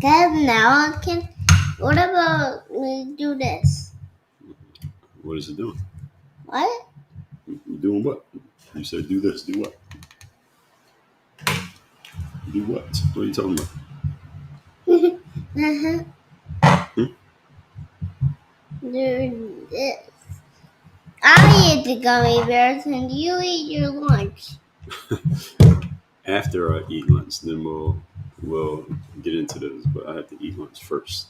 Because now I can. What about we do this? What is it doing? What? Doing what? You said do this. Do what? Do what? What are you talking about? Do this. I eat the gummy bears and you eat your lunch. After I eat lunch, then we'll get into those. But I have to eat lunch first.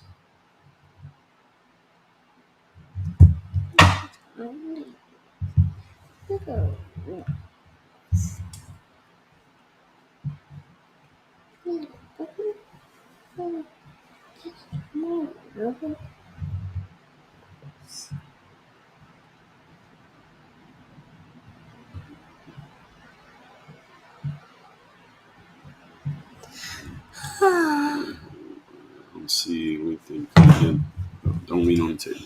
Let's see. LinkedIn coming in. Oh, don't lean on the table.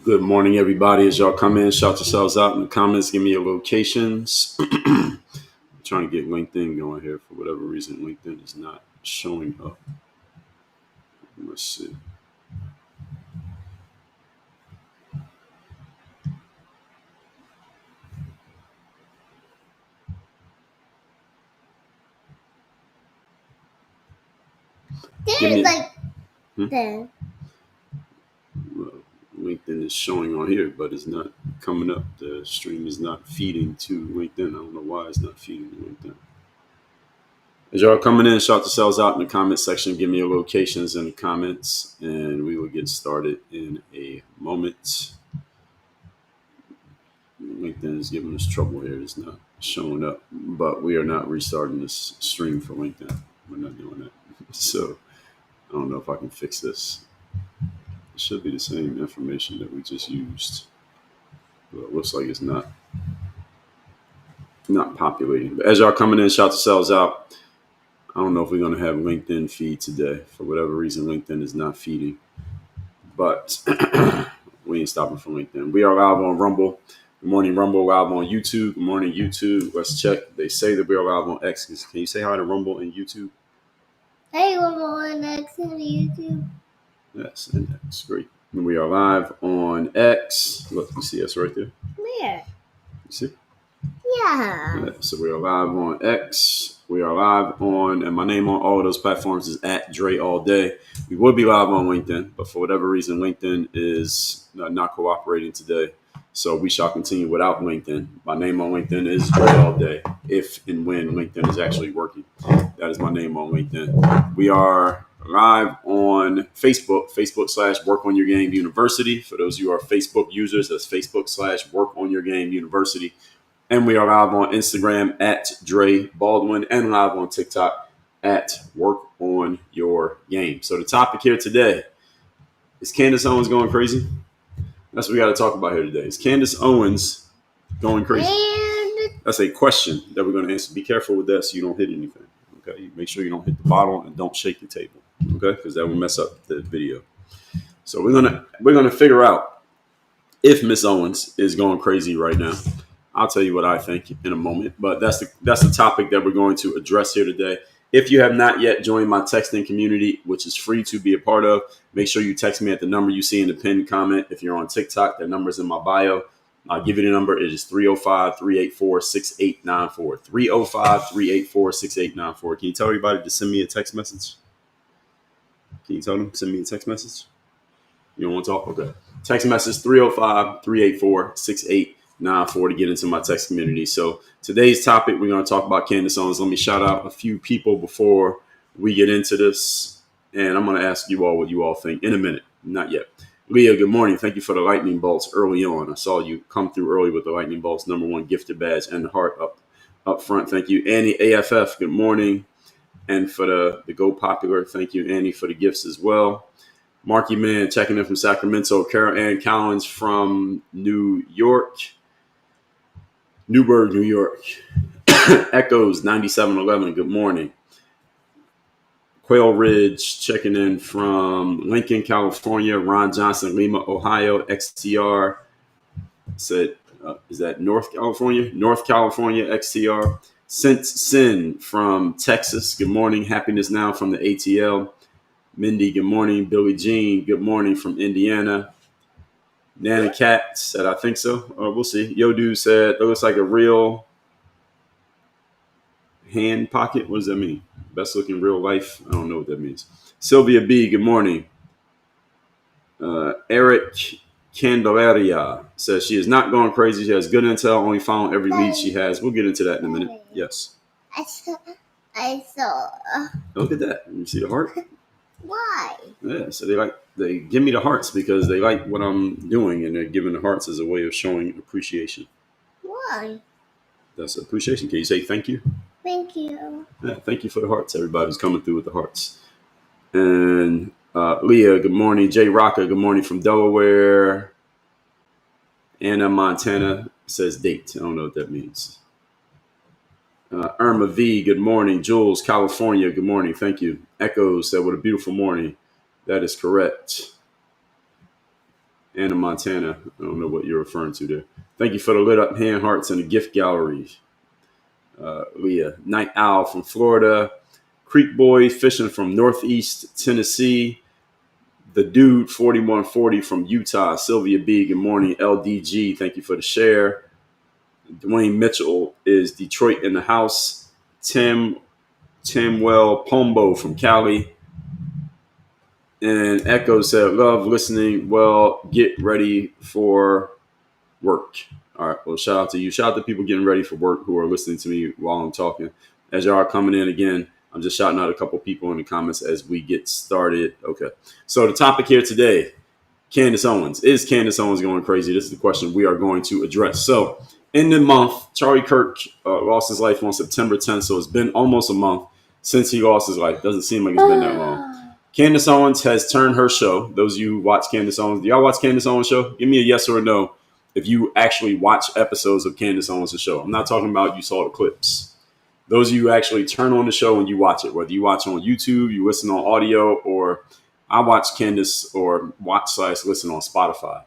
Good morning, everybody. As y'all come in, shout yourselves out in the comments. Give me your locations. I'm trying to get LinkedIn going here. For whatever reason, LinkedIn is not showing up. Let's see. There's like there. Well, LinkedIn is showing on here, but it's not coming up. The stream is not feeding to LinkedIn. I don't know why it's not feeding to LinkedIn. As y'all coming in, shout yourselves out in the comment section. Give me your locations in the comments, and we will get started in a moment. LinkedIn is giving us trouble here. It's not showing up, but we are not restarting this stream for LinkedIn. We're not doing that. So I don't know if I can fix this. It should be the same information that we just used, but it looks like it's not populating. But as y'all coming in, shout yourselves out. I don't know if we're going to have LinkedIn feed today. For whatever reason, LinkedIn is not feeding, but we ain't stopping for LinkedIn. We are live on Rumble. Good morning, Rumble. Live on YouTube. Good morning, YouTube. Let's check. They say that we are live on X. Can you say hi to Rumble and YouTube? Hey, Rumble on X and YouTube. Yes, and X. Great. And we are live on X. Look, you see us right there? Where? You see? Yeah. So we are live on X. We are live on, and my name on all of those platforms is at Dre All Day. We will be live on LinkedIn, but for whatever reason, LinkedIn is not cooperating today. So we shall continue without LinkedIn. My name on LinkedIn is Dre All Day. If and when LinkedIn is actually working, that is my name on LinkedIn. We are live on Facebook.com/Work on Your Game University. For those of you who are Facebook users, that's Facebook.com/Work on Your Game University. And we are live on Instagram at Dre Baldwin and live on TikTok at Work on Your Game. So the topic here today is Candace Owens going crazy? That's what we got to talk about here today. Is Candace Owens going crazy? That's a question that we're going to answer. Be careful with that so you don't hit anything. Okay, make sure you don't hit the bottle and don't shake the table. Okay, because that will mess up the video. So we're gonna figure out if Miss Owens is going crazy right now. I'll tell you what I think in a moment, but that's the topic that we're going to address here today. If you have not yet joined my texting community, which is free to be a part of, make sure you text me at the number you see in the pinned comment. If you're on TikTok, that number is in my bio. I'll give you the number. It is 305-384-6894. 305-384-6894. Can you tell everybody to send me a text message? Can you tell them send me a text message? You don't want to talk? Okay. Text message 305-384-6894 to get into my text community. So today's topic, we're going to talk about Candace Owens. Let me shout out a few people before we get into this. And I'm going to ask you all what you all think in a minute. Not yet. Leah, good morning. Thank you for the lightning bolts early on. I saw you come through early with the lightning bolts, #1 gifted badge and the heart up front. Thank you. Annie AFF, good morning. And for the Go Popular, thank you, Annie, for the gifts as well. Marky Man checking in from Sacramento. Carol Ann Collins from Newburgh, New York. Echoes 9711, good morning. Quail Ridge checking in from Lincoln, California. Ron Johnson, Lima, Ohio. XTR said, is that North California? North California, XTR. Since Sin from Texas, good morning. Happiness Now from the ATL. Mindy, good morning. Billie Jean, good morning from Indiana. Nana Cat said, I think so. We'll see. Yo Dude said, it looks like a real hand pocket. What does that mean? Best looking real life? I don't know what that means. Sylvia B, good morning. Eric Candelaria says she is not going crazy. She has good intel, only following every lead she has. We'll get into that in a minute. Yes. I saw. Look at that. You see the heart? Why? Yeah, so they give me the hearts because they like what I'm doing, and they're giving the hearts as a way of showing appreciation. Why? That's appreciation. Can you say thank you? Thank you. Yeah, thank you for the hearts. Everybody's coming through with the hearts. And Leah, good morning. Jay Rocker, good morning from Delaware. Anna Montana says date. I don't know what that means. Irma V, good morning. Jules, California, good morning. Thank you. Echo said, what a beautiful morning. That is correct. Anna Montana, I don't know what you're referring to there. Thank you for the lit up hand hearts and the gift gallery. Leah, Night Owl from Florida. Creek Boy fishing from Northeast Tennessee. The Dude 4140 from Utah. Sylvia B, good morning. LDG, thank you for the share. Dwayne Mitchell is Detroit in the house. Timwell Pombo from Cali. And Echo said, love listening. Well, get ready for work. All right. Well, shout out to you. Shout out to people getting ready for work who are listening to me while I'm talking. As y'all are coming in again, I'm just shouting out a couple people in the comments as we get started. Okay. So the topic here today, Candace Owens. Is Candace Owens going crazy? This is the question we are going to address. So in the month, Charlie Kirk lost his life on September 10th. So it's been almost a month since he lost his life. Doesn't seem like it's been that long. Candace Owens has turned her show. Those of you who watch Candace Owens, do y'all watch Candace Owens' show? Give me a yes or a no if you actually watch episodes of Candace Owens' show. I'm not talking about you saw the clips. Those of you who actually turn on the show and you watch it, whether you watch on YouTube, you listen on audio, or I watch Candace or watch/listen on Spotify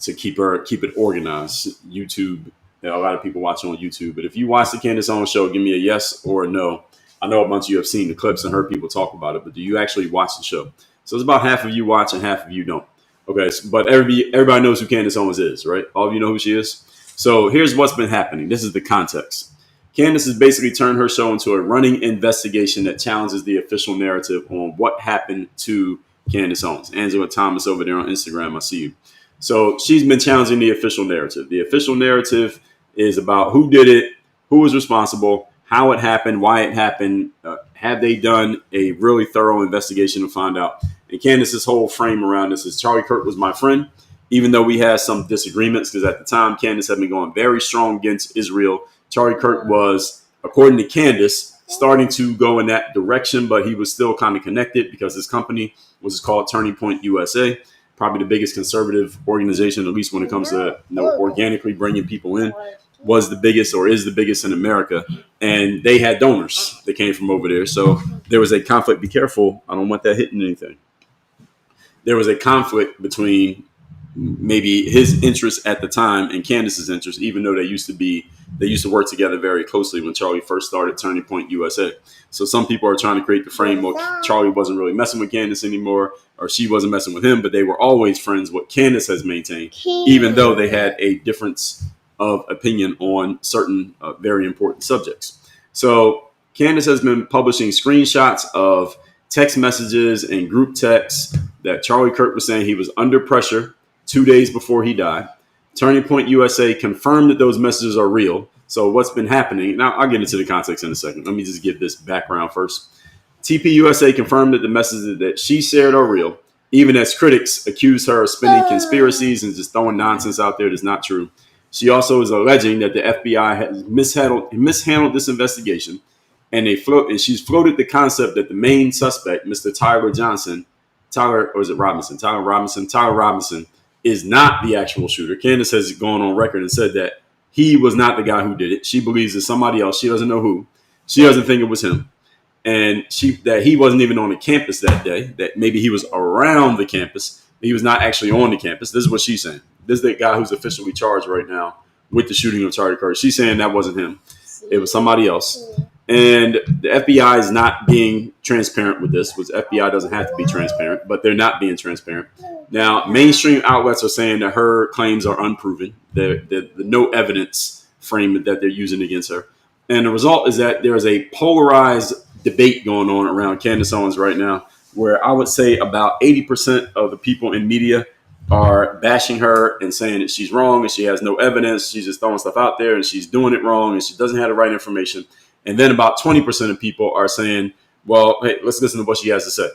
to keep it organized. YouTube, a lot of people watch on YouTube. But if you watch the Candace Owens show, give me a yes or a no. I know a bunch of you have seen the clips and heard people talk about it, but do you actually watch the show? So it's about half of you watch and half of you don't. Okay, but everybody knows who Candace Owens is, right? All of you know who she is. So here's what's been happening. This is the context. Candace has basically turned her show into a running investigation that challenges the official narrative on what happened to Candace Owens. Angela Thomas over there on Instagram, I see you. So she's been challenging the official narrative. The official narrative is about who did it, who was responsible, how it happened, why it happened. Have they done a really thorough investigation to find out? And Candace's whole frame around this is Charlie Kirk was my friend, even though we had some disagreements, because at the time, Candace had been going very strong against Israel. Charlie Kirk was, according to Candace, starting to go in that direction, but he was still kind of connected because his company was called Turning Point USA, probably the biggest conservative organization, at least when it comes to organically bringing people in, was the biggest or is the biggest in America. And they had donors that came from over there. So there was a conflict. Be careful. I don't want that hitting anything. There was a conflict between maybe his interest at the time and Candace's interest, even though they used to work together very closely when Charlie first started Turning Point USA. So some people are trying to create the framework. Charlie wasn't really messing with Candace anymore, or she wasn't messing with him, but they were always friends. What Candace has maintained, even though they had a difference of opinion on certain very important subjects. So Candace has been publishing screenshots of text messages and group texts that Charlie Kirk was saying he was under pressure 2 days before he died. Turning Point USA confirmed that those messages are real. So what's been happening, now I'll get into the context in a second. Let me just give this background first. TPUSA confirmed that the messages that she shared are real, even as critics accuse her of spinning conspiracies and just throwing nonsense out there that's not true. She also is alleging that the FBI has mishandled this investigation, and she's floated the concept that the main suspect, Mr. Tyler Robinson, is not the actual shooter. Candace has gone on record and said that he was not the guy who did it. She believes it's somebody else. She doesn't know who. She doesn't think it was him. And that he wasn't even on the campus that day, that maybe he was around the campus, but he was not actually on the campus. This is what she's saying. This is the guy who's officially charged right now with the shooting of Charlie Kirk. She's saying that wasn't him. It was somebody else. And the FBI is not being transparent with this, which FBI doesn't have to be transparent, but they're not being transparent. Now, mainstream outlets are saying that her claims are unproven. The no evidence frame that they're using against her. And the result is that there is a polarized debate going on around Candace Owens right now, where I would say about 80% of the people in media are bashing her and saying that she's wrong and she has no evidence. She's just throwing stuff out there and she's doing it wrong and she doesn't have the right information. And then about 20% of people are saying, well, hey, let's listen to what she has to say.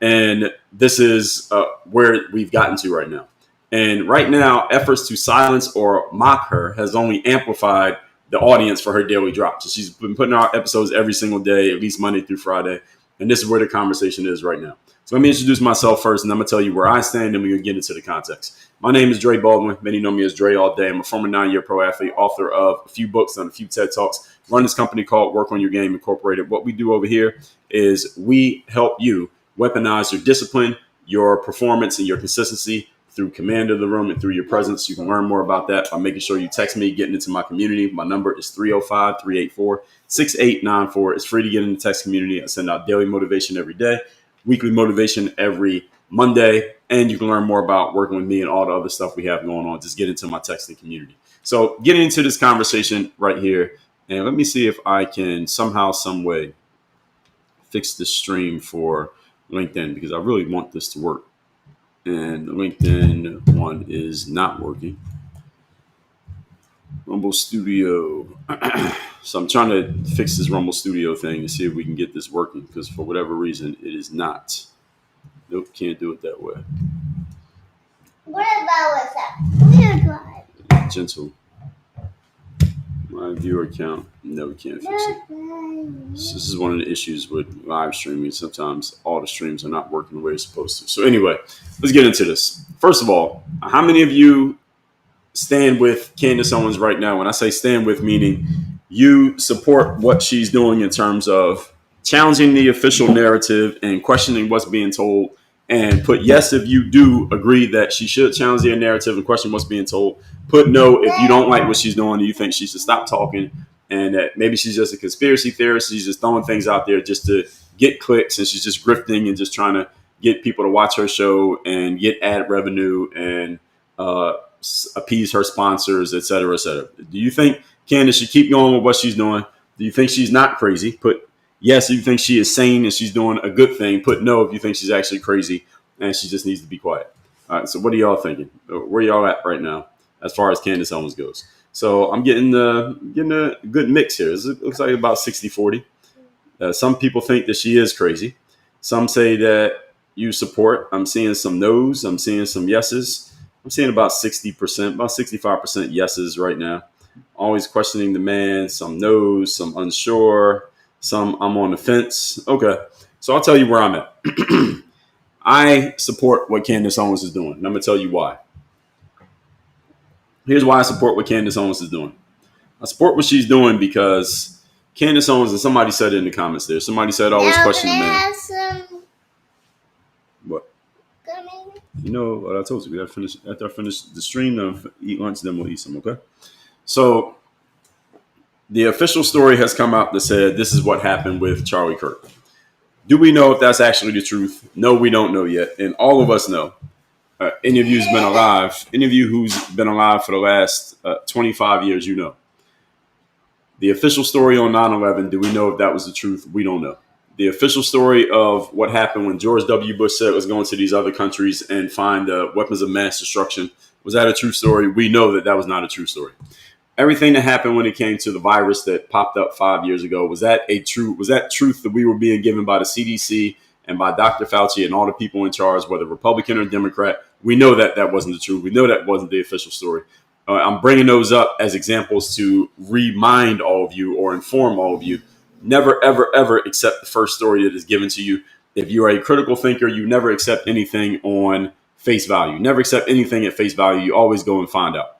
And this is where we've gotten to right now. And right now, efforts to silence or mock her has only amplified the audience for her daily drops. So she's been putting out episodes every single day, at least Monday through Friday. And this is where the conversation is right now. So let me introduce myself first, and I'm going to tell you where I stand, and we're going to get into the context. My name is Dre Baldwin. Many know me as Dre all day. I'm a former 9-year pro athlete, author of a few books, done a few TED Talks, run this company called Work on Your Game Incorporated. What we do over here is we help you weaponize your discipline, your performance, and your consistency through command of the room and through your presence. You can learn more about that by making sure you text me, getting into my community. My number is 305-384-6894. It's free to get in the text community. I send out daily motivation every day, weekly motivation every Monday, and you can learn more about working with me and all the other stuff we have going on. Just get into my texting community. So getting into this conversation right here, and let me see if I can somehow, some way fix the stream for LinkedIn, because I really want this to work. And LinkedIn one is not working. Rumble Studio. So I'm trying to fix this Rumble Studio thing to see if we can get this working, because for whatever reason, it is not. Nope, can't do it that way. What about WhatsApp? Gentle. My viewer count. No, we can't fix it. So this is one of the issues with live streaming. Sometimes all the streams are not working the way it's supposed to. So anyway, let's get into this. First of all, how many of you stand with Candace Owens right now? When I say stand with, meaning you support what she's doing in terms of challenging the official narrative and questioning what's being told, and put yes if you do agree that she should challenge the narrative and question what's being told. Put no if you don't like what she's doing and you think she should stop talking, and that maybe she's just a conspiracy theorist. She's just throwing things out there just to get clicks, and she's just grifting and just trying to get people to watch her show and get ad revenue and appease her sponsors, et cetera, et cetera. Do you think Candace should keep going with what she's doing? Do you think she's not crazy? Put yes if you think she is sane and she's doing a good thing. Put no if you think she's actually crazy and she just needs to be quiet. All right, so what are y'all thinking? Where y'all at right now as far as Candace Owens goes? So I'm getting a good mix here. It looks like about 60-40. Some people think that she is crazy. Some say that you support. I'm seeing some no's. I'm seeing some yeses. I'm seeing about 60%, about 65% yeses right now. Always questioning the man. Some no's, some unsure, some I'm on the fence. Okay, so I'll tell you where I'm at. I support what Candace Owens is doing, and I'm going to tell you why. Here's why I support what Candace Owens is doing. I support what she's doing because Candace Owens, and somebody said it in the comments there, somebody said always question the man. What? You know what I told you, we got to finish, after I finish the stream, eat lunch, then we'll eat some, okay? So the official story has come out that said this is what happened with Charlie Kirk. Do we know if that's actually the truth? No, we don't know yet. And all of us know. Any of you who's been alive, any of you who's been alive for the last 25 years, you know. The official story on 9/11, do we know if that was the truth? We don't know. The official story of what happened when George W. Bush said was going to these other countries and find weapons of mass destruction, was that a true story? We know that that was not a true story. Everything that happened when it came to the virus that popped up 5 years ago, was that truth that we were being given by the CDC and by Dr. Fauci and all the people in charge, whether Republican or Democrat? We know that that wasn't the truth. We know that wasn't the official story. I'm bringing those up as examples to remind all of you or inform all of you. Never, ever, ever accept the first story that is given to you. If you are a critical thinker, you never accept anything on face value. Never accept anything at face value. You always go and find out.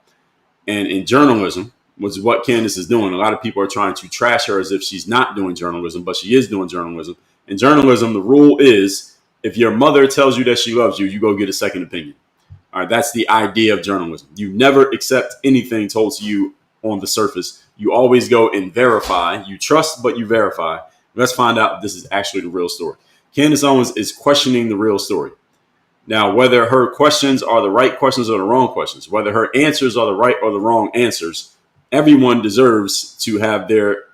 And in journalism, which is what Candace is doing, a lot of people are trying to trash her as if she's not doing journalism, but she is doing journalism. In journalism, the rule is if your mother tells you that she loves you, you go get a second opinion. All right, that's the idea of journalism. You never accept anything told to you on the surface. You always go and verify. You trust, but you verify. Let's find out if this is actually the real story. Candace Owens is questioning the real story. Now, whether her questions are the right questions or the wrong questions, whether her answers are the right or the wrong answers, everyone deserves to have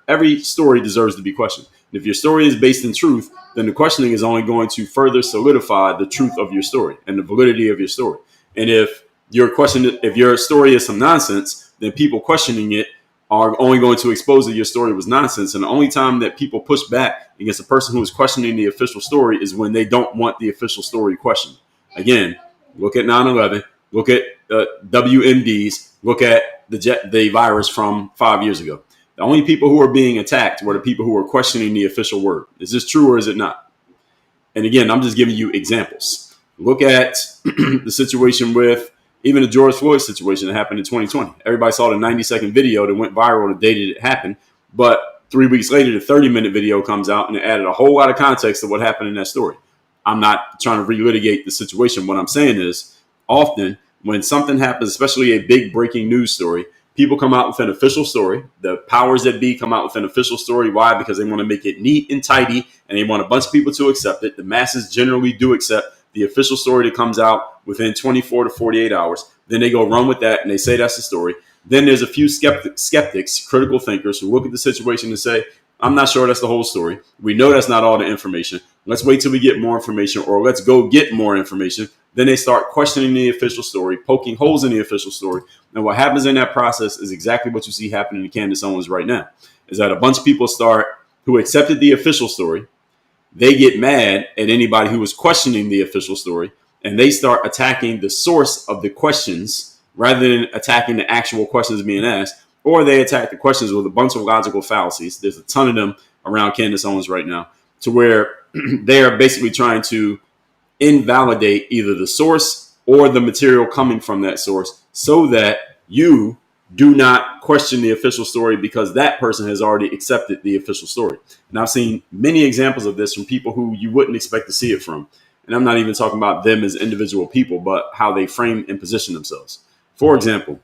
every story deserves to be questioned. And if your story is based in truth, then the questioning is only going to further solidify the truth of your story and the validity of your story. And if your story is some nonsense, then people questioning it are only going to expose that your story was nonsense. And the only time that people push back against a person who is questioning the official story is when they don't want the official story questioned. Again, look at 9/11, look at WMDs, look at the virus from 5 years ago. The only people who are being attacked were the people who are questioning the official word. Is this true or is it not? And again, I'm just giving you examples. Look at the situation with even the George Floyd situation that happened in 2020. Everybody saw the 90-second video that went viral the day that it happened, but 3 weeks later, the 30-minute video comes out and it added a whole lot of context to what happened in that story. I'm not trying to relitigate the situation. What I'm saying is often when something happens, especially a big breaking news story, people come out with an official story. The powers that be come out with an official story. Why? Because they want to make it neat and tidy and they want a bunch of people to accept it. The masses generally do accept the official story that comes out within 24 to 48 hours. Then they go run with that and they say that's the story. Then there's a few skeptics, critical thinkers who look at the situation and say, I'm not sure that's the whole story. We know that's not all the information. Let's wait till we get more information, or let's go get more information. Then they start questioning the official story, poking holes in the official story. And what happens in that process is exactly what you see happening to Candace Owens right now, is that a bunch of people who accepted the official story, they get mad at anybody who was questioning the official story, and they start attacking the source of the questions rather than attacking the actual questions being asked. Or they attack the questions with a bunch of logical fallacies. There's a ton of them around Candace Owens right now, to where they are basically trying to invalidate either the source or the material coming from that source so that you do not question the official story because that person has already accepted the official story. And I've seen many examples of this from people who you wouldn't expect to see it from. And I'm not even talking about them as individual people, but how they frame and position themselves. For example,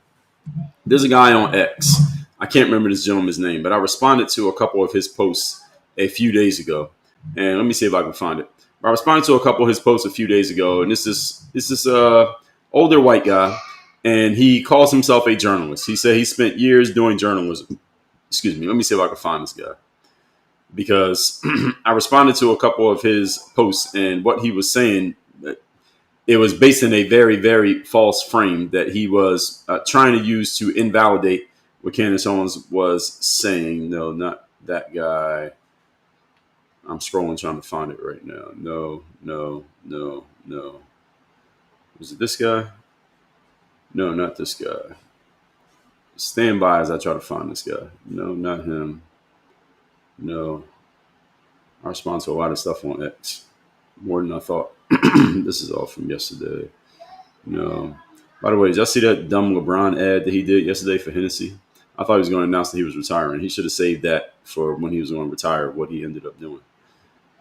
there's a guy on X. I can't remember this gentleman's name, but I responded to a couple of his posts a few days ago. And let me see if I can find it. I responded to a couple of his posts a few days ago, and this is older white guy, and he calls himself a journalist. He said he spent years doing journalism. Excuse me. Let me see if I can find this guy, because I responded to a couple of his posts, and what he was saying, it was based in a very, very false frame that he was trying to use to invalidate what Candace Owens was saying. No, not that guy. I'm scrolling trying to find it right now. No. Was it this guy? No, not this guy. Stand by as I try to find this guy. No, not him. No. I respond to a lot of stuff on X. More than I thought. This is all from yesterday. No. By the way, did y'all see that dumb LeBron ad that he did yesterday for Hennessy? I thought he was going to announce that he was retiring. He should have saved that for when he was going to retire, what he ended up doing.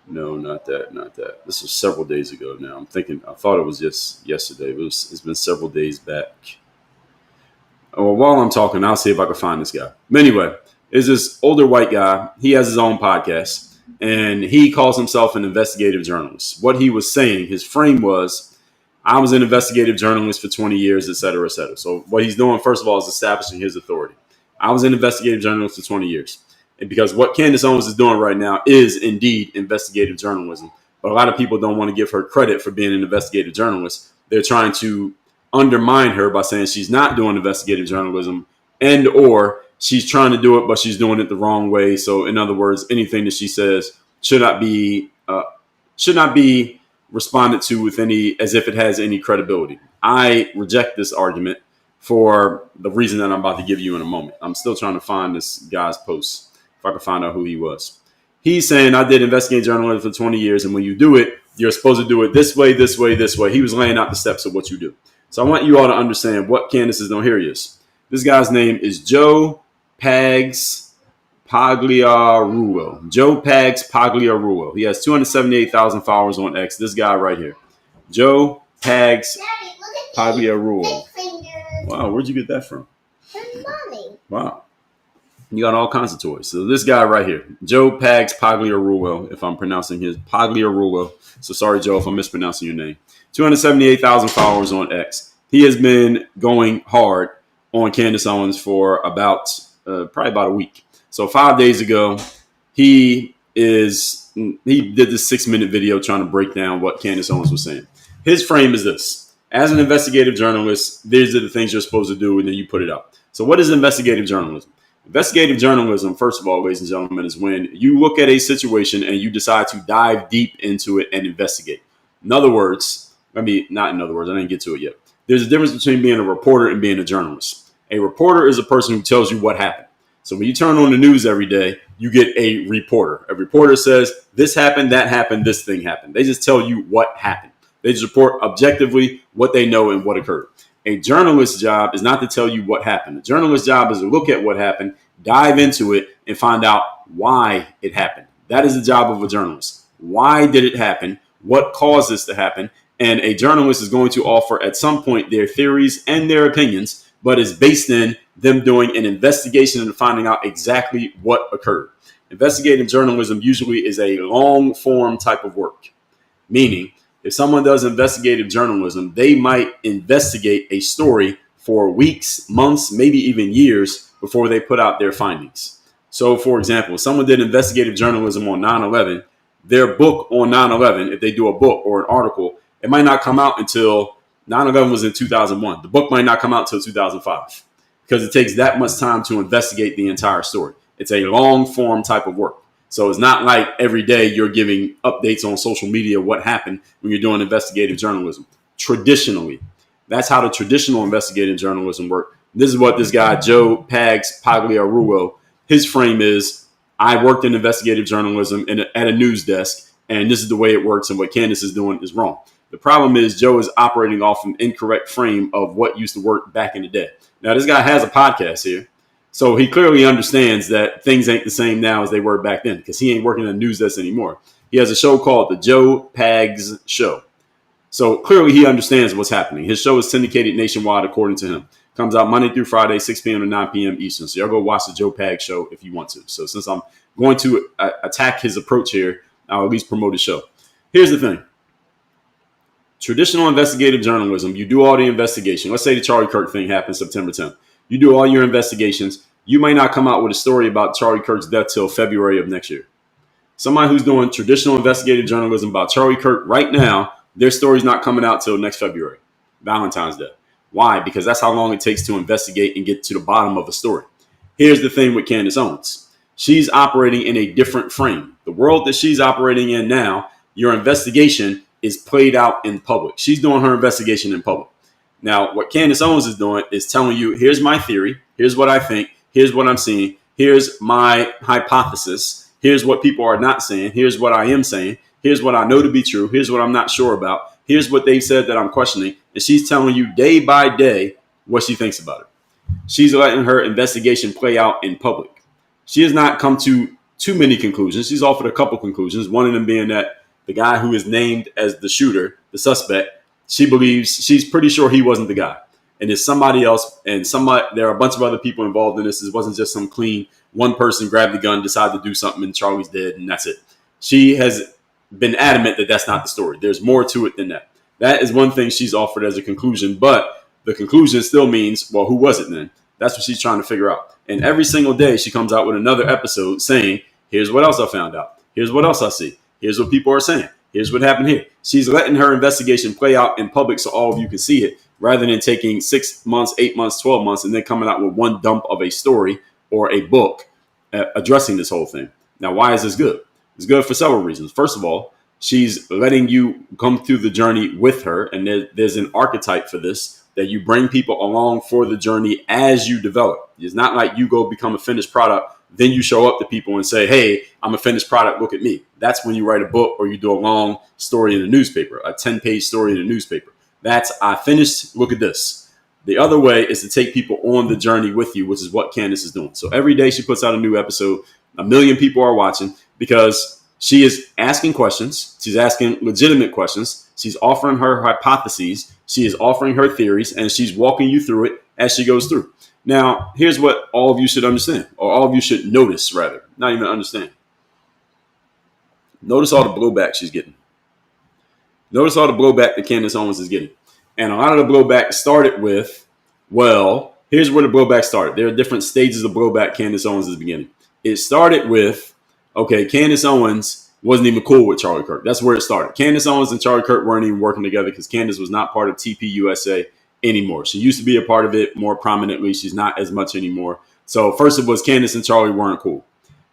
No, not that. This was several days ago now. I thought it was just yesterday. It's been several days back. Well, while I'm talking, I'll see if I can find this guy. But anyway, it's this older white guy. He has his own podcast. And he calls himself an investigative journalist. What he was saying, his frame was, I was an investigative journalist for 20 years, et cetera, et cetera. So what he's doing, first of all, is establishing his authority. I was an investigative journalist for 20 years. And because what Candace Owens is doing right now is indeed investigative journalism. But a lot of people don't want to give her credit for being an investigative journalist. They're trying to undermine her by saying she's not doing investigative journalism, and or she's trying to do it, but she's doing it the wrong way. So in other words, anything that she says should not be responded to with as if it has any credibility. I reject this argument for the reason that I'm about to give you in a moment. I'm still trying to find this guy's post, if I can find out who he was. He's saying, I did investigative journalism for 20 years, and when you do it, you're supposed to do it this way, this way, this way. He was laying out the steps of what you do. So I want you all to understand what Candace is doing. Here he is. This guy's name is Joe Pags Pagliarulo. Joe Pags Pagliarulo. He has 278,000 followers on X. This guy right here. Joe Pags Pagliarulo. Wow, where'd you get that from? From mommy. Wow. You got all kinds of toys. So this guy right here, Joe Pags Pagliarulo, if I'm pronouncing his Pagliarulo. So sorry, Joe, if I'm mispronouncing your name. 278,000 followers on X. He has been going hard on Candace Owens for about probably about a week. So 5 days ago, he did this 6-minute video trying to break down what Candace Owens was saying. His frame is this: as an investigative journalist, these are the things you're supposed to do, and then you put it up. So what is investigative journalism? Investigative journalism, first of all, ladies and gentlemen, is when you look at a situation and you decide to dive deep into it and investigate. In other words, not in other words, I didn't get to it yet. There's a difference between being a reporter and being a journalist. A reporter is a person who tells you what happened. So when you turn on the news every day, you get a reporter. A reporter says, this happened, that happened, this thing happened. They just tell you what happened. They just report objectively what they know and what occurred. A journalist's job is not to tell you what happened. A journalist's job is to look at what happened, dive into it, and find out why it happened. That is the job of a journalist. Why did it happen? What caused this to happen? And a journalist is going to offer at some point their theories and their opinions, but is based in them doing an investigation and finding out exactly what occurred. Investigative journalism usually is a long form type of work, meaning if someone does investigative journalism, they might investigate a story for weeks, months, maybe even years before they put out their findings. So, for example, if someone did investigative journalism on 9/11, their book on 9/11, if they do a book or an article, it might not come out until 9/11 was in 2001. The book might not come out until 2005 because it takes that much time to investigate the entire story. It's a long form type of work. So it's not like every day you're giving updates on social media what happened when you're doing investigative journalism. Traditionally, that's how the traditional investigative journalism works. This is what this guy, Joe Pags Pagliarulo, his frame is: I worked in investigative journalism at a news desk, and this is the way it works, and what Candace is doing is wrong. The problem is Joe is operating off an incorrect frame of what used to work back in the day. Now, this guy has a podcast here. So he clearly understands that things ain't the same now as they were back then because he ain't working in a news desk anymore. He has a show called The Joe Pags Show. So clearly he understands what's happening. His show is syndicated nationwide according to him. Comes out Monday through Friday, 6 p.m. to 9 p.m. Eastern. So y'all go watch The Joe Pags Show if you want to. So since I'm going to attack his approach here, I'll at least promote his show. Here's the thing. Traditional investigative journalism, you do all the investigation. Let's say the Charlie Kirk thing happened September 10th. You do all your investigations. You might not come out with a story about Charlie Kirk's death till February of next year. Somebody who's doing traditional investigative journalism about Charlie Kirk right now, their story's not coming out till next February, Valentine's Day. Why? Because that's how long it takes to investigate and get to the bottom of a story. Here's the thing with Candace Owens. She's operating in a different frame. The world that she's operating in now, your investigation is played out in public. She's doing her investigation in public. Now, what Candace Owens is doing is telling you, here's my theory, here's what I think, here's what I'm seeing, here's my hypothesis, here's what people are not saying, here's what I am saying, here's what I know to be true, here's what I'm not sure about, here's what they've said that I'm questioning, and she's telling you day by day what she thinks about it. She's letting her investigation play out in public. She has not come to too many conclusions. She's offered a couple conclusions, one of them being that the guy who is named as the shooter, the suspect, she's pretty sure he wasn't the guy. And it's somebody else, and there are a bunch of other people involved in this. It wasn't just some clean one person grabbed the gun, decided to do something, and Charlie's dead, and that's it. She has been adamant that that's not the story. There's more to it than that. That is one thing she's offered as a conclusion, but the conclusion still means, well, who was it then? That's what she's trying to figure out. And every single day she comes out with another episode saying, here's what else I found out. Here's what else I see. Here's what people are saying. Here's what happened here. She's letting her investigation play out in public so all of you can see it, rather than taking 6 months, 8 months, 12 months, and then coming out with one dump of a story or a book addressing this whole thing. Now, why is this good? It's good for several reasons. First of all, she's letting you come through the journey with her, and there's an archetype for this, that you bring people along for the journey as you develop. It's not like you go become a finished product, then you show up to people and say, hey, I'm a finished product, look at me. That's when you write a book or you do a long story in a newspaper, a 10-page story in a newspaper. That's, I finished, look at this. The other way is to take people on the journey with you, which is what Candace is doing. So every day she puts out a new episode. 1 million people are watching because she is asking questions. She's asking legitimate questions. She's offering her hypotheses. She is offering her theories, and she's walking you through it as she goes through. Now, here's what all of you should understand, or all of you should notice, rather, not even understand. Notice all the blowback she's getting. Notice all the blowback that Candace Owens is getting. And a lot of the blowback started with, well, here's where the blowback started. There are different stages of blowback Candace Owens is beginning. It started with, okay, Candace Owens wasn't even cool with Charlie Kirk. That's where it started. Candace Owens and Charlie Kirk weren't even working together because Candace was not part of TPUSA anymore. She used to be a part of it more prominently. She's not as much anymore. So first it was Candace and Charlie weren't cool.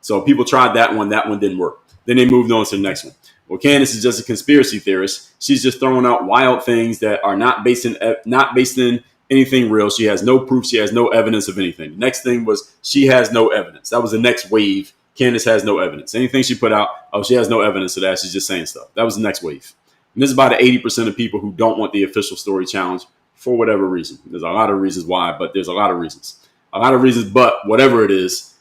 So people tried that one. That one didn't work. Then they moved on to the next one. Well, Candace is just a conspiracy theorist. She's just throwing out wild things that are not based in anything real. She has no proof. She has no evidence of anything. The next thing was she has no evidence. That was the next wave. Candace has no evidence. Anything she put out, oh, she has no evidence of that. She's just saying stuff. That was the next wave. And this is about 80% of people who don't want the official story challenge for whatever reason. There's a lot of reasons why, but there's a lot of reasons. But whatever it is,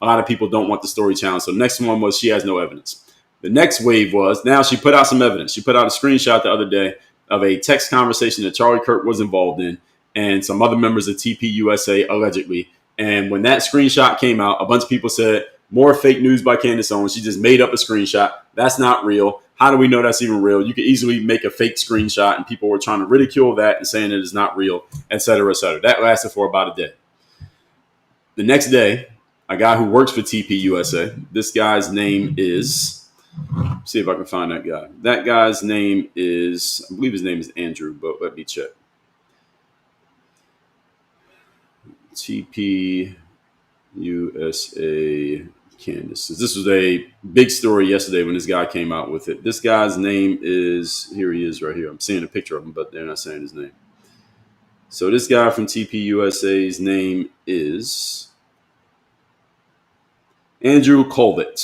a lot of people don't want the story challenge. So the next one was she has no evidence. The next wave was now she put out some evidence. She put out a screenshot the other day of a text conversation that Charlie Kirk was involved in and some other members of TPUSA allegedly. And when that screenshot came out, a bunch of people said, more fake news by Candace Owens. She just made up a screenshot. That's not real. How do we know that's even real? You could easily make a fake screenshot, and people were trying to ridicule that and saying it is not real, et cetera, et cetera. That lasted for about a day. The next day, a guy who works for TPUSA, this guy's name is, see if I can find that guy. That guy's name is, I believe his name is Andrew, but let me check. TPUSA Candace. This was a big story yesterday when this guy came out with it. This guy's name is, here he is right here. I'm seeing a picture of him, but they're not saying his name. So this guy from TPUSA's name is Andrew Colvett.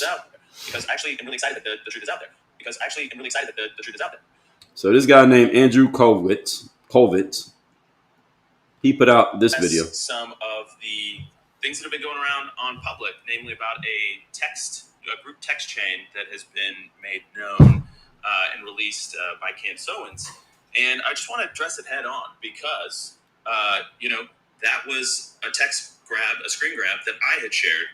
Because actually, I'm really excited that the truth is out there. So this guy named Andrew Colvett, he put out this video. Some of the things that have been going around on public, namely about a group text chain that has been made known and released by Candace Owens. And I just want to address it head on because, that was a screen grab that I had shared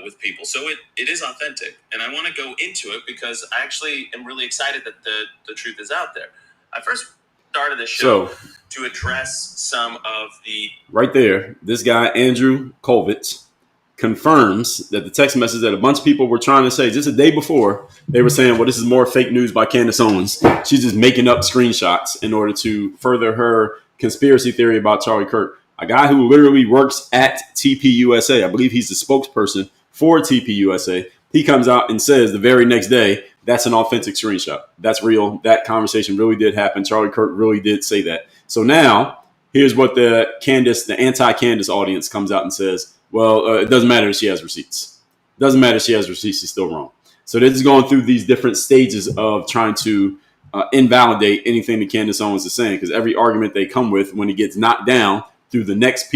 with people. So it is authentic. And I want to go into it because I actually am really excited that the truth is out there. I first started this show to address some of the... Right there, this guy, Andrew Colvett, confirms that the text message that a bunch of people were trying to say just a day before, they were saying, well, this is more fake news by Candace Owens. She's just making up screenshots in order to further her conspiracy theory about Charlie Kirk. A guy who literally works at TPUSA. I believe he's the spokesperson for TPUSA. He comes out and says the very next day, that's an authentic screenshot. That's real. That conversation really did happen. Charlie Kirk really did say that. So now, here's what the anti-Candace audience comes out and says, well, it doesn't matter if she has receipts. Doesn't matter if she has receipts. She's still wrong. So they're just going through these different stages of trying to invalidate anything that Candace Owens is saying, because every argument they come with, when it gets knocked down through the next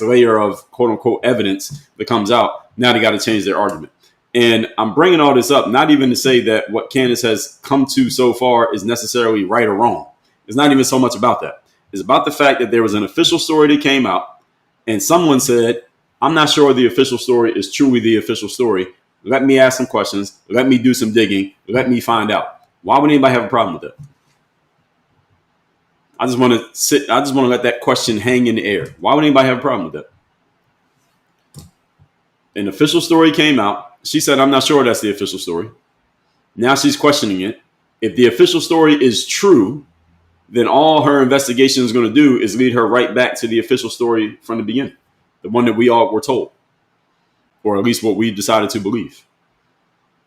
layer of quote unquote evidence that comes out, now they got to change their argument. And I'm bringing all this up, not even to say that what Candace has come to so far is necessarily right or wrong. It's not even so much about that. It's about the fact that there was an official story that came out and someone said, I'm not sure the official story is truly the official story. Let me ask some questions. Let me do some digging. Let me find out. Why would anybody have a problem with that? I just want to let that question hang in the air. Why would anybody have a problem with that? An official story came out. She said, I'm not sure that's the official story. Now she's questioning it. If the official story is true, then all her investigation is going to do is lead her right back to the official story from the beginning, the one that we all were told, or at least what we decided to believe.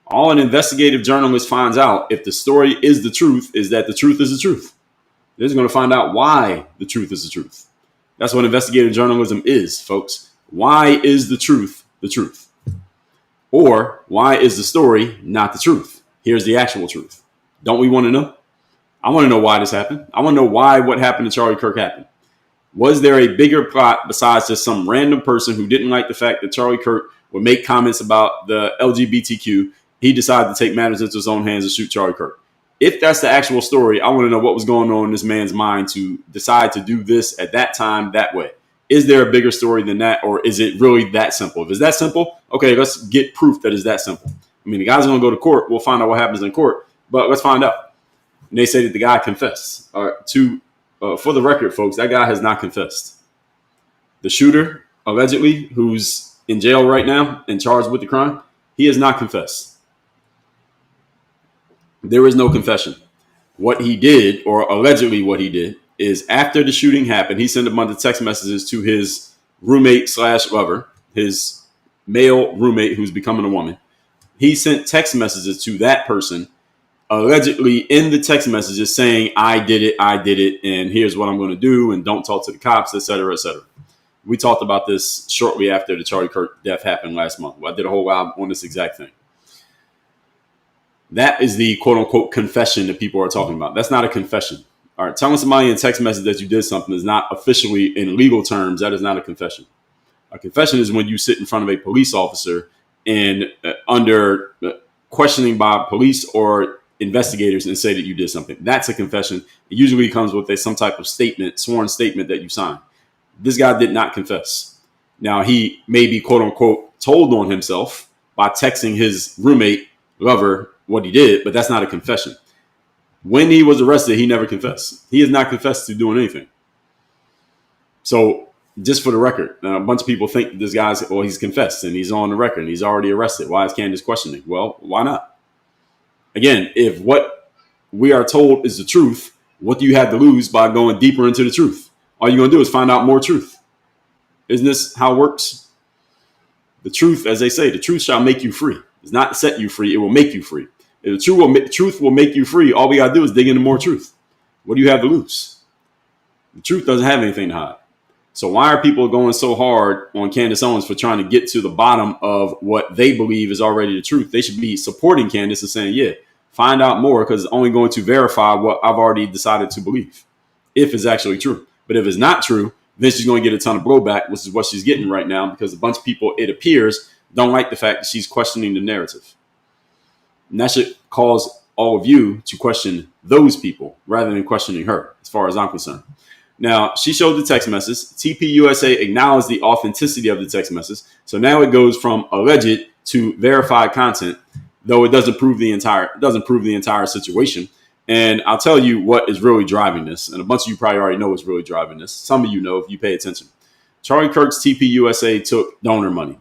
All an investigative journalist finds out, if the story is the truth, is that the truth is the truth. They're just going to find out why the truth is the truth. That's what investigative journalism is, folks. Why is the truth the truth? Or why is the story not the truth? Here's the actual truth. Don't we want to know? I want to know why this happened. I want to know why what happened to Charlie Kirk happened. Was there a bigger plot besides just some random person who didn't like the fact that Charlie Kirk would make comments about the LGBTQ? He decided to take matters into his own hands and shoot Charlie Kirk. If that's the actual story, I want to know what was going on in this man's mind to decide to do this at that time that way. Is there a bigger story than that, or is it really that simple? If it's that simple, okay, let's get proof that it's that simple. I mean, the guy's going to go to court. We'll find out what happens in court, but let's find out. And they say that the guy confessed. For the record, folks, that guy has not confessed. The shooter, allegedly, who's in jail right now and charged with the crime, he has not confessed. There is no confession. What he did, or allegedly what he did, is after the shooting happened, he sent a bunch of text messages to his roommate / lover, his male roommate who's becoming a woman. He sent text messages to that person, allegedly in the text messages saying, I did it, and here's what I'm going to do, and don't talk to the cops, etc., etc. We talked about this shortly after the Charlie Kirk death happened last month. I did a whole live on this exact thing. That is the quote-unquote confession that people are talking about. That's not a confession. All right, telling somebody in text message that you did something is not officially, in legal terms, that is not a confession. A confession is when you sit in front of a police officer and under questioning by police or investigators and say that you did something. That's a confession. It usually comes with some type of statement, sworn statement that you sign. This guy did not confess. Now, he may be, quote unquote, told on himself by texting his roommate, lover, what he did, but that's not a confession. When he was arrested, he never confessed. He has not confessed to doing anything. So just for the record, a bunch of people think this guy's, well, he's confessed and he's on the record and he's already arrested. Why is Candace questioning? Well, why not? Again, if what we are told is the truth, what do you have to lose by going deeper into the truth? All you're going to do is find out more truth. Isn't this how it works? The truth, as they say, the truth shall make you free. It's not set you free. It will make you free. If the truth will make you free, all we got to do is dig into more truth. What do you have to lose? The truth doesn't have anything to hide. So why are people going so hard on Candace Owens for trying to get to the bottom of what they believe is already the truth? They should be supporting Candace and saying, yeah, find out more, because it's only going to verify what I've already decided to believe, if it's actually true. But if it's not true, then she's going to get a ton of blowback, which is what she's getting right now, because a bunch of people, it appears, don't like the fact that she's questioning the narrative. And that should cause all of you to question those people rather than questioning her, as far as I'm concerned. Now, she showed the text message. TPUSA acknowledged the authenticity of the text message. So now it goes from alleged to verified content, though it doesn't prove the entire situation. And I'll tell you what is really driving this. And a bunch of you probably already know what's really driving this. Some of you know if you pay attention. Charlie Kirk's TPUSA took donor money.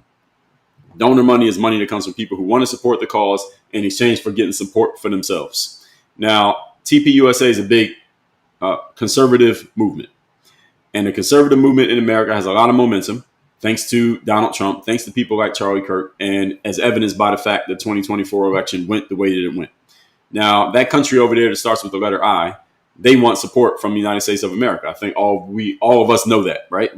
Donor money is money that comes from people who want to support the cause in exchange for getting support for themselves. Now, TPUSA is a big conservative movement. And the conservative movement in America has a lot of momentum, thanks to Donald Trump, thanks to people like Charlie Kirk, and as evidenced by the fact that the 2024 election went the way that it went. Now, that country over there that starts with the letter I, they want support from the United States of America. I think all of us know that, right?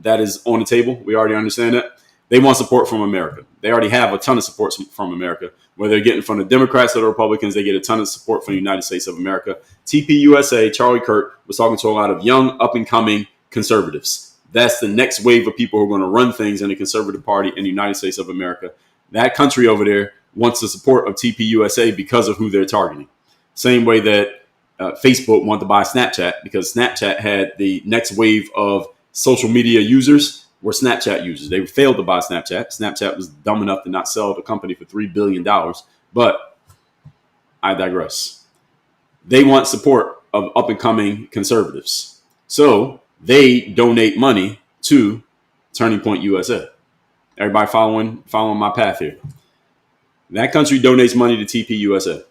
That is on the table. We already understand that. They want support from America. They already have a ton of support from America. Whether they're getting from the Democrats or the Republicans, they get a ton of support from the United States of America. TPUSA, Charlie Kirk, was talking to a lot of young, up-and-coming conservatives. That's the next wave of people who are going to run things in the conservative party in the United States of America. That country over there wants the support of TPUSA because of who they're targeting. Same way that Facebook wanted to buy Snapchat, because Snapchat had the next wave of social media users were Snapchat users. They failed to buy Snapchat. Snapchat was dumb enough to not sell the company for $3 billion. But I digress. They want support of up-and-coming conservatives. So they donate money to Turning Point USA. Everybody following my path here. That country donates money to TPUSA.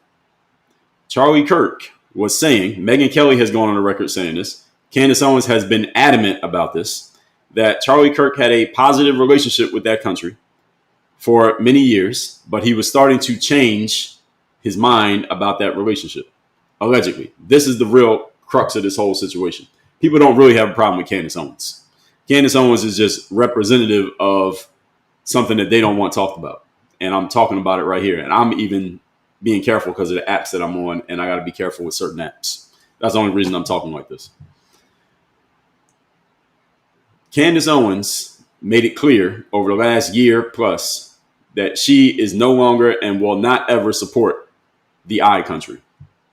Charlie Kirk was saying, Megyn Kelly has gone on the record saying this, Candace Owens has been adamant about this, that Charlie Kirk had a positive relationship with that country for many years, but he was starting to change his mind about that relationship, allegedly. This is the real crux of this whole situation. People don't really have a problem with Candace Owens. Candace Owens is just representative of something that they don't want talked about. And I'm talking about it right here. And I'm even being careful because of the apps that I'm on, and I got to be careful with certain apps. That's the only reason I'm talking like this. Candace Owens made it clear over the last year plus that she is no longer and will not ever support the I country.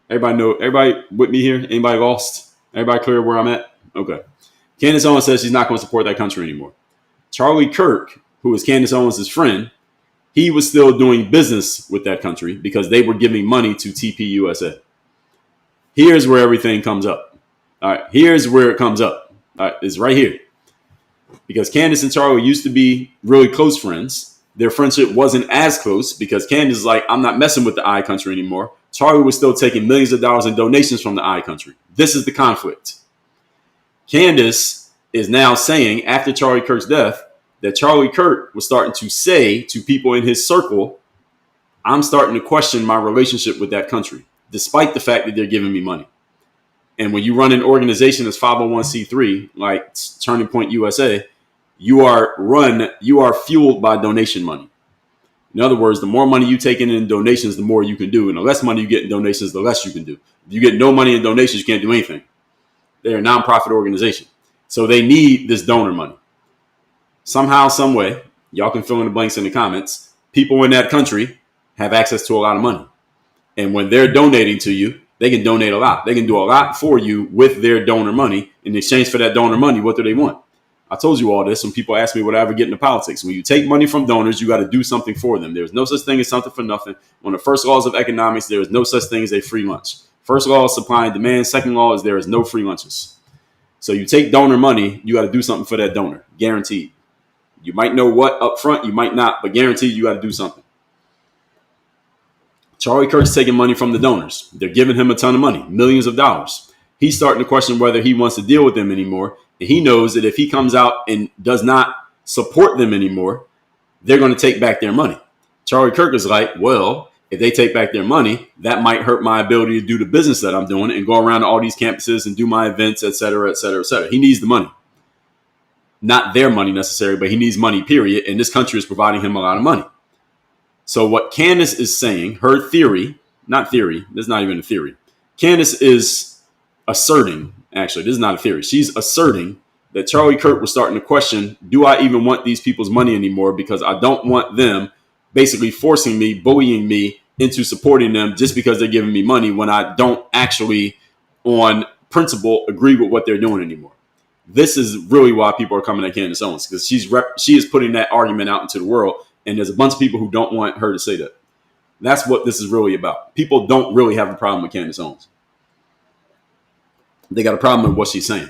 Everybody with me here? Anybody lost? Everybody clear where I'm at? Okay. Candace Owens says she's not going to support that country anymore. Charlie Kirk, who is Candace Owens' friend, he was still doing business with that country because they were giving money to TPUSA. Here's where everything comes up. All right, here's where it comes up. All right, it's right here. Because Candace and Charlie used to be really close friends. Their friendship wasn't as close because Candace is like, I'm not messing with the I country anymore. Charlie was still taking millions of dollars in donations from the I country. This is the conflict. Candace is now saying, after Charlie Kirk's death, that Charlie Kirk was starting to say to people in his circle, I'm starting to question my relationship with that country, despite the fact that they're giving me money. And when you run an organization that's 501c3, like Turning Point USA, you are fueled by donation money. In other words, the more money you take in donations, the more you can do. And the less money you get in donations, the less you can do. If you get no money in donations, you can't do anything. They're a nonprofit organization. So they need this donor money. Somehow, some way, y'all can fill in the blanks in the comments, people in that country have access to a lot of money. And when they're donating to you, they can donate a lot. They can do a lot for you with their donor money. In exchange for that donor money, what do they want? I told you all this when people ask me would I ever get into politics. When you take money from donors, you got to do something for them. There's no such thing as something for nothing. One of the first laws of economics, there is no such thing as a free lunch. First law is supply and demand. Second law is there is no free lunches. So you take donor money, you got to do something for that donor, guaranteed. You might know what up front, you might not, but guaranteed you got to do something. Charlie Kirk's taking money from the donors. They're giving him a ton of money, millions of dollars. He's starting to question whether he wants to deal with them anymore. And he knows that if he comes out and does not support them anymore, they're going to take back their money. Charlie Kirk is like, well, if they take back their money, that might hurt my ability to do the business that I'm doing and go around to all these campuses and do my events, et cetera, et cetera, et cetera. He needs the money. Not their money necessarily, but he needs money, period. And this country is providing him a lot of money. So what Candace is saying, her theory, not theory, this is not even a theory. Candace is asserting, actually, this is not a theory. She's asserting that Charlie Kirk was starting to question, do I even want these people's money anymore? Because I don't want them basically forcing me, bullying me into supporting them just because they're giving me money when I don't actually, on principle, agree with what they're doing anymore. This is really why people are coming at Candace Owens, because she is putting that argument out into the world. And there's a bunch of people who don't want her to say that. That's what this is really about. People don't really have a problem with Candace Owens. They got a problem with what she's saying.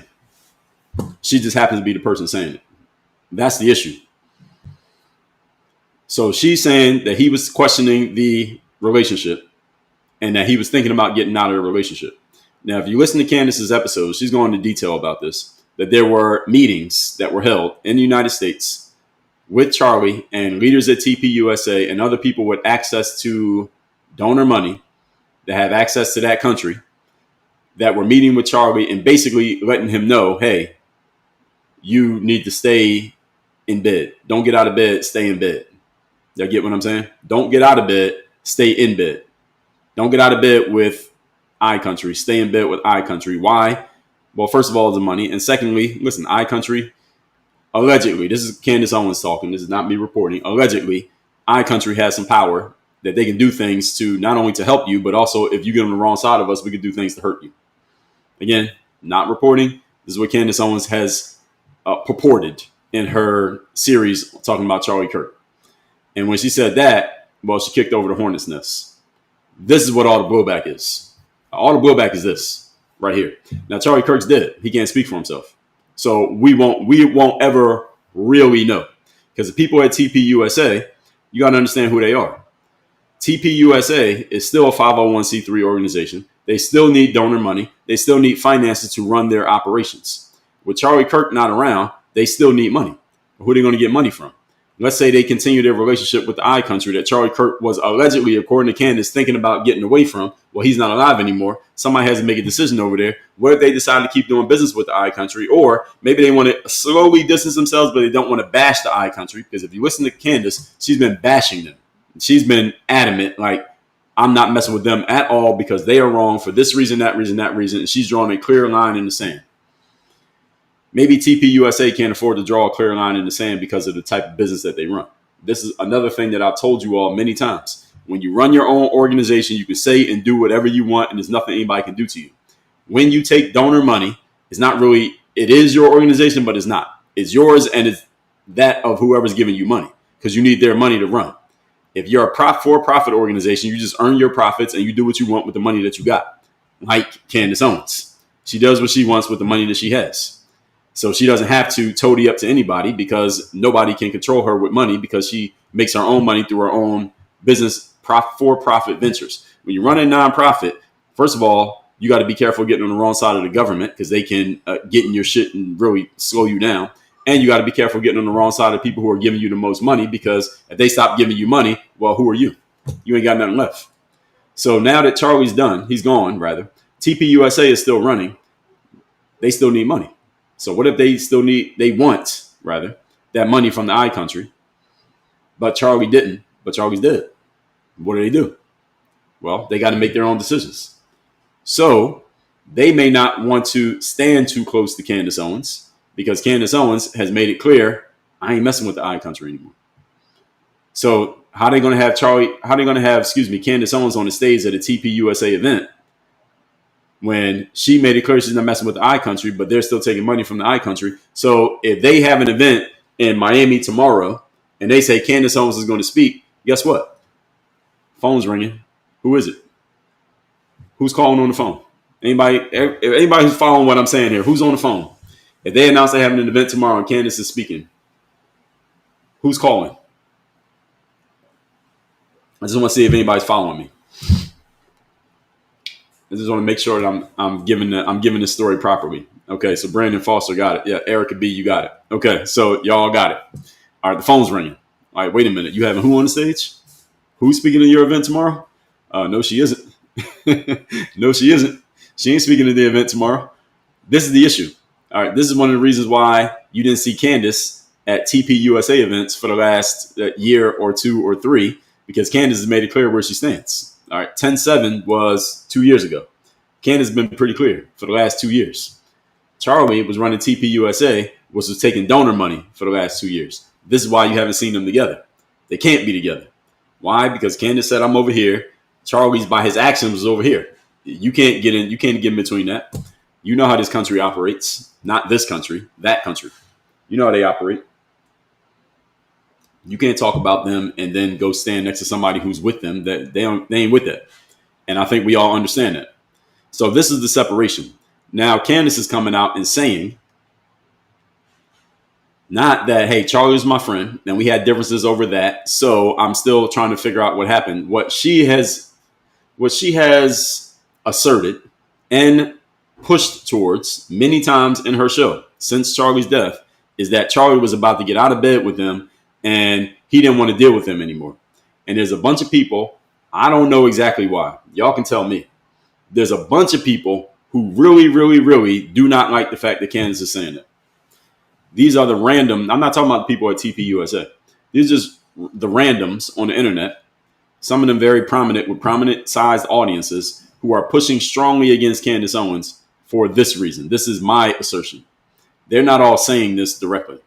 She just happens to be the person saying it. That's the issue. So she's saying that he was questioning the relationship and that he was thinking about getting out of the relationship. Now, if you listen to Candace's episode, she's going into detail about this, that there were meetings that were held in the United States with Charlie and leaders at TPUSA and other people with access to donor money that have access to that country that were meeting with Charlie and basically letting him know, hey, you need to stay in bed. Don't get out of bed, stay in bed. Y'all get what I'm saying? Don't get out of bed, stay in bed. Don't get out of bed with I country, stay in bed with I country. Why? Well, first of all, the money. And secondly, listen, I country, allegedly, this is Candace Owens talking. This is not me reporting. Allegedly, I country has some power that they can do things to not only to help you, but also if you get on the wrong side of us, we can do things to hurt you. Again, not reporting. This is what Candace Owens has purported in her series talking about Charlie Kirk. And when she said that, well, she kicked over the hornet's nest. This is what all the blowback is. All the blowback is this right here. Now, Charlie Kirk's dead. He can't speak for himself. So we won't ever really know, because the people at TPUSA, you got to understand who they are. TPUSA is still a 501c3 organization. They still need donor money. They still need finances to run their operations. With Charlie Kirk not around, they still need money. Who are they going to get money from? Let's say they continue their relationship with the I country that Charlie Kirk was allegedly, according to Candace, thinking about getting away from. Well, he's not alive anymore. Somebody has to make a decision over there. What if they decide to keep doing business with the I country? Or maybe they want to slowly distance themselves, but they don't want to bash the I country. Because if you listen to Candace, she's been bashing them. She's been adamant, like, I'm not messing with them at all because they are wrong for this reason, that reason, that reason. And she's drawing a clear line in the sand. Maybe TPUSA can't afford to draw a clear line in the sand because of the type of business that they run. This is another thing that I've told you all many times. When you run your own organization, you can say and do whatever you want, and there's nothing anybody can do to you. When you take donor money, it's not really it is your organization, but it's not. It's yours and it's that of whoever's giving you money because you need their money to run. If you're a for-profit organization, you just earn your profits and you do what you want with the money that you got. Like Candace Owens. She does what she wants with the money that she has. So she doesn't have to toady up to anybody because nobody can control her with money because she makes her own money through her own business for-profit ventures. When you run a nonprofit, first of all, you got to be careful getting on the wrong side of the government because they can get in your shit and really slow you down. And you got to be careful getting on the wrong side of people who are giving you the most money because if they stop giving you money, well, who are you? You ain't got nothing left. So now that Charlie's done, he's gone, rather. TPUSA is still running. They still need money. So what if they want that money from the iCountry, but Charlie didn't, but Charlie's dead. What do? Well, they got to make their own decisions. So they may not want to stand too close to Candace Owens because Candace Owens has made it clear, I ain't messing with the iCountry anymore. So how are they going to have Candace Owens on the stage at a TPUSA event when she made it clear she's not messing with the iCountry, but they're still taking money from the iCountry. So if they have an event in Miami tomorrow and they say Candace Owens is going to speak, guess what? Phone's ringing. Who is it? Who's calling on the phone? Anybody who's following what I'm saying here, who's on the phone? If they announce they're having an event tomorrow and Candace is speaking, who's calling? I just want to see if anybody's following me. I just want to make sure that I'm giving the story properly. Okay, so Brandon Foster got it. Yeah, Erica B, you got it. Okay, so y'all got it. All right, the phone's ringing. All right, wait a minute. You having who on the stage? Who's speaking at your event tomorrow? No, she isn't. No, she isn't. She ain't speaking at the event tomorrow. This is the issue. All right, this is one of the reasons why you didn't see Candace at TPUSA events for the last year or two or three, because Candace has made it clear where she stands. All right, 10-7 was 2 years ago. Candace has been pretty clear for the last 2 years. Charlie was running TPUSA, which was taking donor money for the last 2 years. This is why you haven't seen them together. They can't be together. Why? Because Candace said, I'm over here. Charlie's, by his actions, was over here. You can't get in. You can't get in between that. You know how this country operates. Not this country, that country. You know how they operate. You can't talk about them and then go stand next to somebody who's with them. That they ain't with that. And I think we all understand that. So this is the separation. Now Candace is coming out and saying, not that, hey, Charlie was my friend and we had differences over that, so I'm still trying to figure out what happened. What she has asserted and pushed towards many times in her show since Charlie's death is that Charlie was about to get out of bed with him and he didn't want to deal with him anymore. And there's a bunch of people, I don't know exactly why. Y'all can tell me. There's a bunch of people who really, really, really do not like the fact that Candace is saying that. These are the random, I'm not talking about the people at TPUSA. These are just the randoms on the internet. Some of them very prominent with prominent sized audiences who are pushing strongly against Candace Owens for this reason. This is my assertion. They're not all saying this directly.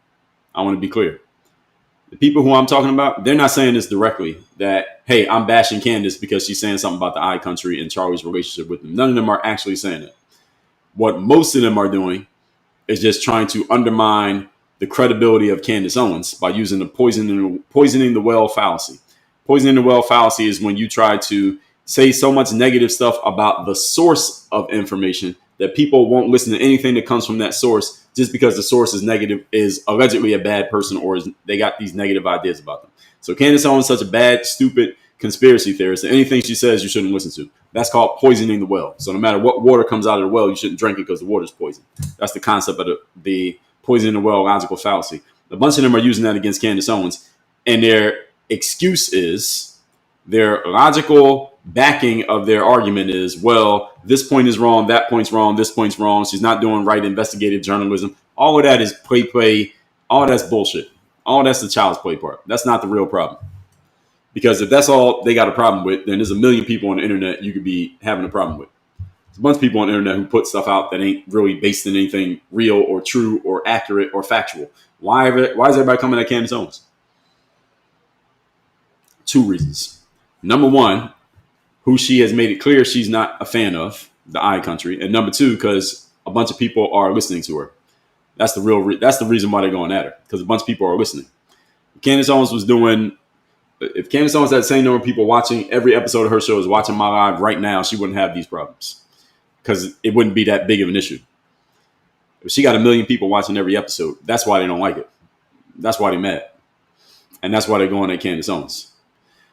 I want to be clear. The people who I'm talking about, they're not saying this directly that, hey, I'm bashing Candace because she's saying something about the iCountry and Charlie's relationship with them. None of them are actually saying it. What most of them are doing is just trying to undermine the credibility of Candace Owens by using the poisoning the well fallacy. Poisoning the well fallacy is when you try to say so much negative stuff about the source of information that people won't listen to anything that comes from that source just because the source is negative, is allegedly a bad person, or they got these negative ideas about them. So Candace Owens is such a bad, stupid conspiracy theorist that anything she says you shouldn't listen to. That's called poisoning the well. So no matter what water comes out of the well, you shouldn't drink it because the water's poison. That's the concept of the poisoning the well logical fallacy. A bunch of them are using that against Candace Owens, and their excuse is, their logical backing of their argument is, well, this point is wrong, that point's wrong, this point's wrong, she's not doing right investigative journalism. All of that is play. All that's bullshit. All that's the child's play part. That's not the real problem. Because if that's all they got a problem with, then there's a million people on the internet you could be having a problem with. There's a bunch of people on the internet who put stuff out that ain't really based in anything real or true or accurate or factual. Why is everybody coming at Candace Owens? 2 reasons. Number 1, who she has made it clear she's not a fan of, the iCountry. And number 2, because a bunch of people are listening to her. That's the reason why they're going at her, because a bunch of people are listening. Candace Owens was doing. If Candace Owens had the same number of people watching every episode of her show is watching my live right now, she wouldn't have these problems because it wouldn't be that big of an issue. If she got 1 million people watching every episode, that's why they don't like it. That's why they're mad. And that's why they're going at Candace Owens.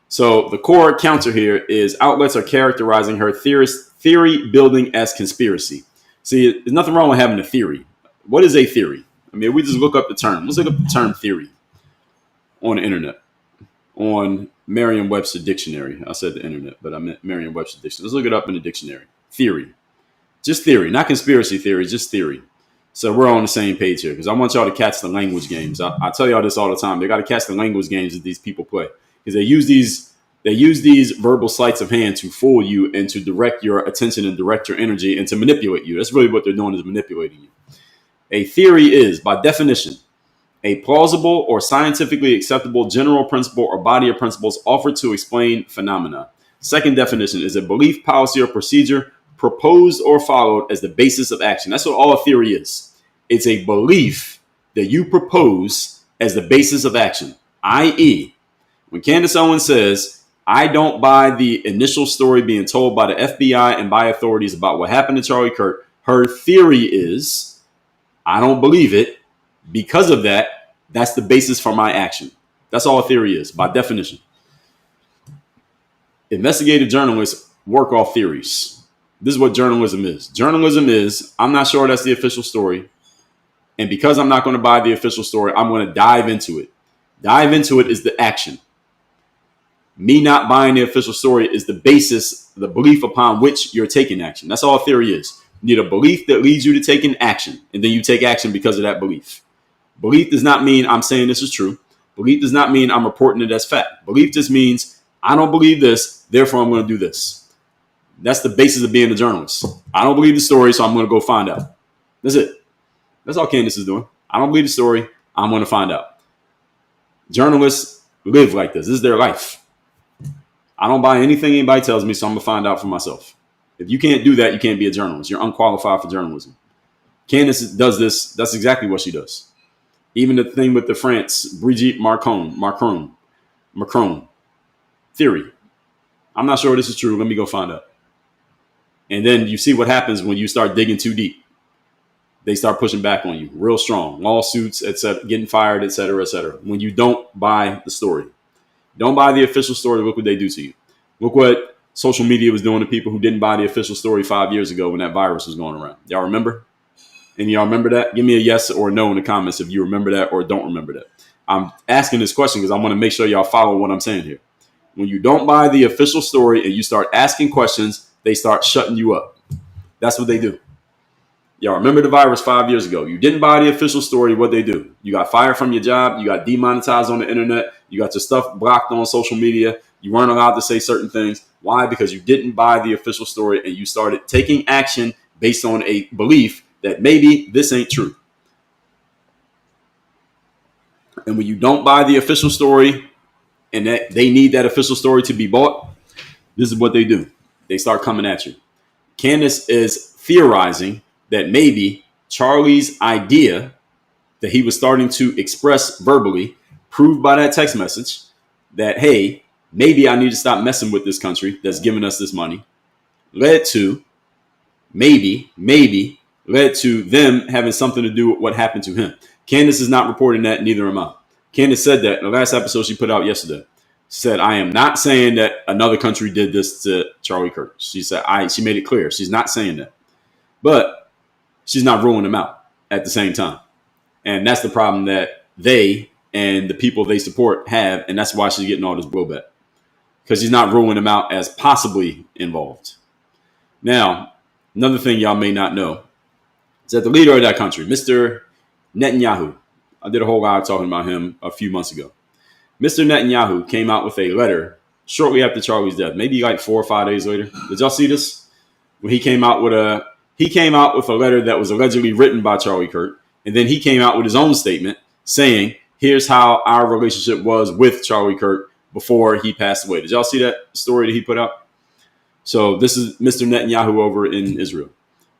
So the core counter here is outlets are characterizing her theory building as conspiracy. See, there's nothing wrong with having a theory. What is a theory? I mean, we just look up the term. Let's look up the term theory on the internet. On Merriam-Webster dictionary. I said the internet, but I meant Merriam-Webster dictionary. Let's look it up in the dictionary. Theory. Just theory, not conspiracy theory, just theory. So we're on the same page here because I want y'all to catch the language games. I tell y'all this all the time. They got to catch the language games that these people play because they use these verbal sleights of hand to fool you and to direct your attention and direct your energy and to manipulate you. That's really what they're doing, is manipulating you. A theory is, by definition, a plausible or scientifically acceptable general principle or body of principles offered to explain phenomena. Second definition is a belief, policy, or procedure proposed or followed as the basis of action. That's what all a theory is. It's a belief that you propose as the basis of action. I.e., when Candace Owens says, I don't buy the initial story being told by the FBI and by authorities about what happened to Charlie Kirk, her theory is, I don't believe it. Because of that, that's the basis for my action. That's all a theory is, by definition. Investigative journalists work off theories. This is what journalism is. Journalism is, I'm not sure that's the official story. And because I'm not going to buy the official story, I'm going to dive into it. Dive into it is the action. Me not buying the official story is the basis, the belief upon which you're taking action. That's all a theory is. You need a belief that leads you to taking action. And then you take action because of that belief. Belief does not mean I'm saying this is true. Belief does not mean I'm reporting it as fact. Belief just means I don't believe this, therefore I'm going to do this. That's the basis of being a journalist. I don't believe the story, so I'm going to go find out. That's it. That's all Candace is doing. I don't believe the story. I'm going to find out. Journalists live like this. This is their life. I don't buy anything anybody tells me, so I'm going to find out for myself. If you can't do that, you can't be a journalist. You're unqualified for journalism. Candace does this. That's exactly what she does. Even the thing with the France, Brigitte Macron theory. I'm not sure this is true. Let me go find out. And then you see what happens when you start digging too deep. They start pushing back on you real strong. Lawsuits, etc., getting fired, etc., etc. When you don't buy the story. Don't buy the official story. Look what they do to you. Look what social media was doing to people who didn't buy the official story 5 years ago when that virus was going around. Y'all remember? And y'all remember that? Give me a yes or no in the comments if you remember that or don't remember that. I'm asking this question because I want to make sure y'all follow what I'm saying here. When you don't buy the official story and you start asking questions, they start shutting you up. That's what they do. Y'all remember the virus 5 years ago. You didn't buy the official story. What they do? You got fired from your job. You got demonetized on the internet. You got your stuff blocked on social media. You weren't allowed to say certain things. Why? Because you didn't buy the official story and you started taking action based on a belief that maybe this ain't true. And when you don't buy the official story and that they need that official story to be bought, this is what they do. They start coming at you. Candace is theorizing that maybe Charlie's idea that he was starting to express verbally, proved by that text message, that, hey, maybe I need to stop messing with this country that's giving us this money, led to led to them having something to do with what happened to him. Candace is not reporting that, neither am I. Candace said that in the last episode she put out yesterday. She said, I am not saying that another country did this to Charlie Kirk. She said, she made it clear. She's not saying that. But she's not ruling him out at the same time. And that's the problem that they and the people they support have. And that's why she's getting all this blowback. Because she's not ruling him out as possibly involved. Now, another thing y'all may not know is that the leader of that country, Mr. Netanyahu, I did a whole lot talking about him a few months ago. Mr. Netanyahu came out with a letter shortly after Charlie's death, maybe like 4 or 5 days later. Did y'all see this? When he came out with a letter that was allegedly written by Charlie Kirk, and then he came out with his own statement saying, here's how our relationship was with Charlie Kirk before he passed away. Did y'all see that story that he put out? So this is Mr. Netanyahu over in Israel.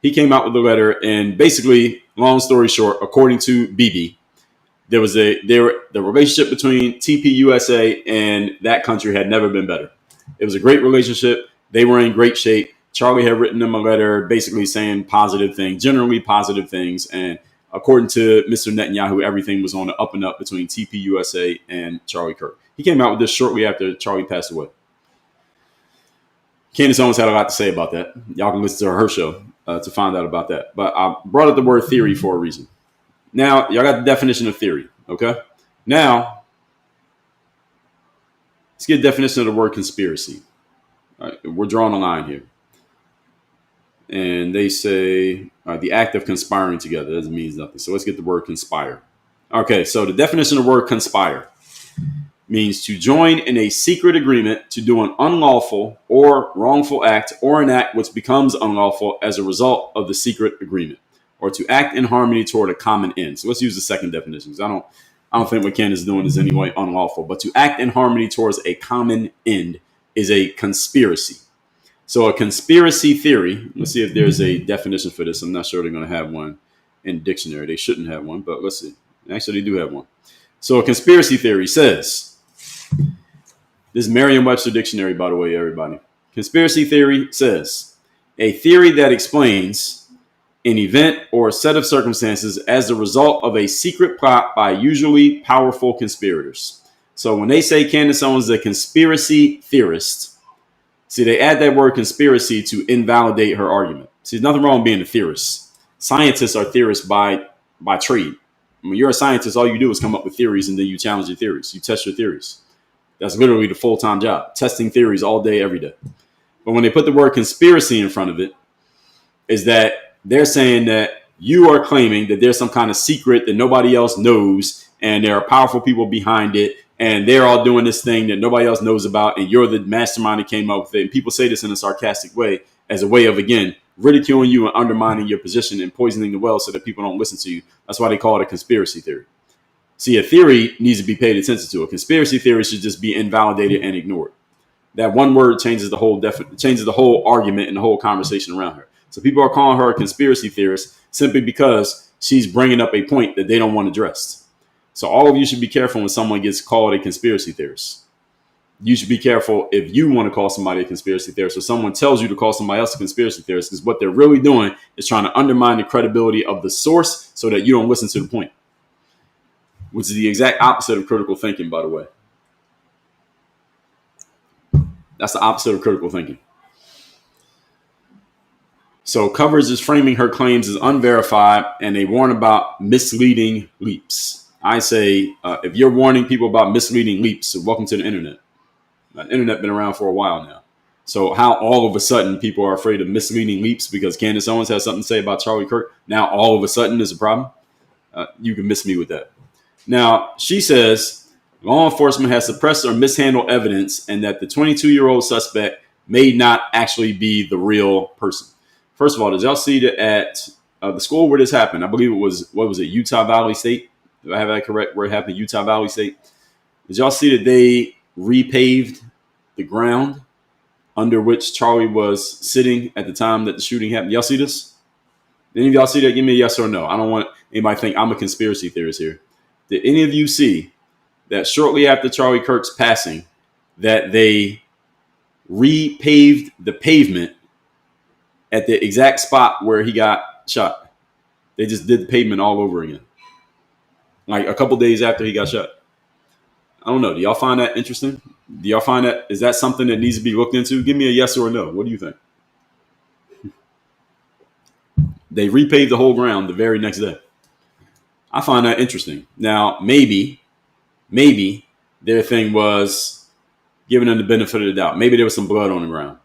He came out with a letter, and basically, long story short, according to BB, the relationship between TPUSA and that country had never been better. It was a great relationship. They were in great shape. Charlie had written them a letter basically saying positive things, generally positive things. And according to Mr. Netanyahu, everything was on the up and up between TPUSA and Charlie Kirk. He came out with this shortly after Charlie passed away. Candace Owens had a lot to say about that. Y'all can listen to her show to find out about that. But I brought up the word theory for a reason. Now, y'all got the definition of theory, okay? Now, let's get a definition of the word conspiracy. All right, we're drawing a line here. And they say the act of conspiring together. Doesn't mean nothing. So let's get the word conspire. Okay, so the definition of the word conspire means to join in a secret agreement to do an unlawful or wrongful act or an act which becomes unlawful as a result of the secret agreement, or to act in harmony toward a common end. So let's use the second definition, because I don't think what Candace is doing is in any way unlawful, but to act in harmony towards a common end is a conspiracy. So a conspiracy theory, let's see if there's a definition for this. I'm not sure they're going to have one in dictionary. They shouldn't have one, but let's see. Actually, they do have one. So a conspiracy theory says, this is Merriam-Webster dictionary, by the way, everybody. Conspiracy theory says, a theory that explains an event or a set of circumstances as the result of a secret plot by usually powerful conspirators. So when they say Candace Owens is a conspiracy theorist, see, they add that word conspiracy to invalidate her argument. See, there's nothing wrong with being a theorist. Scientists are theorists by trade. When you're a scientist, all you do is come up with theories and then you challenge your theories. You test your theories. That's literally the full-time job, testing theories all day, every day. But when they put the word conspiracy in front of it, is that they're saying that you are claiming that there's some kind of secret that nobody else knows, and there are powerful people behind it, and they're all doing this thing that nobody else knows about, and you're the mastermind that came up with it. And people say this in a sarcastic way as a way of, again, ridiculing you and undermining your position and poisoning the well so that people don't listen to you. That's why they call it a conspiracy theory. See, a theory needs to be paid attention to. A conspiracy theory should just be invalidated and ignored. That one word changes the whole argument and the whole conversation around her. So people are calling her a conspiracy theorist simply because she's bringing up a point that they don't want addressed. So all of you should be careful when someone gets called a conspiracy theorist. You should be careful if you want to call somebody a conspiracy theorist or someone tells you to call somebody else a conspiracy theorist, because what they're really doing is trying to undermine the credibility of the source so that you don't listen to the point, which is the exact opposite of critical thinking, by the way. That's the opposite of critical thinking. So Covers is framing her claims as unverified, and they warn about misleading leaps. I say, if you're warning people about misleading leaps, so welcome to the internet. The internet been around for a while now. So how all of a sudden people are afraid of misleading leaps because Candace Owens has something to say about Charlie Kirk, now all of a sudden is a problem? You can miss me with that. Now, she says law enforcement has suppressed or mishandled evidence and that the 22-year-old suspect may not actually be the real person. First of all, did y'all see that at the school where this happened? I believe it was, Utah Valley State? Do I have that correct? Where it happened, Utah Valley State? Did y'all see that they repaved the ground under which Charlie was sitting at the time that the shooting happened? Y'all see this? Did any of y'all see that? Give me a yes or no. I don't want anybody to think I'm a conspiracy theorist here. Did any of you see that shortly after Charlie Kirk's passing, that they repaved the pavement at the exact spot where he got shot? They just did the pavement all over again, like a couple days after he got shot. I don't know. Do y'all find that interesting? Do y'all find that, is that something that needs to be looked into? Give me a yes or a no. What do you think? They repaved the whole ground the very next day. I find that interesting. Now, maybe their thing was giving them the benefit of the doubt. Maybe there was some blood on the ground.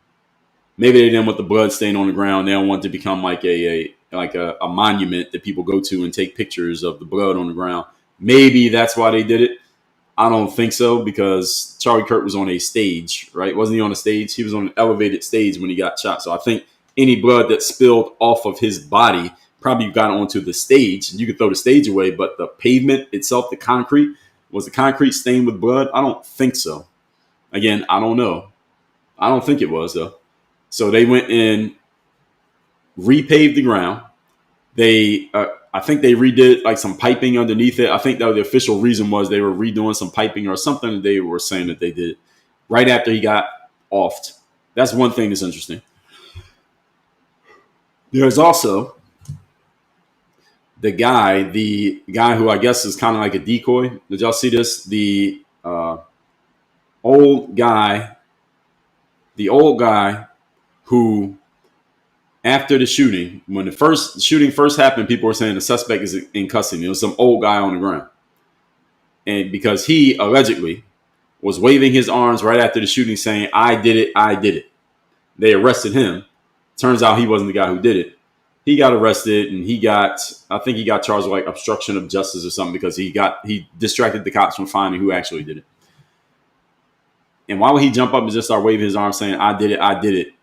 Maybe they didn't want the blood stain on the ground. They don't want it to become like a monument that people go to and take pictures of the blood on the ground. Maybe that's why they did it. I don't think so, because Charlie Kirk was on a stage, right? Wasn't he on a stage? He was on an elevated stage when he got shot. So I think any blood that spilled off of his body probably got onto the stage. You could throw the stage away, but the pavement itself, the concrete, was the concrete stained with blood? I don't think so. Again, I don't know. I don't think it was, though. So they went in repaved the ground. They, I think they redid like some piping underneath it. I think that the official reason was they were redoing some piping or something that they were saying that they did right after he got offed. That's one thing that's interesting. There's also the guy who I guess is kind of like a decoy. Did y'all see this? The old guy who, after the shooting, when the shooting first happened, people were saying the suspect is in custody. It was some old guy on the ground. And because he allegedly was waving his arms right after the shooting saying, I did it, I did it. They arrested him. Turns out he wasn't the guy who did it. He got arrested and I think he got charged with like obstruction of justice or something because he distracted the cops from finding who actually did it. And why would he jump up and just start waving his arms saying, I did it,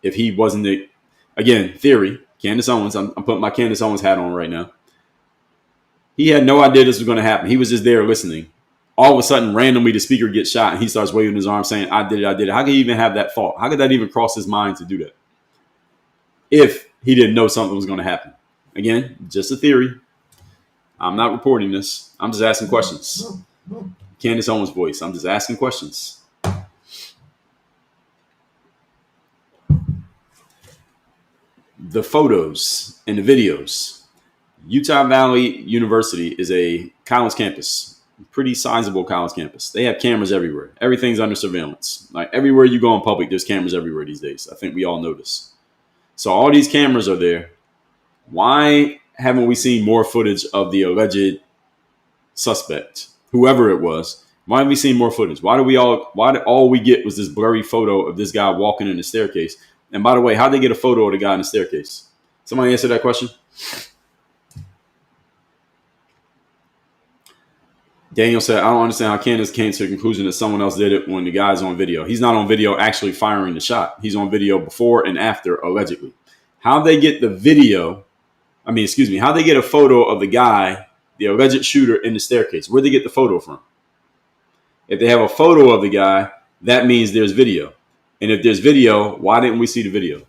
if he wasn't again, theory, Candace Owens, I'm putting my Candace Owens hat on right now. He had no idea this was going to happen. He was just there listening. All of a sudden, randomly, the speaker gets shot and he starts waving his arm saying, I did it. How could he even have that thought? How could that even cross his mind to do that? If he didn't know something was going to happen. Again, just a theory. I'm not reporting this. I'm just asking questions. Candace Owens' voice. I'm just asking questions. The photos and the videos. Utah Valley University is a college campus, pretty sizable college campus. They have cameras everywhere. Everything's under surveillance. Like everywhere you go in public, there's cameras everywhere these days. I think we all know this. So all these cameras are there. Why haven't we seen more footage of the alleged suspect, whoever it was? Why haven't we seen more footage? Why did all we get was this blurry photo of this guy walking in the staircase? And by the way, how'd they get a photo of the guy in the staircase? Somebody answer that question. Daniel said, I don't understand how Candace came to the conclusion that someone else did it when the guy's on video. He's not on video actually firing the shot. He's on video before and after, allegedly. How they get the video, how they get a photo of the guy, the alleged shooter in the staircase? Where'd they get the photo from? If they have a photo of the guy, that means there's video. And if there's video, why didn't we see the video?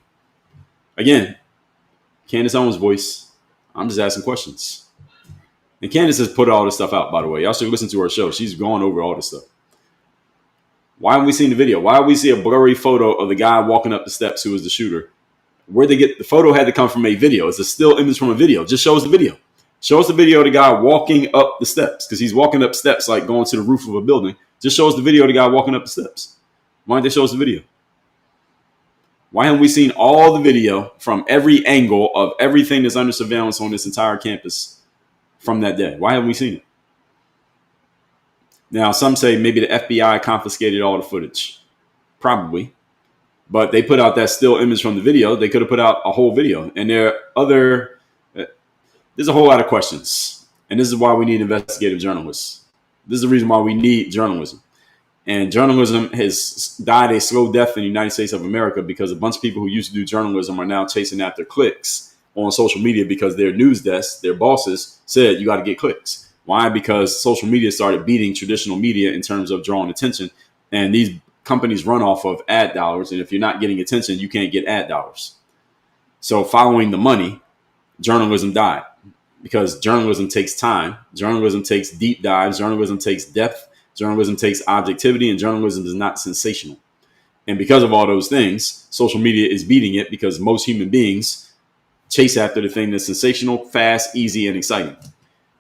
Again, Candace Owens' voice. I'm just asking questions. And Candace has put all this stuff out, by the way. Y'all should listen to her show. She's gone over all this stuff. Why haven't we seen the video? Why would we see a blurry photo of the guy walking up the steps who was the shooter? Where'd they get the photo? Had to come from a video. It's a still image from a video. Just shows the video. Shows the video of the guy walking up the steps because he's walking up steps like going to the roof of a building. Just shows the video of the guy walking up the steps. Why didn't they show us the video? Why haven't we seen all the video from every angle of everything that's under surveillance on this entire campus from that day? Why haven't we seen it? Now, some say maybe the FBI confiscated all the footage. Probably. But they put out that still image from the video. They could have put out a whole video. And there's a whole lot of questions. And this is why we need investigative journalists. This is the reason why we need journalism. And journalism has died a slow death in the United States of America because a bunch of people who used to do journalism are now chasing after clicks on social media because their news desks, their bosses said, you got to get clicks. Why? Because social media started beating traditional media in terms of drawing attention. And these companies run off of ad dollars. And if you're not getting attention, you can't get ad dollars. So following the money, journalism died because journalism takes time. Journalism takes deep dives. Journalism takes depth. Journalism takes objectivity, and journalism is not sensational. And because of all those things, social media is beating it because most human beings chase after the thing that's sensational, fast, easy, and exciting.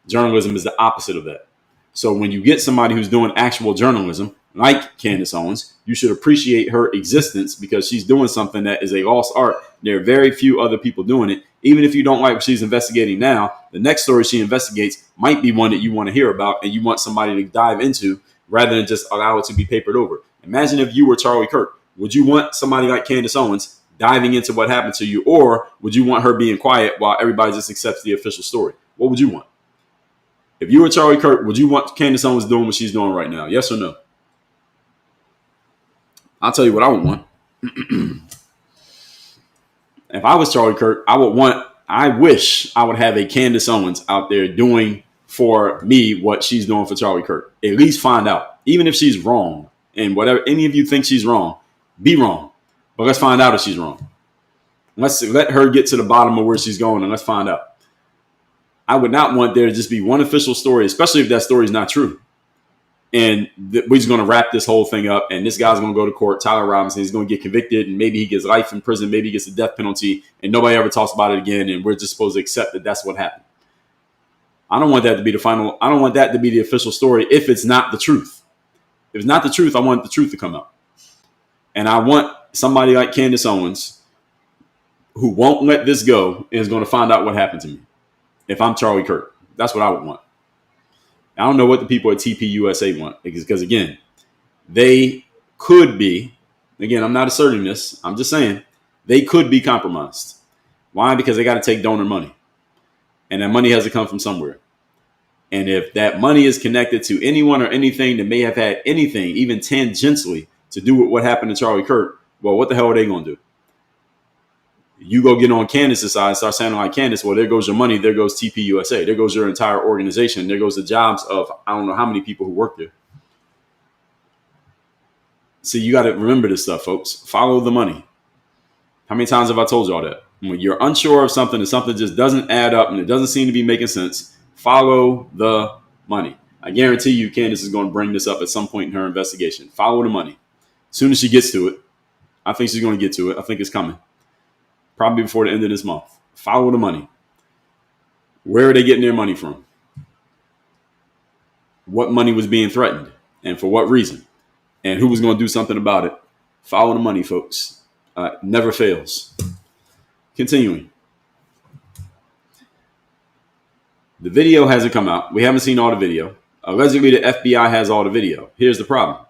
Journalism is the opposite of that. So when you get somebody who's doing actual journalism, like Candace Owens, you should appreciate her existence because she's doing something that is a lost art. There are very few other people doing it. Even if you don't like what she's investigating now, the next story she investigates might be one that you want to hear about and you want somebody to dive into rather than just allow it to be papered over. Imagine if you were Charlie Kirk. Would you want somebody like Candace Owens diving into what happened to you, or would you want her being quiet while everybody just accepts the official story? What would you want? If you were Charlie Kirk, would you want Candace Owens doing what she's doing right now? Yes or no? I'll tell you what I would want. If I was Charlie Kirk, I wish I would have a Candace Owens out there doing for me what she's doing for Charlie Kirk. At least find out. Even if she's wrong, and whatever any of you think she's wrong, be wrong. But let's find out if she's wrong. Let's let her get to the bottom of where she's going and let's find out. I would not want there to just be one official story, especially if that story is not true. And we're just going to wrap this whole thing up. And this guy's going to go to court. Tyler Robinson is going to get convicted. And maybe he gets life in prison. Maybe he gets a death penalty. And nobody ever talks about it again. And we're just supposed to accept that that's what happened. I don't want that to be the final. I don't want that to be the official story if it's not the truth. If it's not the truth, I want the truth to come out. And I want somebody like Candace Owens who won't let this go and is going to find out what happened to me if I'm Charlie Kirk. That's what I would want. I don't know what the people at TPUSA want because, again, they could be, again, I'm not asserting this. I'm just saying they could be compromised. Why? Because they got to take donor money. And that money has to come from somewhere. And if that money is connected to anyone or anything that may have had anything, even tangentially, to do with what happened to Charlie Kirk, well, what the hell are they going to do? You go get on Candace's side, start sounding like Candace. Well, there goes your money. There goes TPUSA. There goes your entire organization. There goes the jobs of I don't know how many people who work there. See, you got to remember this stuff, folks. Follow the money. How many times have I told y'all that? When you're unsure of something and something just doesn't add up and it doesn't seem to be making sense, follow the money. I guarantee you Candace is going to bring this up at some point in her investigation. Follow the money. As soon as she gets to it, I think she's going to get to it. I think it's coming. Probably before the end of this month. Follow the money. Where are they getting their money from? What money was being threatened? And for what reason? And who was going to do something about it? Follow the money, folks. Never fails. Continuing. The video hasn't come out. We haven't seen all the video. Allegedly, the FBI has all the video. Here's the problem.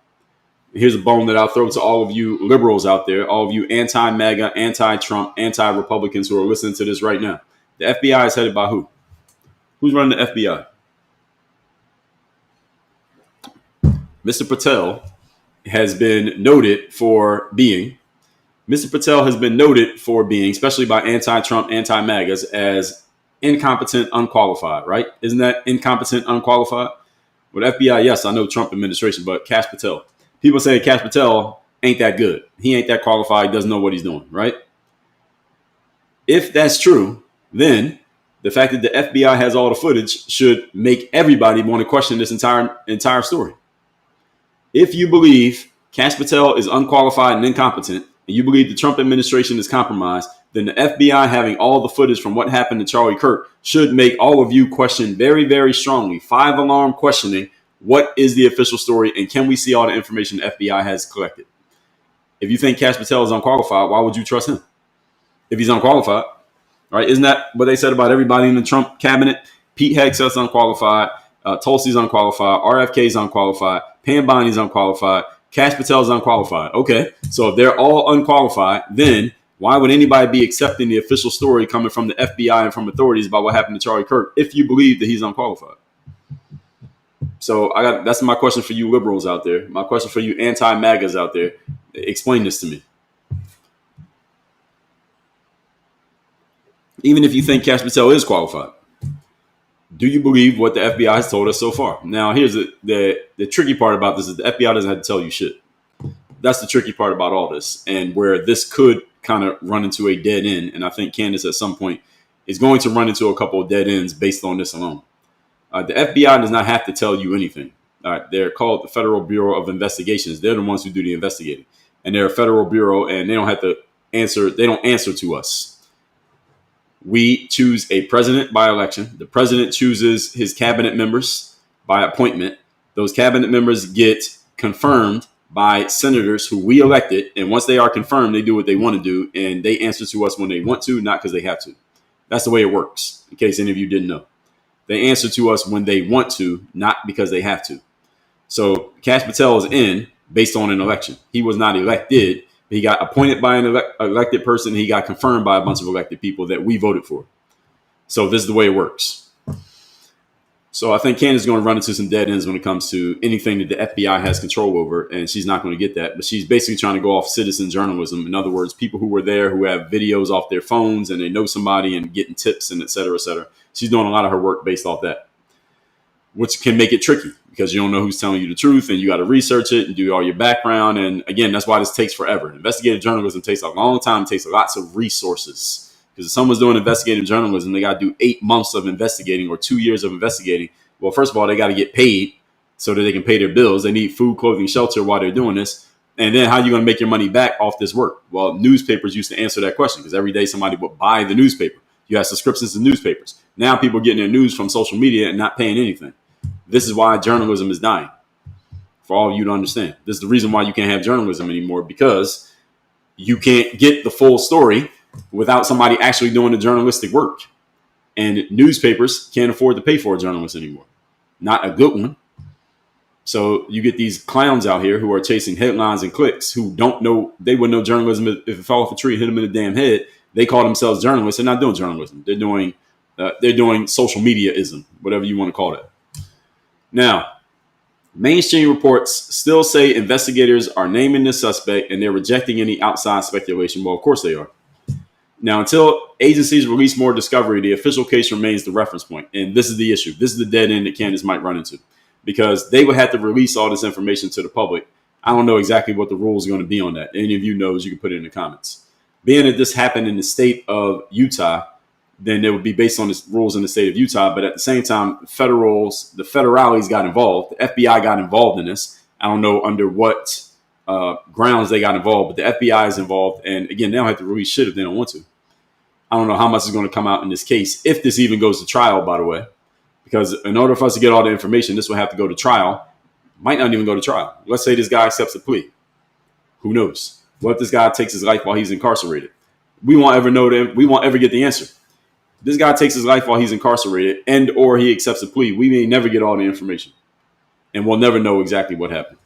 Here's a bone that I'll throw to all of you liberals out there, all of you anti-MAGA, anti-Trump, anti-Republicans who are listening to this right now. The FBI is headed by who? Who's running the FBI? Mr. Patel has been noted for being, especially by anti-Trump, anti-MAGAs, as incompetent, unqualified, right? Isn't that incompetent, unqualified? With FBI, yes, I know Trump administration, but Kash Patel. People say Kash Patel ain't that good. He ain't that qualified. Doesn't know what he's doing, right? If that's true, then the fact that the FBI has all the footage should make everybody want to question this entire story. If you believe Kash Patel is unqualified and incompetent, and you believe the Trump administration is compromised, then the FBI having all the footage from what happened to Charlie Kirk should make all of you question very, very strongly. 5-alarm questioning. What is the official story, and can we see all the information the FBI has collected? If you think Kash Patel is unqualified, why would you trust him? If he's unqualified, right? Isn't that what they said about everybody in the Trump cabinet? Pete Hegseth's unqualified, Tulsi's unqualified, RFK's unqualified, Pam Bondi's unqualified, Kash Patel's unqualified. Okay, so if they're all unqualified, then why would anybody be accepting the official story coming from the FBI and from authorities about what happened to Charlie Kirk if you believe that he's unqualified? So that's my question for you liberals out there. My question for you anti-MAGAs out there. Explain this to me. Even if you think Kash Patel is qualified, do you believe what the FBI has told us so far? Now, here's the tricky part about this is the FBI doesn't have to tell you shit. That's the tricky part about all this, and where this could kind of run into a dead end. And I think Candace at some point is going to run into a couple of dead ends based on this alone. The FBI does not have to tell you anything. They're called the Federal Bureau of Investigations. They're the ones who do the investigating. And they're a federal bureau, and they don't have to answer. They don't answer to us. We choose a president by election. The president chooses his cabinet members by appointment. Those cabinet members get confirmed by senators who we elected. And once they are confirmed, they do what they want to do. And they answer to us when they want to, not because they have to. That's the way it works, in case any of you didn't know. They answer to us when they want to, not because they have to. So Kash Patel is in based on an election. He was not elected. He got appointed by an elected person. He got confirmed by a bunch of elected people that we voted for. So this is the way it works. So I think Candace is going to run into some dead ends when it comes to anything that the FBI has control over, and she's not going to get that. But she's basically trying to go off citizen journalism. In other words, people who were there who have videos off their phones and they know somebody and getting tips and et cetera, et cetera. She's doing a lot of her work based off that. which can make it tricky because you don't know who's telling you the truth, and you got to research it and do all your background. And again, that's why this takes forever. Investigative journalism takes a long time. It takes lots of resources, because if someone's doing investigative journalism, they got to do 8 months of investigating or 2 years of investigating. Well, first of all, they got to get paid so that they can pay their bills. They need food, clothing, shelter while they're doing this. And then how are you going to make your money back off this work? Well, newspapers used to answer that question, because every day somebody would buy the newspaper. You have subscriptions to newspapers. Now people are getting their news from social media and not paying anything. This is why journalism is dying, for all of you to understand. This is the reason why you can't have journalism anymore, because you can't get the full story without somebody actually doing the journalistic work. And newspapers can't afford to pay for a journalist anymore. Not a good one. So you get these clowns out here who are chasing headlines and clicks, who don't know, they wouldn't know journalism if it fell off a tree, hit them in the damn head. They call themselves journalists. They're not doing journalism. They're doing social media-ism, whatever you want to call it. Now, mainstream reports still say investigators are naming the suspect and they're rejecting any outside speculation. Well, of course they are. Now, until agencies release more discovery, the official case remains the reference point. And this is the issue. This is the dead end that Candace might run into, because they would have to release all this information to the public. I don't know exactly what the rules are going to be on that. Any of you knows, you can put it in the comments. Being that this happened in the state of Utah, then it would be based on the rules in the state of Utah. But at the same time, the federales got involved. The FBI got involved in this. I don't know under what grounds they got involved, but the FBI is involved. And again, they don't have to release shit if they don't want to. I don't know how much is going to come out in this case, if this even goes to trial, by the way, because in order for us to get all the information, this will have to go to trial. Might not even go to trial. Let's say this guy accepts a plea. Who knows? What if this guy takes his life while he's incarcerated? We won't ever know that. We won't ever get the answer. This guy takes his life while he's incarcerated, and or he accepts a plea. We may never get all the information, and we'll never know exactly what happened.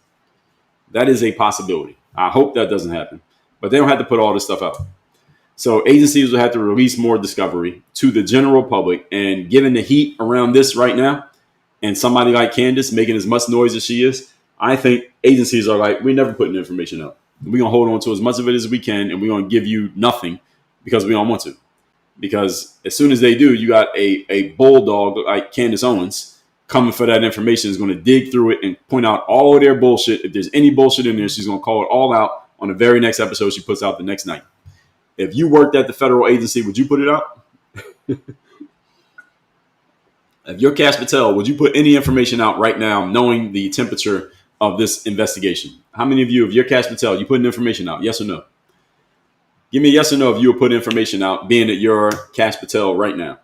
That is a possibility. I hope that doesn't happen, but they don't have to put all this stuff out. So agencies will have to release more discovery to the general public. And given the heat around this right now, and somebody like Candace making as much noise as she is, I think agencies are like, we're never putting information out. We're going to hold on to as much of it as we can, and we're going to give you nothing because we don't want to. Because as soon as they do, you got a bulldog like Candace Owens coming for that information, is going to dig through it and point out all of their bullshit. If there's any bullshit in there, she's going to call it all out on the very next episode she puts out the next night. If you worked at the federal agency, would you put it out? If you're Cash Patel, would you put any information out right now, knowing the temperature of this investigation? How many of you, if you're Cash Patel, you putting information out? Yes or no? Give me a yes or no if you would put information out, being that you're Cash Patel right now.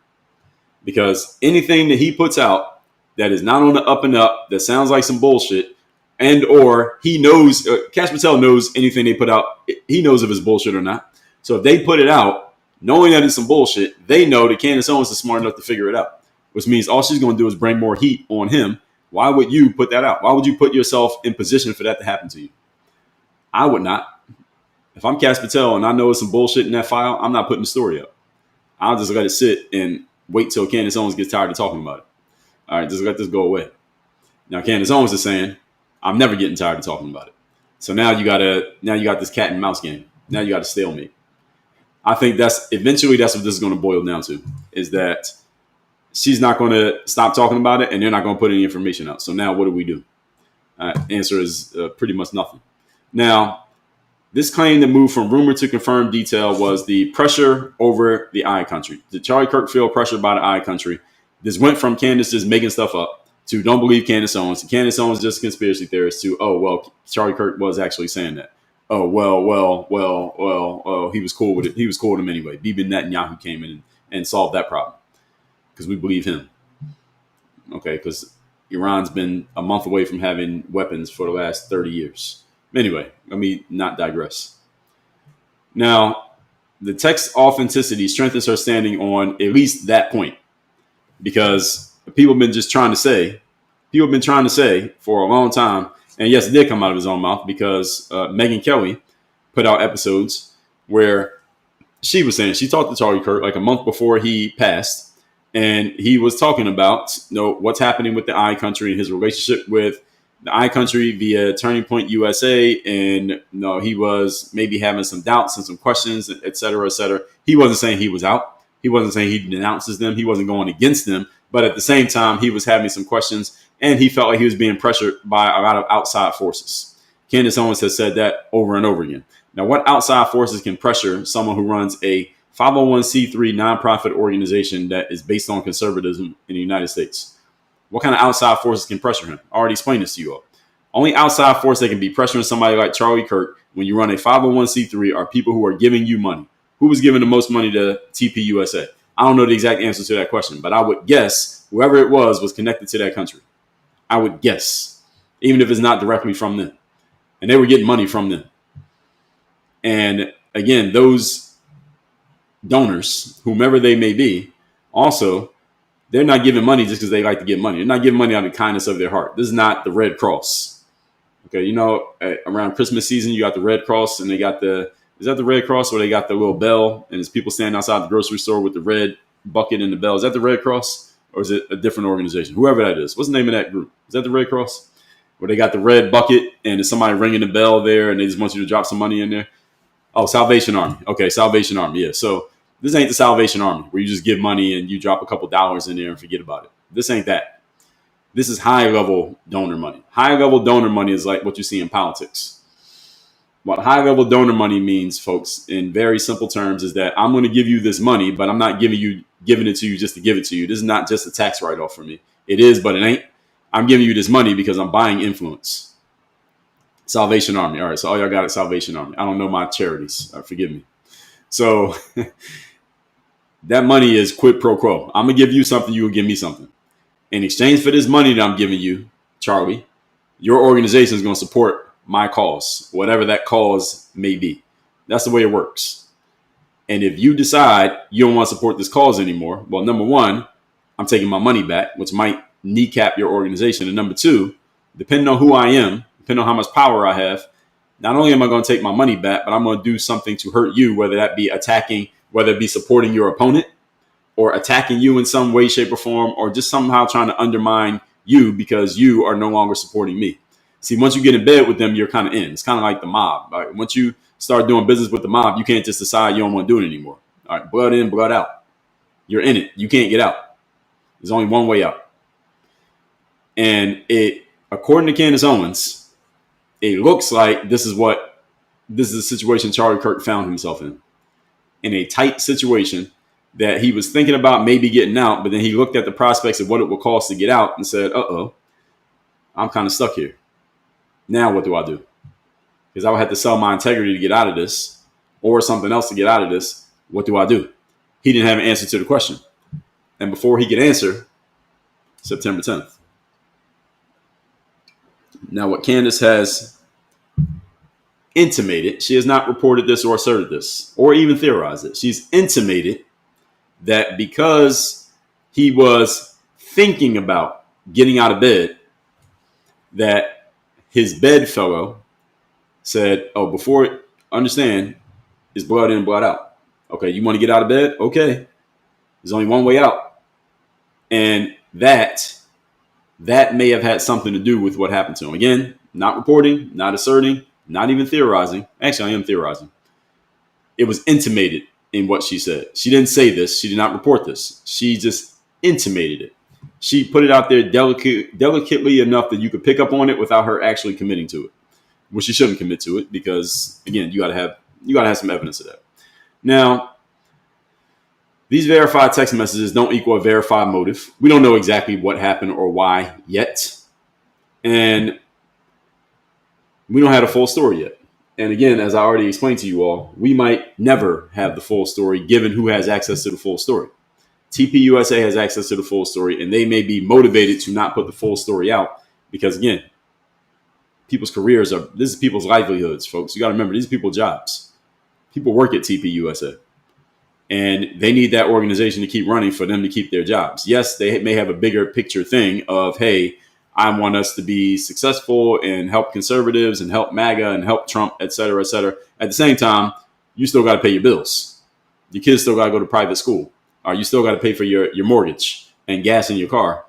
Because anything that he puts out that is not on the up and up, that sounds like some bullshit, and or he knows, Cash Patel knows anything they put out, he knows if it's bullshit or not. So if they put it out, knowing that it's some bullshit, they know that Candace Owens is smart enough to figure it out, which means all she's going to do is bring more heat on him. Why would you put that out? Why would you put yourself in position for that to happen to you? I would not. If I'm Cash Patel and I know it's some bullshit in that file, I'm not putting the story up. I'll just let it sit and wait till Candace Owens gets tired of talking about it. All right, just let this go away. Now Candace Owens is saying, I'm never getting tired of talking about it. So now you got this cat and mouse game. Now you got a stalemate. I think that's what this is going to boil down to, is that she's not going to stop talking about it and they're not going to put any information out. So now what do we do? Answer is pretty much nothing. Now, this claim that moved from rumor to confirmed detail was the pressure over the I country. Did Charlie Kirk feel pressured by the I country? This went from Candace just making stuff up to don't believe Candace Owens. Candace Owens just a conspiracy theorist to, oh, well, Charlie Kirk was actually saying that. Oh, well, he was cool with it. He was cool with him anyway. Bibi Netanyahu came in and solved that problem because we believe him. Okay, because Iran's been a month away from having weapons for the last 30 years. Anyway, let me not digress. Now, the text authenticity strengthens her standing on at least that point, because people have been trying to say for a long time, and yes, it did come out of his own mouth, because Megyn Kelly put out episodes where she was saying she talked to Charlie Kirk like a month before he passed, and he was talking about what's happening with the I country and his relationship with the I country via Turning Point USA, and he was maybe having some doubts and some questions, et cetera, et cetera. He wasn't saying he was out. He wasn't saying he denounces them. He wasn't going against them. But at the same time, he was having some questions, and he felt like he was being pressured by a lot of outside forces. Candace Owens has said that over and over again. Now, what outside forces can pressure someone who runs a 501c3 nonprofit organization that is based on conservatism in the United States? What kind of outside forces can pressure him? I already explained this to you all. Only outside force that can be pressuring somebody like Charlie Kirk when you run a 501c3 are people who are giving you money. Who was giving the most money to TPUSA? I don't know the exact answer to that question, but I would guess whoever it was connected to that country. I would guess, even if it's not directly from them. And they were getting money from them. And again, those donors, whomever they may be, also, they're not giving money just because they like to give money. They're not giving money out of the kindness of their heart. This is not the Red Cross. Okay, you know, around Christmas season, you got the Red Cross, and they got is that the Red Cross where they got the little bell, and there's people standing outside the grocery store with the red bucket and the bell? Is that the Red Cross, or is it a different organization? Whoever that is. What's the name of that group? Is that the Red Cross? Where they got the red bucket, and there's somebody ringing the bell there, and they just want you to drop some money in there? Oh, Salvation Army. Okay, Salvation Army, yeah. So this ain't the Salvation Army where you just give money and you drop a couple dollars in there and forget about it. This ain't that. This is high-level donor money. High-level donor money is like what you see in politics. What high-level donor money means, folks, in very simple terms, is that I'm going to give you this money, but I'm not giving it to you just to give it to you. This is not just a tax write-off for me. It is, but it ain't. I'm giving you this money because I'm buying influence. Salvation Army. All right, so all y'all got it, Salvation Army. I don't know my charities. Forgive me. So that money is quid pro quo. I'm going to give you something, you will give me something. In exchange for this money that I'm giving you, Charlie, your organization is going to support my cause, whatever that cause may be. That's the way it works. And if you decide you don't want to support this cause anymore, well, number one, I'm taking my money back, which might kneecap your organization. And number two, depending on who I am, depending on how much power I have, not only am I going to take my money back, but I'm going to do something to hurt you, whether that be attacking, whether it be supporting your opponent or attacking you in some way, shape, or form, or just somehow trying to undermine you because you are no longer supporting me. See, once you get in bed with them, you're kind of in. It's kind of like the mob. Right? Once you start doing business with the mob, you can't just decide you don't want to do it anymore. All right, blood in, blood out. You're in it. You can't get out. There's only one way out. And according to Candace Owens, it looks like this is the situation Charlie Kirk found himself in a tight situation that he was thinking about maybe getting out, but then he looked at the prospects of what it would cost to get out and said, I'm kind of stuck here. Now what do I do? Because I would have to sell my integrity to get out of this or something else to get out of this. What do I do? He didn't have an answer to the question. And before he could answer, September 10th. Now, what Candace has intimated, she has not reported this or asserted this or even theorized it. She's intimated that because he was thinking about getting out of bed, that his bedfellow said, understand, it's blood in, blood out. Okay, you want to get out of bed? Okay. There's only one way out. And that may have had something to do with what happened to him. Again, not reporting, not asserting, not even theorizing. Actually, I am theorizing. It was intimated in what she said. She didn't say this. She did not report this. She just intimated it. She put it out there delicately enough that you could pick up on it without her actually committing to it. Well, she shouldn't commit to it because, again, you gotta have some evidence of that. Now, these verified text messages don't equal a verified motive. We don't know exactly what happened or why yet. And we don't have the full story yet. And again, as I already explained to you all, we might never have the full story given who has access to the full story. TPUSA has access to the full story, and they may be motivated to not put the full story out because, again, people's careers this is people's livelihoods, folks. You got to remember, these are people's jobs. People work at TPUSA. And they need that organization to keep running for them to keep their jobs. Yes, they may have a bigger picture thing of, hey, I want us to be successful and help conservatives and help MAGA and help Trump, et cetera, et cetera. At the same time, you still got to pay your bills. Your kids still got to go to private school. Or you still got to pay for your mortgage and gas in your car.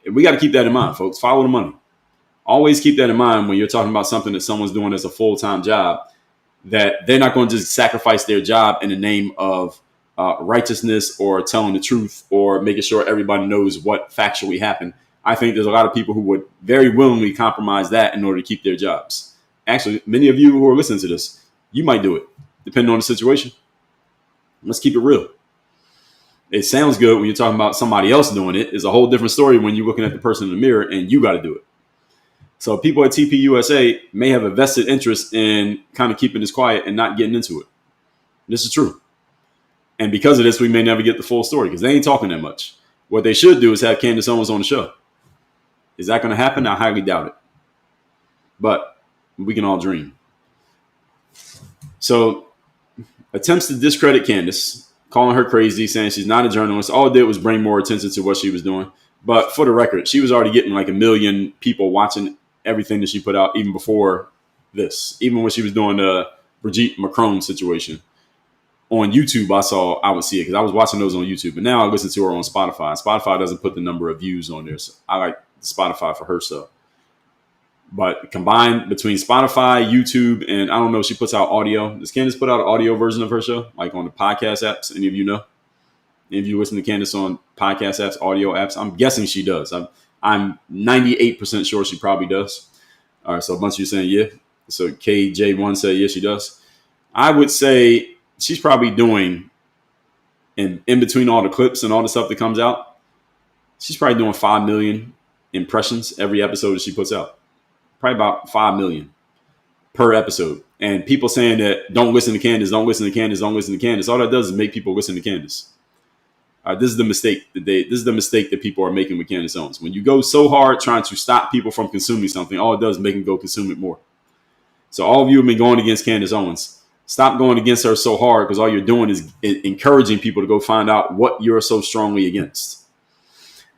And we got to keep that in mind, folks. Follow the money. Always keep that in mind when you're talking about something that someone's doing as a full-time job, that they're not going to just sacrifice their job in the name of righteousness or telling the truth or making sure everybody knows what factually happened. I think there's a lot of people who would very willingly compromise that in order to keep their jobs. Actually, many of you who are listening to this, you might do it, depending on the situation. Let's keep it real. It sounds good when you're talking about somebody else doing it. It's a whole different story when you're looking at the person in the mirror and you got to do it. So people at TPUSA may have a vested interest in kind of keeping this quiet and not getting into it. This is true. And because of this, we may never get the full story because they ain't talking that much. What they should do is have Candace Owens on the show. Is that going to happen? I highly doubt it. But we can all dream. So attempts to discredit Candace, calling her crazy, saying she's not a journalist. All it did was bring more attention to what she was doing. But for the record, she was already getting like 1 million people watching everything that she put out even before this. Even when she was doing the Brigitte Macron situation. On YouTube, I would see it because I was watching those on YouTube. But now I listen to her on Spotify. Spotify doesn't put the number of views on there. So I like Spotify for her stuff. But combined between Spotify, YouTube, and I don't know if she puts out audio. Does Candace put out an audio version of her show? Like on the podcast apps? Any of you know? Any of you listen to Candace on podcast apps, audio apps? I'm guessing she does. I'm 98% sure she probably does. All right, so a bunch of you saying yeah. So KJ1 said yeah, she does. I would say she's probably doing, in between all the clips and all the stuff that comes out, she's probably doing 5 million impressions every episode that she puts out. Probably about 5 million per episode. And people saying that don't listen to Candace, don't listen to Candace, don't listen to Candace. All that does is make people listen to Candace. This is the mistake that people are making with Candace Owens. When you go so hard trying to stop people from consuming something, all it does is make them go consume it more. So all of you have been going against Candace Owens. Stop going against her so hard because all you're doing is encouraging people to go find out what you're so strongly against.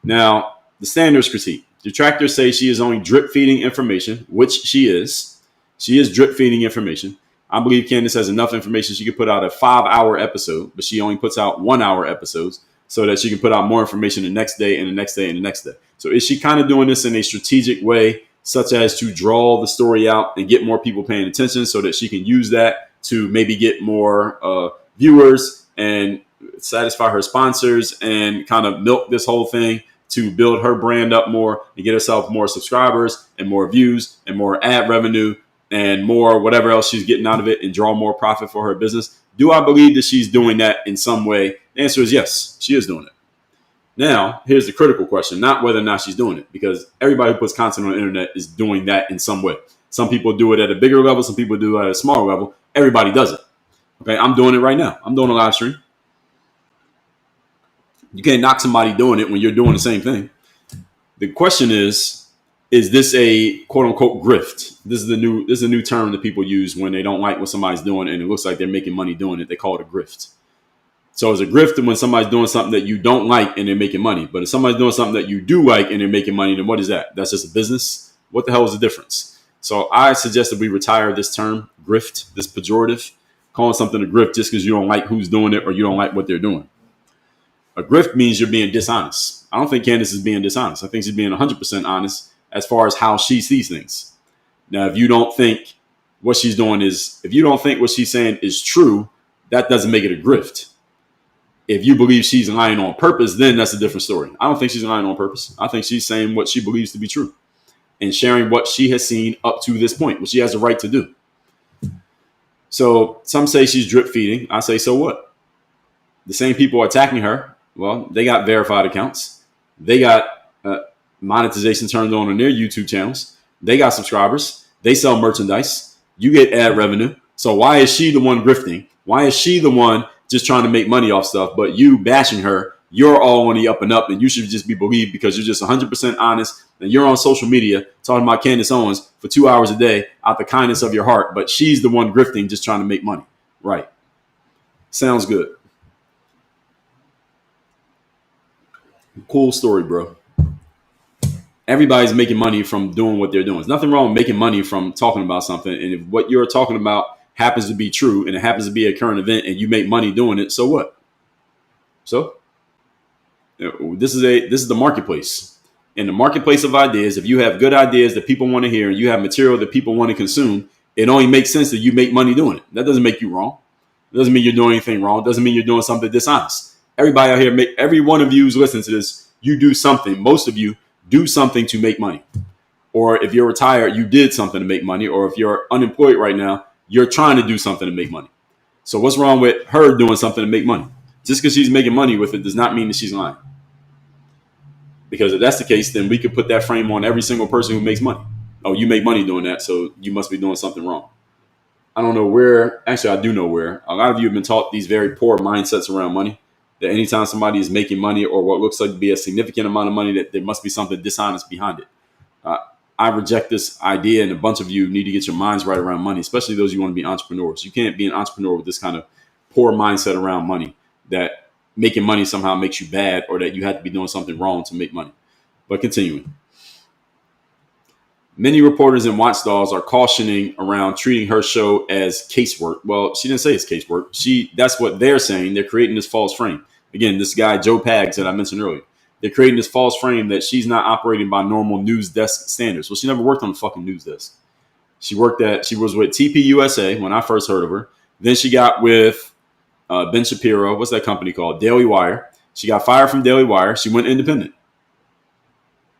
Now, the standards critique. Detractors say she is only drip feeding information, which she is. She is drip feeding information. I believe Candace has enough information. She could put out a 5-hour episode, but she only puts out 1-hour episodes so that she can put out more information the next day and the next day and the next day. So is she kind of doing this in a strategic way, such as to draw the story out and get more people paying attention so that she can use that to maybe get more viewers and satisfy her sponsors and kind of milk this whole thing to build her brand up more and get herself more subscribers and more views and more ad revenue and more whatever else she's getting out of it and draw more profit for her business? Do I believe that she's doing that in some way? The answer is yes, she is doing it. Now, here's the critical question, not whether or not she's doing it, because everybody who puts content on the internet is doing that in some way. Some people do it at a bigger level. Some people do it at a smaller level. Everybody does it. Okay, I'm doing it right now. I'm doing a live stream. You can't knock somebody doing it when you're doing the same thing. The question is this a quote unquote grift? This is a new term that people use when they don't like what somebody's doing and it looks like they're making money doing it. They call it a grift. So it's a grift when somebody's doing something that you don't like and they're making money. But if somebody's doing something that you do like and they're making money, then what is that? That's just a business. What the hell is the difference? So I suggest that we retire this term, grift, this pejorative, calling something a grift just because you don't like who's doing it or you don't like what they're doing. A grift means you're being dishonest. I don't think Candace is being dishonest. I think she's being 100% honest as far as how she sees things. Now, if you don't think what she's doing if you don't think what she's saying is true, that doesn't make it a grift. If you believe she's lying on purpose, then that's a different story. I don't think she's lying on purpose. I think she's saying what she believes to be true and sharing what she has seen up to this point, which she has the right to do. So some say she's drip feeding. I say, so what? The same people attacking her, well, they got verified accounts. They got monetization turned on their YouTube channels. They got subscribers. They sell merchandise. You get ad revenue. So why is she the one grifting? Why is she the one just trying to make money off stuff? But you bashing her, you're all on the up and up, and you should just be believed because you're just 100% honest. And you're on social media talking about Candace Owens for 2 hours a day out the kindness of your heart. But she's the one grifting, just trying to make money. Right. Sounds good. Cool story, bro. Everybody's making money from doing what they're doing. There's nothing wrong with making money from talking about something. And if what you're talking about happens to be true and it happens to be a current event and you make money doing it, so what? So this is the marketplace. In the marketplace of ideas, if you have good ideas that people want to hear and you have material that people want to consume, it only makes sense that you make money doing it. That doesn't make you wrong. It doesn't mean you're doing anything wrong. It doesn't mean you're doing something dishonest. Everybody out here, every one of you who's listening to this, you do something. Most of you do something to make money. Or if you're retired, you did something to make money. Or if you're unemployed right now, you're trying to do something to make money. So what's wrong with her doing something to make money? Just because she's making money with it does not mean that she's lying. Because if that's the case, then we could put that frame on every single person who makes money. Oh, you make money doing that, so you must be doing something wrong. I don't know where. Actually, I do know where. A lot of you have been taught these very poor mindsets around money. That anytime somebody is making money or what looks like to be a significant amount of money, that there must be something dishonest behind it. I reject this idea, and a bunch of you need to get your minds right around money, especially those who want to be entrepreneurs. You can't be an entrepreneur with this kind of poor mindset around money, that making money somehow makes you bad or that you have to be doing something wrong to make money. But continuing. Many reporters and watchdogs are cautioning around treating her show as casework. Well, she didn't say it's casework. That's what they're saying. They're creating this false frame. Again, this guy, Joe Pags, that I mentioned earlier. They're creating this false frame that she's not operating by normal news desk standards. Well, she never worked on the fucking news desk. She was with TPUSA when I first heard of her. Then she got with Ben Shapiro. What's that company called? Daily Wire. She got fired from Daily Wire. She went independent.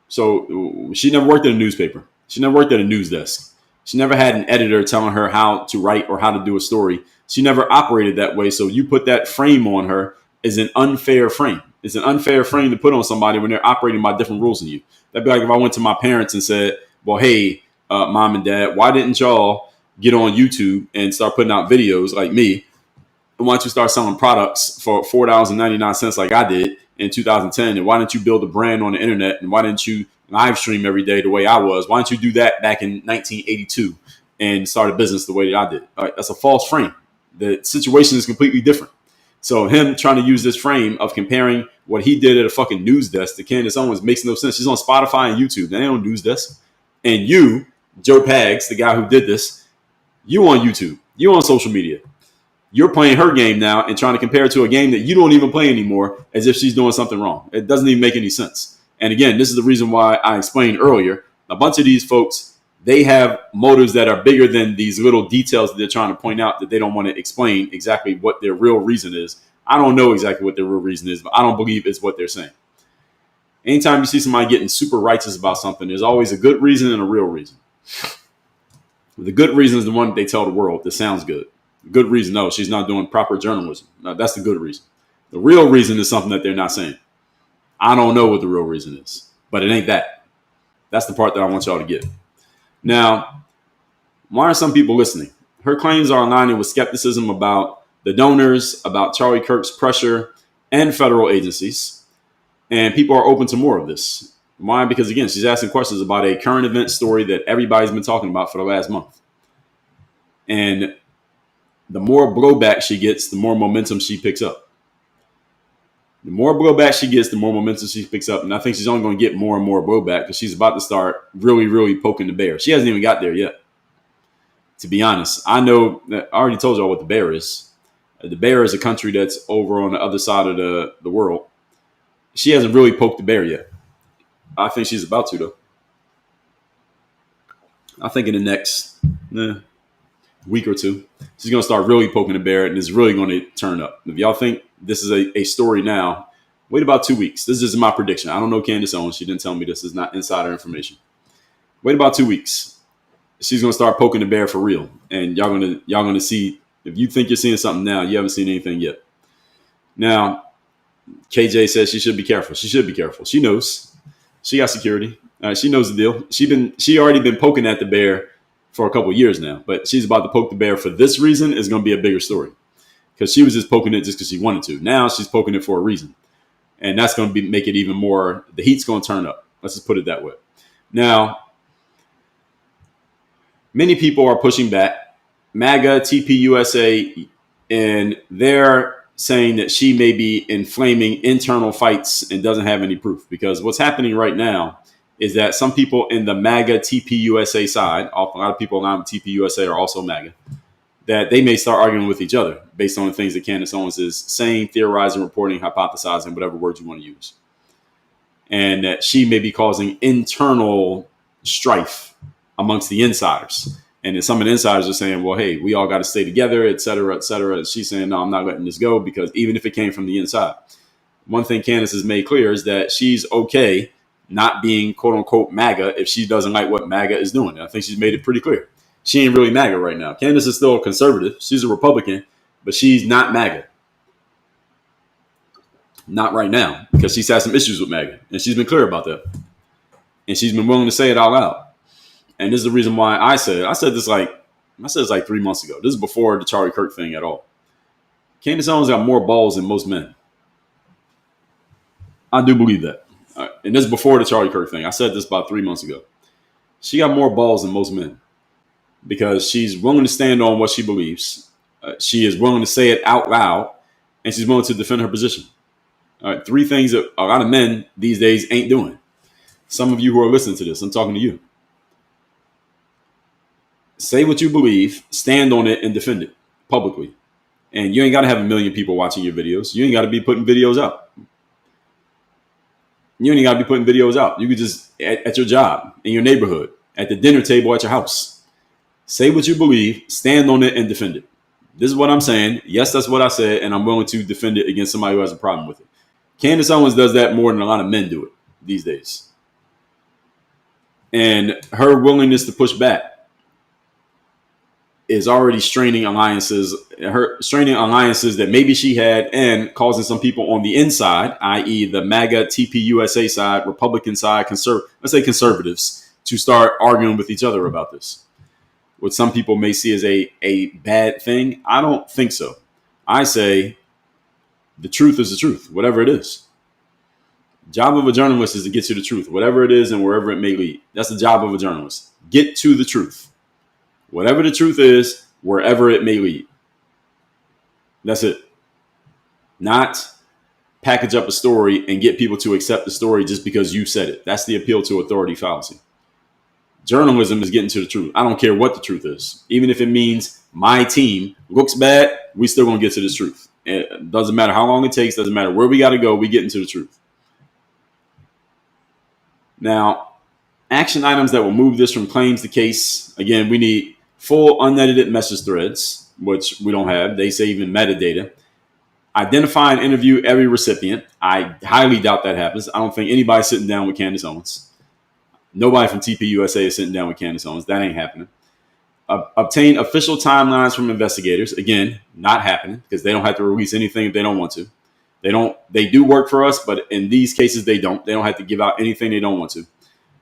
So she never worked at a newspaper. She never worked at a news desk. She never had an editor telling her how to write or how to do a story. She never operated that way. So you put that frame on her is an unfair frame. It's an unfair frame to put on somebody when they're operating by different rules than you. That'd be like if I went to my parents and said, well, hey, mom and dad, why didn't y'all get on YouTube and start putting out videos like me? And why don't you start selling products for $4.99 like I did in 2010? And why didn't you build a brand on the internet? And why didn't you live stream every day the way I was? Why didn't you do that back in 1982 and start a business the way that I did? That's a false frame. The situation is completely different. So him trying to use this frame of comparing what he did at a fucking news desk to Candace Owens makes no sense. She's on Spotify and YouTube. They ain't on news desk. And you, Joe Pags, the guy who did this, you on YouTube. You on social media. You're playing her game now and trying to compare it to a game that you don't even play anymore as if she's doing something wrong. It doesn't even make any sense. And again, this is the reason why I explained earlier, a bunch of these folks, they have motives that are bigger than these little details that they're trying to point out that they don't want to explain exactly what their real reason is. I don't know exactly what their real reason is, but I don't believe it's what they're saying. Anytime you see somebody getting super righteous about something, there's always a good reason and a real reason. The good reason is the one that they tell the world that sounds good. The good reason, no, she's not doing proper journalism. No, that's the good reason. The real reason is something that they're not saying. I don't know what the real reason is, but it ain't that. That's the part that I want y'all to get. Now, why are some people listening? Her claims are aligning with skepticism about the donors, about Charlie Kirk's pressure, and federal agencies. And people are open to more of this. Why? Because, again, she's asking questions about a current event story that everybody's been talking about for the last month. And the more blowback she gets, the more momentum she picks up. The more blowback she gets, the more momentum she picks up. And I think she's only going to get more and more blowback because she's about to start really, really poking the bear. She hasn't even got there yet. To be honest, I know that I already told y'all what the bear is. The bear is a country that's over on the other side of the world. She hasn't really poked the bear yet. I think she's about to, though. I think in the next week or two, she's going to start really poking the bear, and it's really going to turn up. If y'all think this is a story now, wait about 2 weeks. This is my prediction. I don't know Candace Owens. She didn't tell me this. Is not insider information. Wait about 2 weeks. She's going to start poking the bear for real, and y'all going to see. If you think you're seeing something now, you haven't seen anything yet. Now, KJ says she should be careful. She should be careful. She knows. She got security. She knows the deal. She already been poking at the bear for a couple of years now, but she's about to poke the bear for this reason. Is going to be a bigger story because she was just poking it just because she wanted to. Now she's poking it for a reason, and that's going to make it even more. The heat's going to turn up. Let's just put it that way. Now, many people are pushing back. MAGA, TPUSA, and they're saying that she may be inflaming internal fights and doesn't have any proof. Because what's happening right now is that some people in the MAGA, TPUSA side, a lot of people around TPUSA are also MAGA, that they may start arguing with each other based on the things that Candace Owens is saying, theorizing, reporting, hypothesizing, whatever words you want to use. And that she may be causing internal strife amongst the insiders. And then some of the insiders are saying, well, hey, we all got to stay together, et cetera, et cetera. And she's saying, no, I'm not letting this go, because even if it came from the inside. One thing Candace has made clear is that she's okay not being quote unquote MAGA if she doesn't like what MAGA is doing. And I think she's made it pretty clear. She ain't really MAGA right now. Candace is still a conservative. She's a Republican, but she's not MAGA. Not right now, because she's had some issues with MAGA. And she's been clear about that. And she's been willing to say it out loud. And this is the reason why I said this like 3 months ago. This is before the Charlie Kirk thing at all. Candace Owens got more balls than most men. I do believe that. And this is before the Charlie Kirk thing. I said this about 3 months ago. She got more balls than most men, because she's willing to stand on what she believes. She is willing to say it out loud, and she's willing to defend her position. All right, 3 things that a lot of men these days ain't doing. Some of you who are listening to this, I'm talking to you. Say what you believe, stand on it, and defend it publicly. And you ain't got to have 1 million people watching your videos. You ain't got to be putting videos up. You ain't got to be putting videos out. You could just, at your job, in your neighborhood, at the dinner table at your house. Say what you believe, stand on it, and defend it. This is what I'm saying. Yes, that's what I said, and I'm willing to defend it against somebody who has a problem with it. Candace Owens does that more than a lot of men do it these days. And her willingness to push back is already straining alliances that maybe she had, and causing some people on the inside, i.e. the MAGA, TPUSA side, Republican side, let's say conservatives, to start arguing with each other about this. What some people may see as a bad thing. I don't think so. I say the truth is the truth, whatever it is. Job of a journalist is to get to the truth, whatever it is and wherever it may lead. That's the job of a journalist. Get to the truth. Whatever the truth is, wherever it may lead. That's it. Not package up a story and get people to accept the story just because you said it. That's the appeal to authority fallacy. Journalism is getting to the truth. I don't care what the truth is. Even if it means my team looks bad, we still going to get to this truth. It doesn't matter how long it takes. Doesn't matter where we got to go. We get into the truth. Now, action items that will move this from claims to case. Again, we need full unedited message threads, which we don't have. They say even metadata. Identify and interview every recipient. I highly doubt that happens. I don't think anybody's sitting down with Candace Owens. Nobody from TPUSA is sitting down with Candace Owens. That ain't happening. Obtain official timelines from investigators. Again, not happening, because they don't have to release anything if they don't want to. They do work for us, but in these cases, they don't. They don't have to give out anything they don't want to.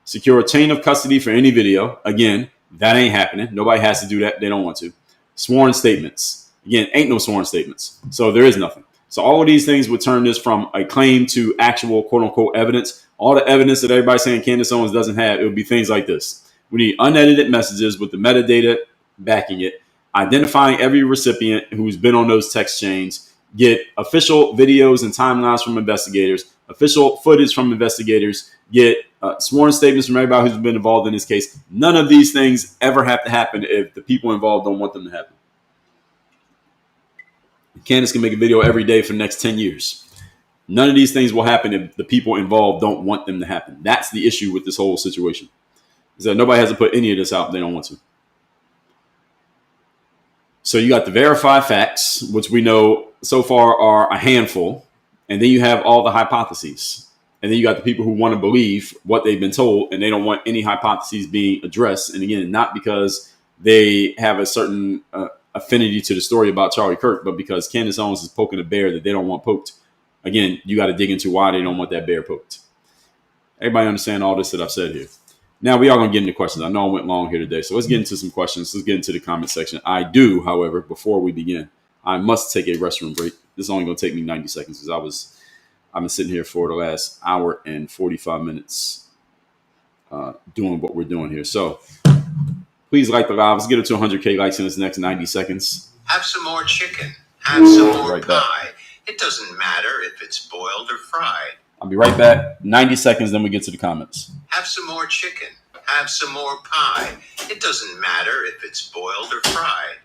Secure a chain of custody for any video. Again, that ain't happening. Nobody has to do that. They don't want to. Sworn statements. Again, ain't no sworn statements. So there is nothing. So all of these things would turn this from a claim to actual quote unquote evidence. All the evidence that everybody's saying Candace Owens doesn't have, it would be things like this. We need unedited messages with the metadata backing it. Identifying every recipient who's been on those text chains. Get official videos and timelines from investigators. Official footage from investigators. Get sworn statements from everybody who's been involved in this case. None of these things ever have to happen if the people involved don't want them to happen. Candace can make a video every day for the next 10 years. None of these things will happen if the people involved don't want them to happen. That's the issue with this whole situation. Is that nobody has to put any of this out if they don't want to. So you got the verified facts, which we know so far are a handful. And then you have all the hypotheses. And then you got the people who want to believe what they've been told, and they don't want any hypotheses being addressed. And again, not because they have a certain affinity to the story about Charlie Kirk, but because Candace Owens is poking a bear that they don't want poked. Again, you got to dig into why they don't want that bear poked. Everybody understand all this that I've said here. Now we are going to get into questions. I know I went long here today, so let's get into some questions. Let's get into the comment section. I do, however, before we begin, I must take a restroom break. This is only going to take me 90 seconds because I've been sitting here for the last hour and 45 minutes doing what we're doing here. So please like the live. Let's get it to 100K likes in this next 90 seconds. Have some more chicken. Have some more pie. It doesn't matter if it's boiled or fried. I'll be right back. 90 seconds, then we get to the comments. Have some more chicken. Have some more pie. It doesn't matter if it's boiled or fried.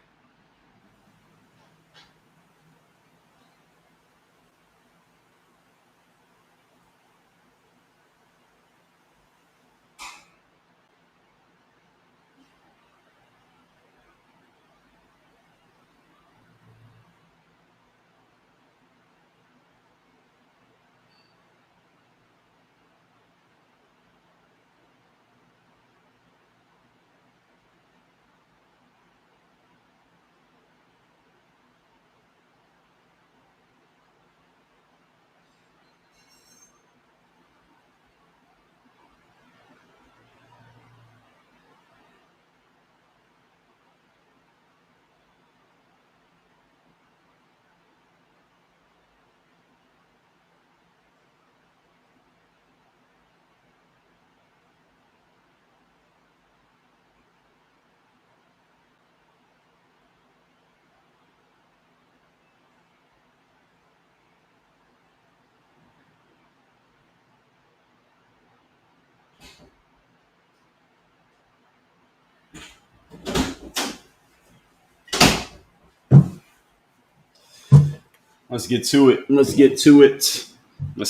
Let's get to it. Let's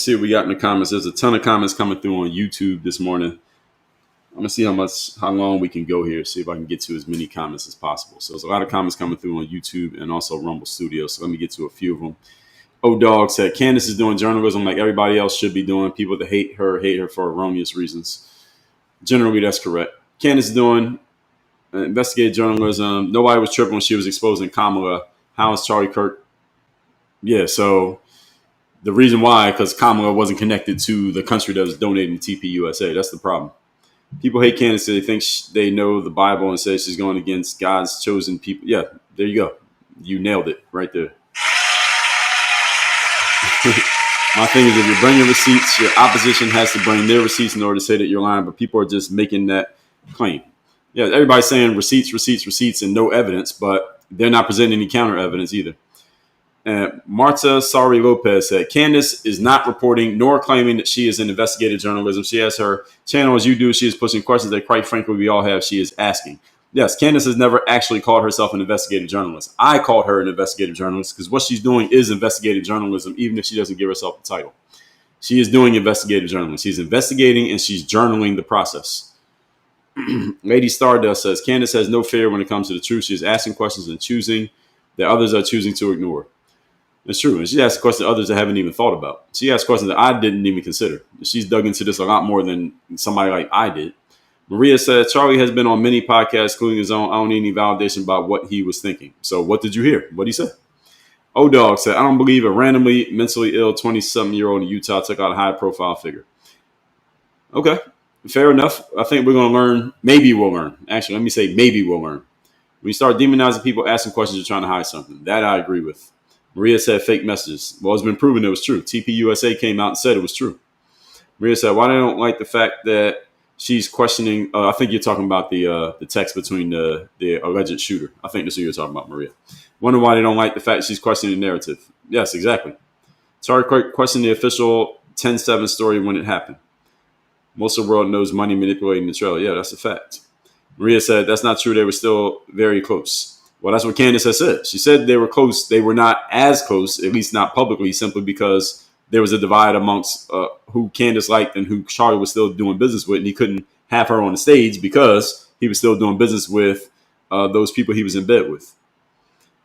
see what we got in the comments. There's a ton of comments coming through on YouTube this morning. I'm gonna see how long we can go here. See if I can get to as many comments as possible. So there's a lot of comments coming through on YouTube and also Rumble Studio. So let me get to a few of them. O-Dog said, Candace is doing journalism like everybody else should be doing. People that hate her for erroneous reasons. Generally, that's correct. Candace is doing investigative journalism. Nobody was tripping when she was exposing Kamala. How is Charlie Kirk? Yeah, so the reason why, because Kamala wasn't connected to the country that was donating to TPUSA. That's the problem. People hate Candace. They think they know the Bible and say she's going against God's chosen people. Yeah, there you go. You nailed it right there. My thing is, if you're bringing receipts, your opposition has to bring their receipts in order to say that you're lying, but people are just making that claim. Yeah, everybody's saying receipts, and no evidence, but they're not presenting any counter evidence either. Marta Sari Lopez said, Candace is not reporting nor claiming that she is in investigative journalism. She has her channel as you do. She is pushing questions that, quite frankly, we all have. She is asking. Yes, Candace has never actually called herself an investigative journalist. I called her an investigative journalist because what she's doing is investigative journalism, even if she doesn't give herself the title. She is doing investigative journalism. She's investigating and she's journaling the process. Lady Stardust says, Candace has no fear when it comes to the truth. She is asking questions and choosing that others are choosing to ignore. It's true. And she asks questions others that haven't even thought about. She asks questions that I didn't even consider. She's dug into this a lot more than somebody like I did. Maria said, Charlie has been on many podcasts, including his own. I don't need any validation about what he was thinking. So what did you hear? What did he say? O-Dog said, I don't believe a randomly mentally ill 20-something-year-old in Utah took out a high-profile figure. Okay, fair enough. I think we're going to learn. Maybe we'll learn. Actually, let me say maybe we'll learn. When you start demonizing people, asking questions, you're trying to hide something. That I agree with. Maria said fake messages. Well, it's been proven it was true. TPUSA came out and said it was true. Maria said, why they don't like the fact that she's questioning, I think you're talking about the text between the alleged shooter. I think that's what you're talking about, Maria. Wonder why they don't like the fact she's questioning the narrative. Yes, exactly. Sorry, question the official 10-7 story when it happened. Most of the world knows money manipulating the trail. Yeah, that's a fact. Maria said, that's not true. They were still very close. Well, that's what Candace has said. She said they were close. They were not as close, at least not publicly, simply because there was a divide amongst who Candace liked and who Charlie was still doing business with. And he couldn't have her on the stage because he was still doing business with those people he was in bed with.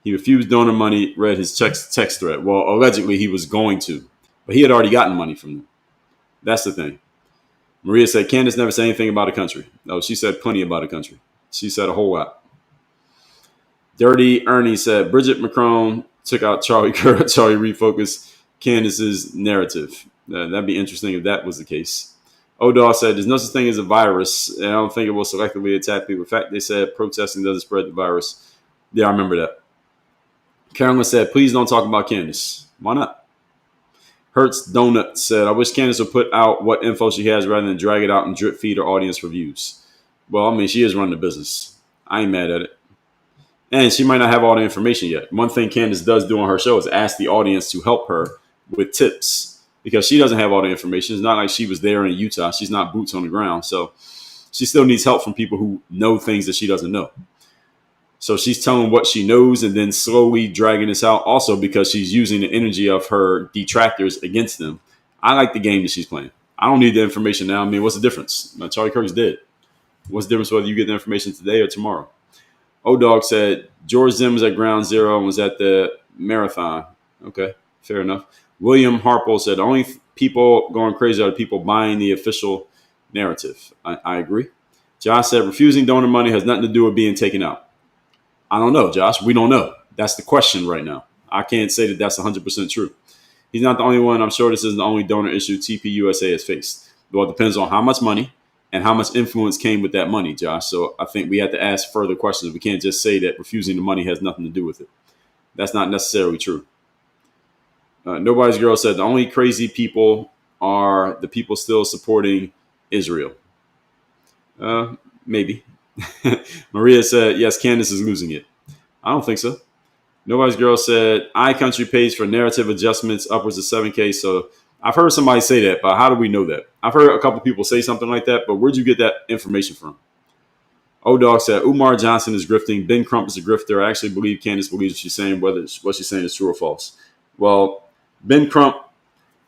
He refused donor money, read his text thread. Well, allegedly he was going to, but he had already gotten money from them. That's the thing. Maria said, Candace never said anything about a country. No, she said plenty about a country. She said a whole lot. Dirty Ernie said, Bridget Macron took out Charlie refocused Candace's narrative. That'd be interesting if that was the case. O'Dawd said, there's no such thing as a virus, and I don't think it will selectively attack people. In fact, they said protesting doesn't spread the virus. Yeah, I remember that. Carolyn said, please don't talk about Candace. Why not? Hertz Donut said, I wish Candace would put out what info she has rather than drag it out and drip feed her audience for views. Well, I mean, she is running the business. I ain't mad at it. And she might not have all the information yet. One thing Candace does do on her show is ask the audience to help her with tips because she doesn't have all the information. It's not like she was there in Utah. She's not boots on the ground. So she still needs help from people who know things that she doesn't know. So she's telling what she knows and then slowly dragging this out also because she's using the energy of her detractors against them. I like the game that she's playing. I don't need the information now. I mean, what's the difference? Charlie Kirk's dead. What's the difference whether you get the information today or tomorrow? O-Dog said, George Zim was at ground zero and was at the marathon. Okay, fair enough. William Harpo said, the only people going crazy are the people buying the official narrative. I agree. Josh said, refusing donor money has nothing to do with being taken out. I don't know, Josh. We don't know. That's the question right now. I can't say that that's 100% true. He's not the only one. I'm sure this isn't the only donor issue TPUSA has faced. Well, it depends on how much money and how much influence came with that money, Josh. So I think we have to ask further questions. We can't just say that refusing the money has nothing to do with it. That's not necessarily true. Nobody's Girl said the only crazy people are the people still supporting Israel. Maybe. Maria said, yes, Candace is losing it. I don't think so. Nobody's Girl said, iCountry pays for narrative adjustments upwards of 7K. So I've heard somebody say that, but how do we know that? I've heard a couple people say something like that, but where'd you get that information from? O-Dog said, Umar Johnson is grifting. Ben Crump is a grifter. I actually believe Candace believes what she's saying, whether what she's saying is true or false. Well, Ben Crump,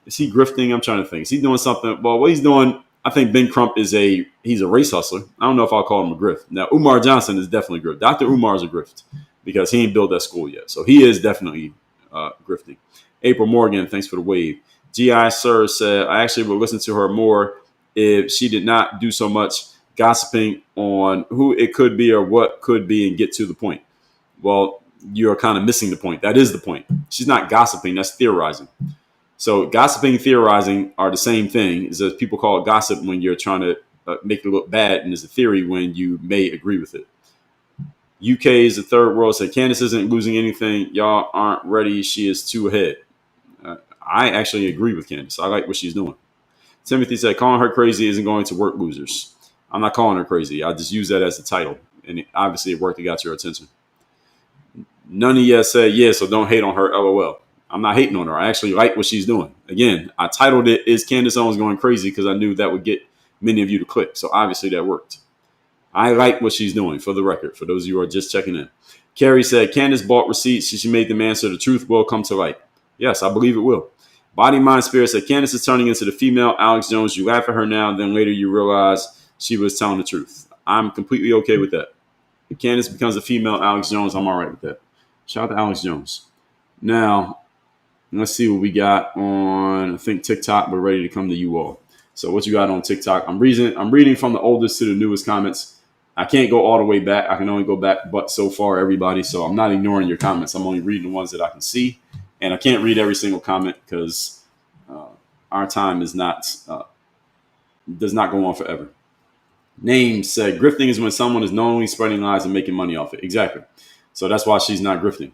is he grifting? I'm trying to think. Is he doing something? Well, what he's doing, I think Ben Crump he's a race hustler. I don't know if I'll call him a grift. Now, Umar Johnson is definitely a grift. Dr. Umar is a grift because he ain't built that school yet. So he is definitely grifting. April Morgan, thanks for the wave. G.I. Sir said, I actually would listen to her more if she did not do so much gossiping on who it could be or what could be and get to the point. Well, you're kind of missing the point. That is the point. She's not gossiping. That's theorizing. So gossiping and theorizing are the same thing. Is that people call it gossip when you're trying to make it look bad, and it's a theory when you may agree with it. UK is the third world. Said Candace isn't losing anything. Y'all aren't ready. She is too ahead. I actually agree with Candace. I like what she's doing. Timothy said calling her crazy isn't going to work, losers. I'm not calling her crazy. I just use that as the title, and obviously it worked. It got your attention. None of you said yeah, so don't hate on her. LOL. I'm not hating on her. I actually like what she's doing. Again, I titled it "Is Candace Owens Going Crazy?" because I knew that would get many of you to click. So obviously that worked. I like what she's doing, for the record, for those of you who are just checking in. Carrie said, Candace bought receipts. She made them answer. The truth will come to light. Yes, I believe it will. Body, Mind, Spirit said, Candace is turning into the female Alex Jones. You laugh at her now, then later you realize she was telling the truth. I'm completely okay with that. If Candace becomes a female Alex Jones, I'm all right with that. Shout out to Alex Jones. Now, let's see what we got on, I think, TikTok. We're ready to come to you all. So what you got on TikTok? I'm reading from the oldest to the newest comments. I can't go all the way back. I can only go back but so far, everybody. So I'm not ignoring your comments. I'm only reading the ones that I can see. And I can't read every single comment because our time is not does not go on forever. Name said, grifting is when someone is knowingly spreading lies and making money off it. Exactly. So that's why she's not grifting.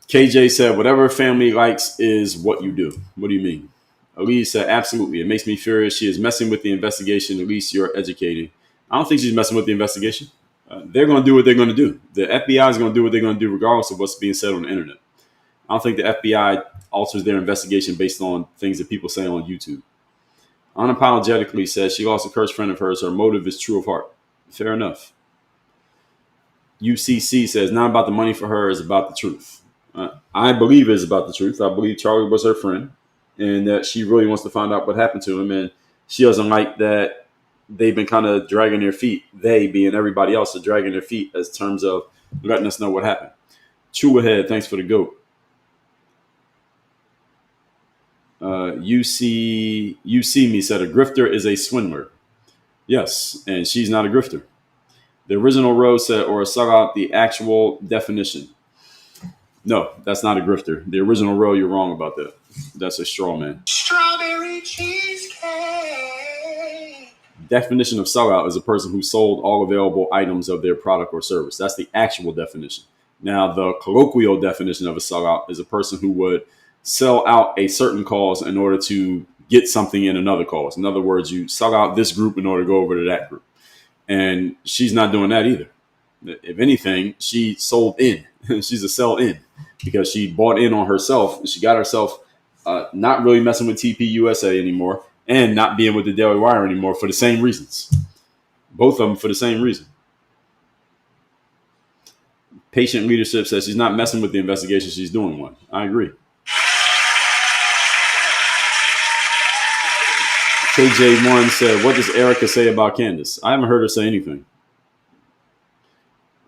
KJ said, whatever family likes is what you do. What do you mean? Elise said, absolutely. It makes me furious. She is messing with the investigation. At least you're educating. I don't think she's messing with the investigation. They're going to do what they're going to do. The FBI is going to do what they're going to do regardless of what's being said on the internet. I don't think the FBI alters their investigation based on things that people say on YouTube. Unapologetically says she lost a cursed friend of hers. Her motive is true of heart. Fair enough. UCC says, not about the money for her, it's about the truth. I believe it's about the truth. I believe Charlie was her friend and that she really wants to find out what happened to him. And she doesn't like that they've been kind of dragging their feet. They, being everybody else, are dragging their feet as terms of letting us know what happened. Chew ahead. Thanks for the goat. You see me said a grifter is a swindler. Yes, and she's not a grifter. The original Rose said, or a sellout, the actual definition. No, that's not a grifter. The original row, you're wrong about that. That's a straw man. Strawberry cheesecake. Definition of sellout is a person who sold all available items of their product or service. That's the actual definition. Now, the colloquial definition of a sellout is a person who would sell out a certain cause in order to get something in another cause. In other words, you sell out this group in order to go over to that group. And she's not doing that either. If anything, she sold in. She's a sell in because she bought in on herself. She got herself not really messing with TPUSA anymore and not being with the Daily Wire anymore for the same reasons. Both of them for the same reason. Patient leadership says she's not messing with the investigation. She's doing one. I agree. KJ1 said, what does Erica say about Candace? I haven't heard her say anything.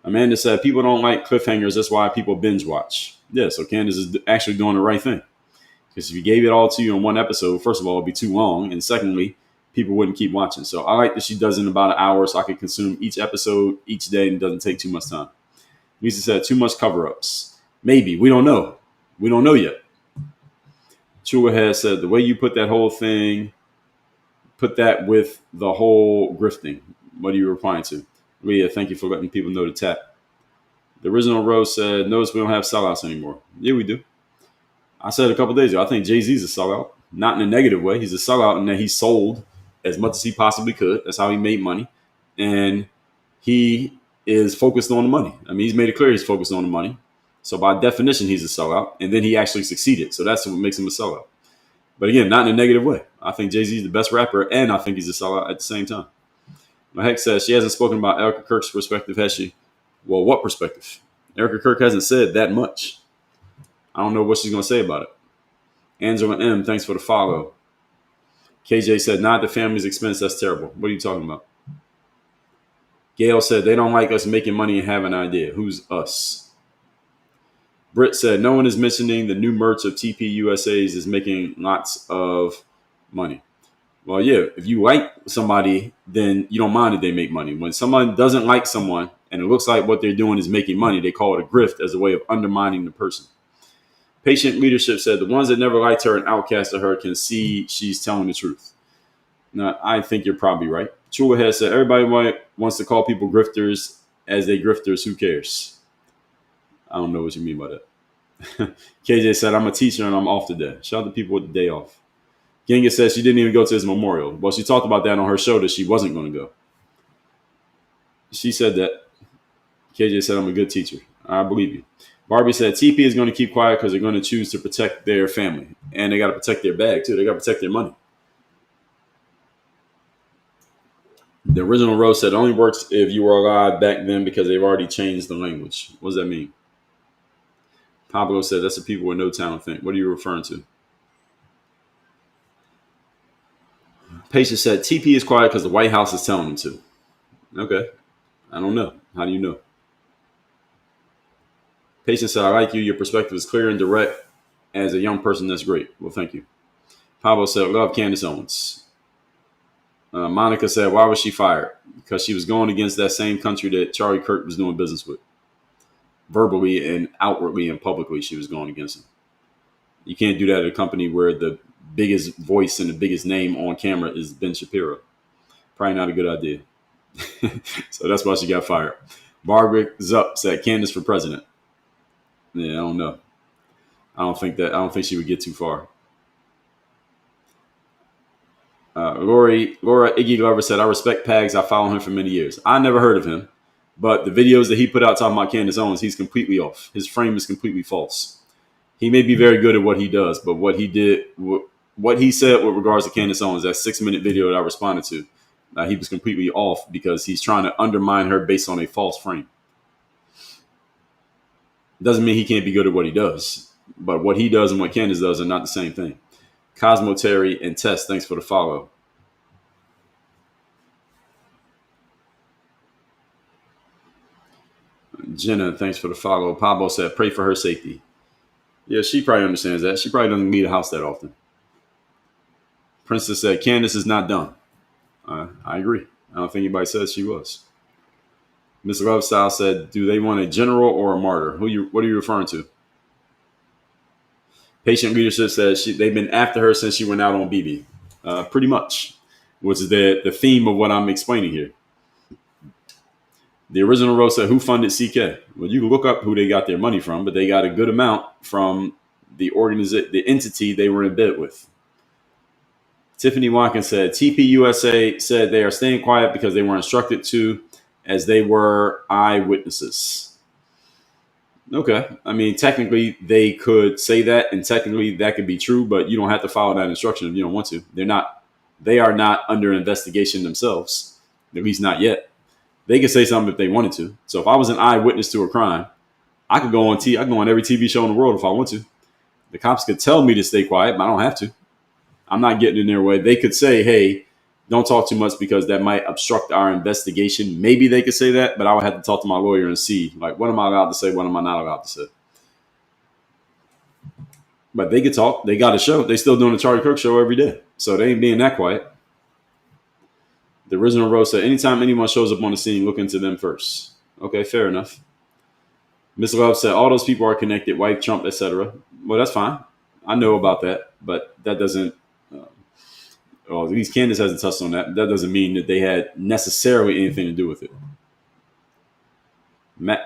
Amanda said, people don't like cliffhangers. That's why people binge watch. Yeah, so Candace is actually doing the right thing. Because if you gave it all to you in one episode, first of all, it'd be too long. And secondly, people wouldn't keep watching. So I like that she does it in about an hour so I can consume each episode each day and it doesn't take too much time. Lisa said, too much cover-ups. Maybe. We don't know. We don't know yet. Chua said, the way you put that whole thing, put that with the whole grifting. What are you replying to? Leah, thank you for letting people know to tap. The original Rose said, notice we don't have sellouts anymore. Yeah, we do. I said a couple days ago, I think Jay-Z's a sellout. Not in a negative way. He's a sellout in that he sold as much as he possibly could. That's how he made money. And he is focused on the money. I mean, he's made it clear he's focused on the money. So by definition, he's a sellout. And then he actually succeeded. So that's what makes him a sellout. But again, not in a negative way. I think Jay-Z is the best rapper, and I think he's a sellout at the same time. Mahek says she hasn't spoken about Erica Kirk's perspective, has she? Well, what perspective? Erica Kirk hasn't said that much. I don't know what she's going to say about it. Angela M, thanks for the follow. KJ said, not at the family's expense. That's terrible. What are you talking about? Gail said, they don't like us making money and have an idea. Who's us? Britt said, no one is mentioning the new merch of TP USA's is making lots of money. Well, yeah, if you like somebody, then you don't mind that they make money. When someone doesn't like someone and it looks like what they're doing is making money, they call it a grift as a way of undermining the person. Patient Leadership said, the ones that never liked her and outcasted her can see she's telling the truth. Now, I think you're probably right. Chula has said, everybody wants to call people grifters as they grifters. Who cares? I don't know what you mean by that. KJ said, I'm a teacher and I'm off today. Shout out to people with the day off. Genghis says she didn't even go to his memorial. Well, she talked about that on her show that she wasn't going to go. She said that. KJ said, I'm a good teacher. I believe you. Barbie said, TP is going to keep quiet because they're going to choose to protect their family. And they got to protect their bag, too. They got to protect their money. The original Rose said, it only works if you were alive back then because they've already changed the language. What does that mean? Pablo said, that's the people with no talent think. What are you referring to? Patient said, TP is quiet because the White House is telling them to. Okay. I don't know. How do you know? Patient said, I like you. Your perspective is clear and direct. As a young person, that's great. Well, thank you. Pablo said, love Candace Owens. Monica said, why was she fired? Because she was going against that same country that Charlie Kirk was doing business with. Verbally and outwardly and publicly, she was going against him. You can't do that at a company where the biggest voice and the biggest name on camera is Ben Shapiro. Probably not a good idea. So that's why she got fired. Barbara Zupp said, Candace for president. Yeah, I don't know. I don't think she would get too far. Laura Iggy Glover said, I respect Pags. I follow him for many years. I never heard of him, but the videos that he put out talking about Candace Owens, he's completely off. His frame is completely false. He may be very good at what he does, but what he said with regards to Candace Owens, that 6-minute video that I responded to, he was completely off because he's trying to undermine her based on a false frame. Doesn't mean he can't be good at what he does, but what he does and what Candace does are not the same thing. Cosmo Terry and Tess, thanks for the follow. Jenna, thanks for the follow. Pablo said, pray for her safety. Yeah, she probably understands that. She probably doesn't leave the house that often. Princess said, Candace is not done. I agree. I don't think anybody says she was. Miss Lovestyle said, do they want a general or a martyr? What are you referring to? Patient Leadership says they've been after her since she went out on BB. Pretty much, which is the theme of what I'm explaining here. The original Rose said, who funded CK? Well, you can look up who they got their money from, but they got a good amount from the entity they were in bed with. Tiffany Watkins said, TP USA said they are staying quiet because they were instructed to, as they were eyewitnesses. Okay. I mean, technically they could say that, and technically that could be true, but you don't have to follow that instruction if you don't want to. They are not under investigation themselves, at least not yet. They could say something if they wanted to. So if I was an eyewitness to a crime, I could go on every TV show in the world if I want to. The cops could tell me to stay quiet, but I don't have to. I'm not getting in their way. They could say, hey, don't talk too much because that might obstruct our investigation. Maybe they could say that, but I would have to talk to my lawyer and see, like, what am I allowed to say? What am I not allowed to say? But they could talk. They got a show. They still doing the Charlie Kirk show every day. So they ain't being that quiet. The original Rose said, anytime anyone shows up on the scene, look into them first. Okay, fair enough. Miss Love said, all those people are connected, wife, Trump, etc. Well, that's fine. I know about that, but that doesn't, well, at least Candace hasn't touched on that. That doesn't mean that they had necessarily anything to do with it.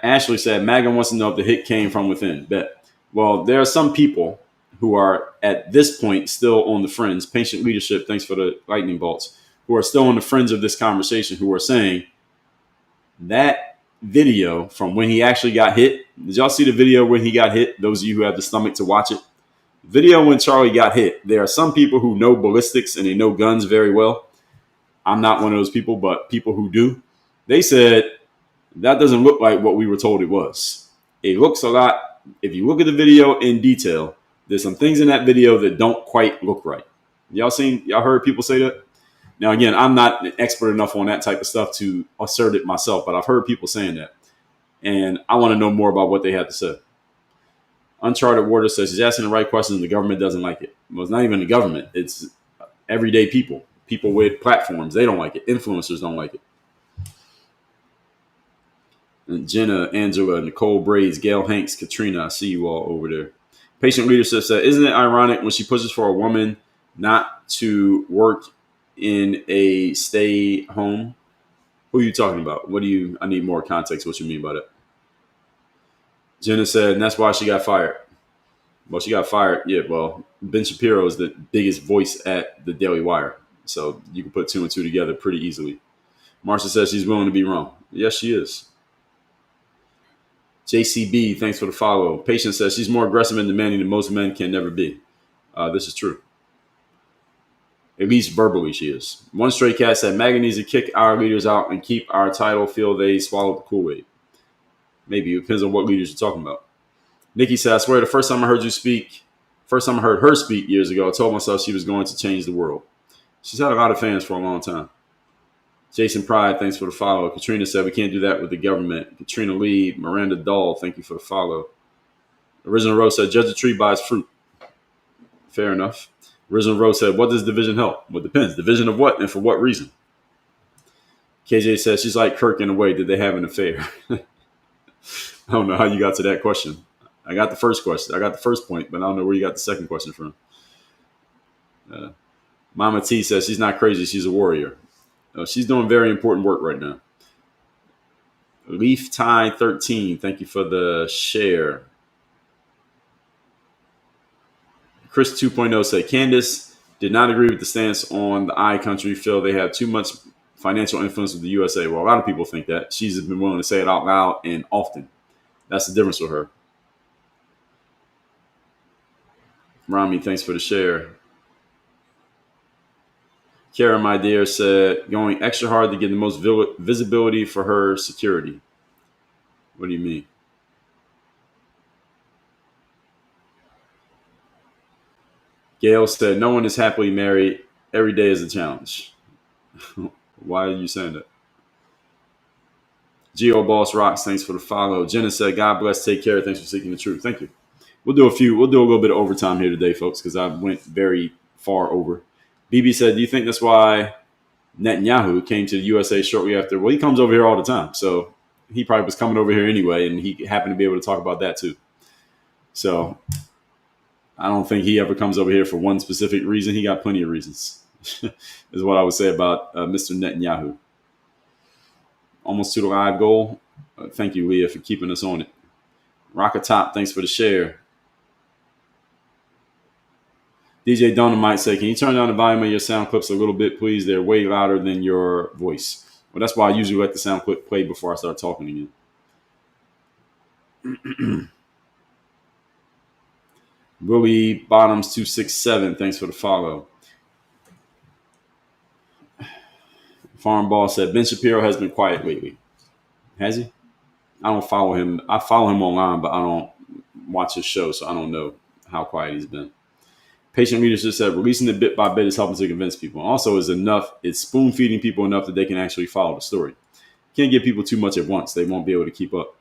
Ashley said, MAGA wants to know if the hit came from within. Bet. Well, there are some people who are at this point still on the fringe. Patient Leadership, thanks for the lightning bolts, who are still on the fringe of this conversation, who are saying that video from when he actually got hit. Did y'all see the video when he got hit? Those of you who have the stomach to watch it. Video when Charlie got hit. There are some people who know ballistics and they know guns very well. I'm not one of those people, but people who do. They said that doesn't look like what we were told it was. It looks a lot if you look at the video in detail, there's some things in that video that don't quite look right. Y'all heard people say that? Now, again, I'm not an expert enough on that type of stuff to assert it myself, but I've heard people saying that. And I want to know more about what they have to say. Uncharted Water says he's asking the right questions and the government doesn't like it. Well, it's not even the government. It's everyday people. People with platforms. They don't like it. Influencers don't like it. And Jenna, Angela, Nicole Braids, Gail Hanks, Katrina, I see you all over there. Patient Leadership said, isn't it ironic when she pushes for a woman not to work in a stay home? Who are you talking about? I need more context. What you mean by that? Jenna said, and that's why she got fired. Well, she got fired. Yeah, well, Ben Shapiro is the biggest voice at the Daily Wire. So you can put two and two together pretty easily. Marsha says she's willing to be wrong. Yes, she is. JCB, thanks for the follow. Patience says she's more aggressive and demanding than most men can never be. This is true. At least verbally she is. One stray cat said, MAGA needs to kick our leaders out and keep our title, feel they swallowed the Kool-Aid. Maybe. It depends on what leaders you're talking about. Nikki said, I swear the first time I heard her speak years ago, I told myself she was going to change the world. She's had a lot of fans for a long time. Jason Pride, thanks for the follow. Katrina said, we can't do that with the government. Katrina Lee, Miranda Dahl, thank you for the follow. Original Rose said, judge a tree by its fruit. Fair enough. Original Rose said, what does division help? Well, it depends. Division of what and for what reason? KJ says, she's like Kirk in a way. Did they have an affair? I don't know how you got to that question. I got the first question. I got the first point, but I don't know where you got the second question from. Mama T says, she's not crazy. She's a warrior. She's doing very important work right now. Leaf Tie 13, thank you for the share. Chris 2.0 said, Candace did not agree with the stance on the I country, feel they have too much financial influence with the USA. Well, a lot of people think that. She's been willing to say it out loud and often. That's the difference with her. Rami, thanks for the share. Kara, my dear, said, going extra hard to get the most visibility for her security. What do you mean? Gail said, no one is happily married. Every day is a challenge. Why are you saying that? Geo Boss Rocks, thanks for the follow. Jenna said, God bless, take care. Thanks for seeking the truth. Thank you. We'll do a little bit of overtime here today, folks, because I went very far over. BB said, do you think that's why Netanyahu came to the USA shortly after? Well, he comes over here all the time. So he probably was coming over here anyway, and he happened to be able to talk about that too. So I don't think he ever comes over here for one specific reason. He got plenty of reasons, is what I would say about Mr. Netanyahu. Almost to the live goal. Thank you, Leah, for keeping us on it. Rocket Top, thanks for the share. DJ Dynamite said, can you turn down the volume of your sound clips a little bit, please? They're way louder than your voice. Well, that's why I usually let the sound clip play before I start talking again. Willie Bottoms 267, thanks for the follow. Farm Ball said, Ben Shapiro has been quiet lately. Has he? I don't follow him. I follow him online, but I don't watch his show, so I don't know how quiet he's been. Patient Leadership said, releasing it bit by bit is helping to convince people. Also, it's spoon feeding people enough that they can actually follow the story. Can't give people too much at once. They won't be able to keep up.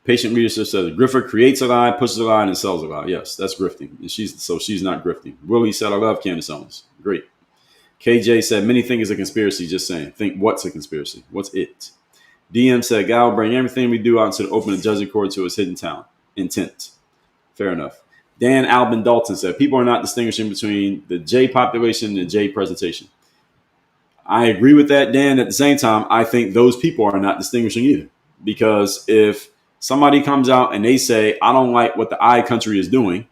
Patient Leadership says, a grifter creates a lie, pushes a lie, and sells a lie. Yes, that's grifting. And she's not grifting. Willie said, I love Candace Owens. Great. KJ said, many think it's a conspiracy, just saying. Think what's a conspiracy? What's it? DM said, God will bring everything we do out into the open and judge according to its hidden intent. Fair enough. Dan Albin Dalton said, people are not distinguishing between the J population and the J presentation. I agree with that, Dan. At the same time, I think those people are not distinguishing either. Because if somebody comes out and they say, I don't like what the I country is doing,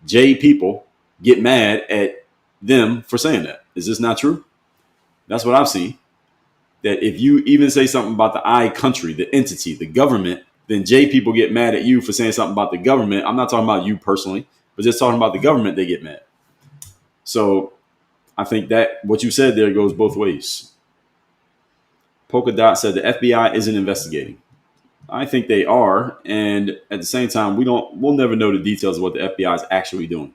J people get mad at them for saying that. Is this not true? That's what I've seen. That if you even say something about the I country, the entity, the government, then J people get mad at you for saying something about the government. I'm not talking about you personally, but just talking about the government, they get mad. So I think that what you said there goes both ways. Polka Dot said the FBI isn't investigating. I think they are, and at the same time, we'll never know the details of what the FBI is actually doing.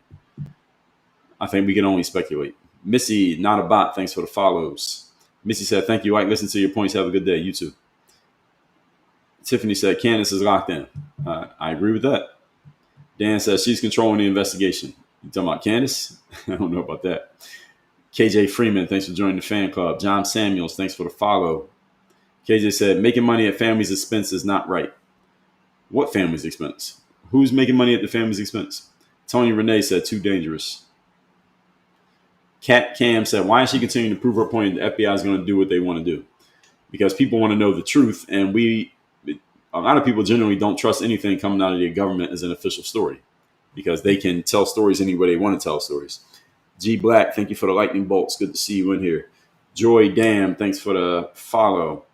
I think we can only speculate. Missy, not a bot, thanks for the follows. Missy said, "Thank you, Ike. Listen to your points. Have a good day. You too." Tiffany said, "Candace is locked in." I agree with that. Dan says she's controlling the investigation. You talking about Candace? I don't know about that. KJ Freeman, thanks for joining the fan club. John Samuels, thanks for the follow. KJ said, "Making money at family's expense is not right." What family's expense? Who's making money at the family's expense? Tony Renee said, "Too dangerous." Kat Cam said, "Why is she continuing to prove her point that the FBI is going to do what they want to do?" Because people want to know the truth, and a lot of people generally don't trust anything coming out of the government as an official story because they can tell stories any way they want to tell stories. G Black, thank you for the lightning bolts. Good to see you in here. Joy Dam, thanks for the follow.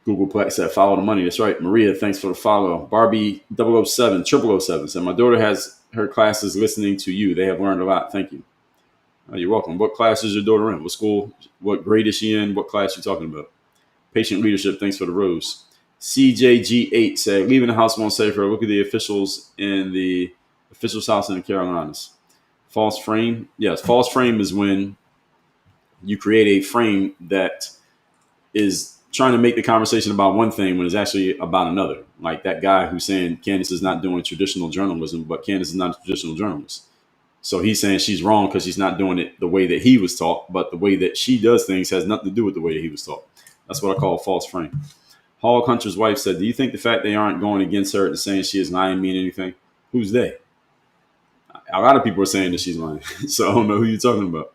Google Plex said, "Follow the money." That's right. Maria, thanks for the follow. Barbie 007, 007 said, "My daughter has her classes listening to you. They have learned a lot. Thank you." You're welcome. What class is your daughter in? What school? What grade is she in? What class are you talking about? Patient leadership, thanks for the rose. CJG8 said, "Leaving the house won't save her. Look at the officials in the official's house in the Carolinas." False frame? Yes, false frame is when you create a frame that is trying to make the conversation about one thing when it's actually about another. Like that guy who's saying Candace is not doing traditional journalism, but Candace is not a traditional journalist. So he's saying she's wrong because she's not doing it the way that he was taught, but the way that she does things has nothing to do with the way that he was taught. That's what I call a false frame. Hog Hunter's wife said, "Do you think the fact they aren't going against her and saying she is lying mean anything?" Who's they? A lot of people are saying that she's lying, so I don't know who you're talking about.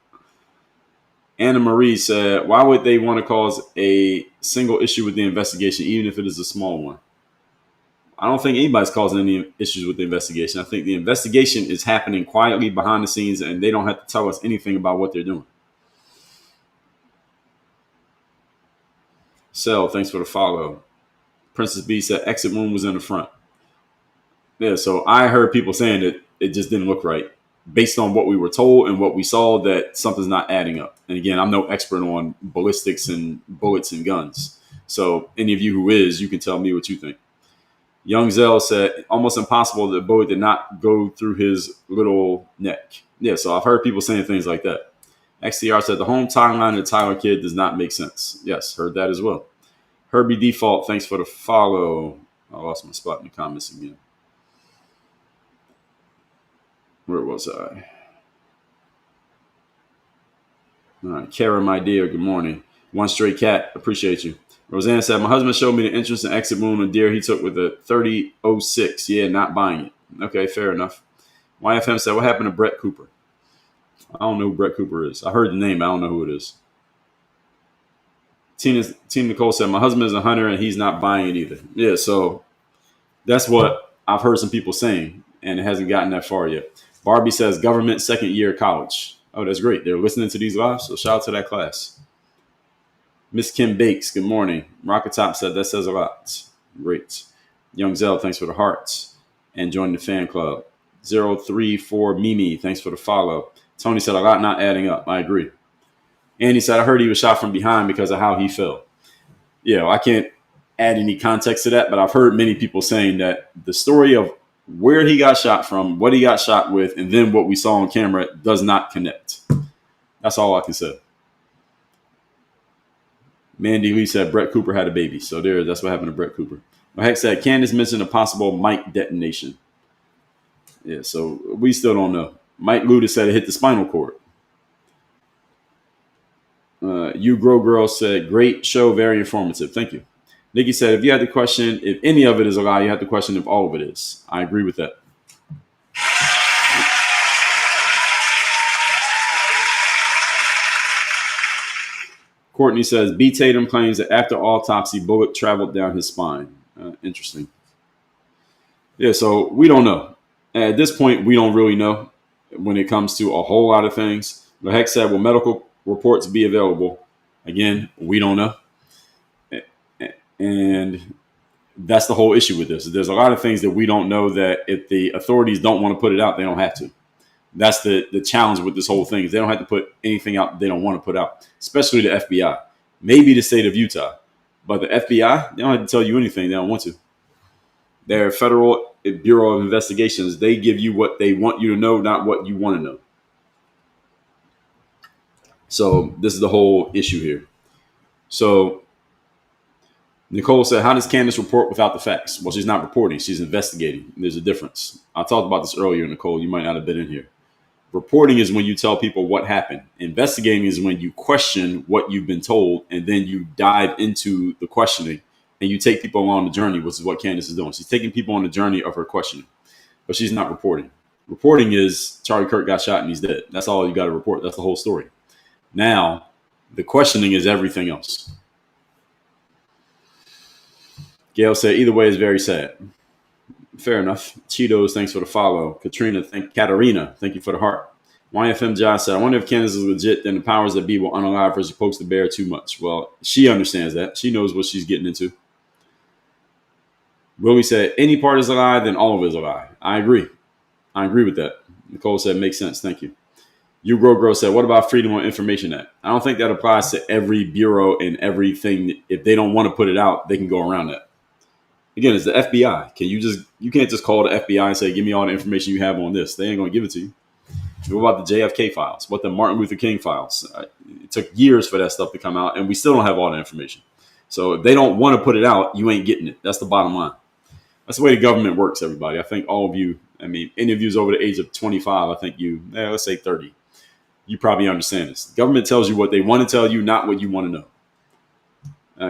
Anna Marie said, "Why would they want to cause a single issue with the investigation, even if it is a small one?" I don't think anybody's causing any issues with the investigation. I think the investigation is happening quietly behind the scenes, and they don't have to tell us anything about what they're doing. Sel, thanks for the follow. Princess B said, "Exit wound was in the front." Yeah, so I heard people saying that it just didn't look right. Based on what we were told and what we saw, that something's not adding up. And again, I'm no expert on ballistics and bullets and guns. So any of you who is, you can tell me what you think. Young Zell said, "Almost impossible that the bullet did not go through his little neck." Yeah, so I've heard people saying things like that. XTR said, "The home timeline of the Tyler kid does not make sense." Yes, heard that as well. Herbie Default, thanks for the follow. I lost my spot in the comments again. Where was I? All right, Kara, my dear, good morning. One Stray Cat, appreciate you. Roseanne said, "My husband showed me the entrance and exit wound on a deer he took with a 30-06. Yeah, not buying it." Okay, fair enough. YFM said, "What happened to Brett Cooper?" I don't know who Brett Cooper is. I heard the name, I don't know who it is. Tina Nicole said, "My husband is a hunter and he's not buying it either." Yeah, so that's what I've heard some people saying, and it hasn't gotten that far yet. Barbie says, "Government second year college." Oh, that's great. They're listening to these lives, so shout out to that class. Miss Kim Bakes, good morning. Rocket Top said, "That says a lot." Great. Young Zell, thanks for the hearts. And join the fan club. 034 Mimi, thanks for the follow. Tony said, "A lot not adding up." I agree. Andy said, "I heard he was shot from behind because of how he fell." Yeah, I can't add any context to that, but I've heard many people saying that the story of where he got shot from, what he got shot with, and then what we saw on camera does not connect. That's all I can say. Mandy Lee said Brett Cooper had a baby. So that's what happened to Brett Cooper. Heck said Candace mentioned a possible mic detonation. Yeah, so we still don't know. Mike Luda said it hit the spinal cord. You Grow Girl said, "Great show, very informative." Thank you. Nikki said, "If you had to question if any of it is a lie, you have to question if all of it is." I agree with that. Courtney says, "B. Tatum claims that after autopsy, bullet traveled down his spine." Interesting. Yeah, so we don't know. At this point, we don't really know when it comes to a whole lot of things. But Heck said, "Will medical reports be available?" Again, we don't know. And that's the whole issue with this. There's a lot of things that we don't know that if the authorities don't want to put it out, they don't have to. That's the challenge with this whole thing is they don't have to put anything out they don't want to put out, especially the FBI, maybe the state of Utah. But the FBI, they don't have to tell you anything they don't want to. They're Federal Bureau of Investigations. They give you what they want you to know, not what you want to know. So this is the whole issue here. So Nicole said, how does Candace report without the facts? Well, she's not reporting. She's investigating. There's a difference. I talked about this earlier, Nicole. You might not have been in here. Reporting is when you tell people what happened. Investigating is when you question what you've been told, and then you dive into the questioning, and you take people along the journey, which is what Candace is doing. She's taking people on the journey of her questioning, but she's not reporting. Reporting is Charlie Kirk got shot and he's dead. That's all you got to report. That's the whole story. Now, the questioning is everything else. Gail said, either way is very sad. Fair enough. Cheetos, thanks for the follow. Katrina, Katarina, thank you for the heart. YFM Josh said, I wonder if Candace is legit, then the powers that be will unalive her supposed to bear too much. Well, she understands that. She knows what she's getting into. Willie said, any part is a lie, then all of it is a lie. I agree. I agree with that. Nicole said, makes sense. Thank you. You Grow said, what about Freedom of Information Act? I don't think that applies to every bureau and everything. If they don't want to put it out, they can go around that. Again, it's the FBI. You can't just call the FBI and say, give me all the information you have on this. They ain't going to give it to you. What about the JFK files? What the Martin Luther King files? It took years for that stuff to come out, and we still don't have all the information. So if they don't want to put it out, you ain't getting it. That's the bottom line. That's the way the government works, everybody. I think all of you, any of you over the age of 25, I think let's say 30, you probably understand this. The government tells you what they want to tell you, not what you want to know.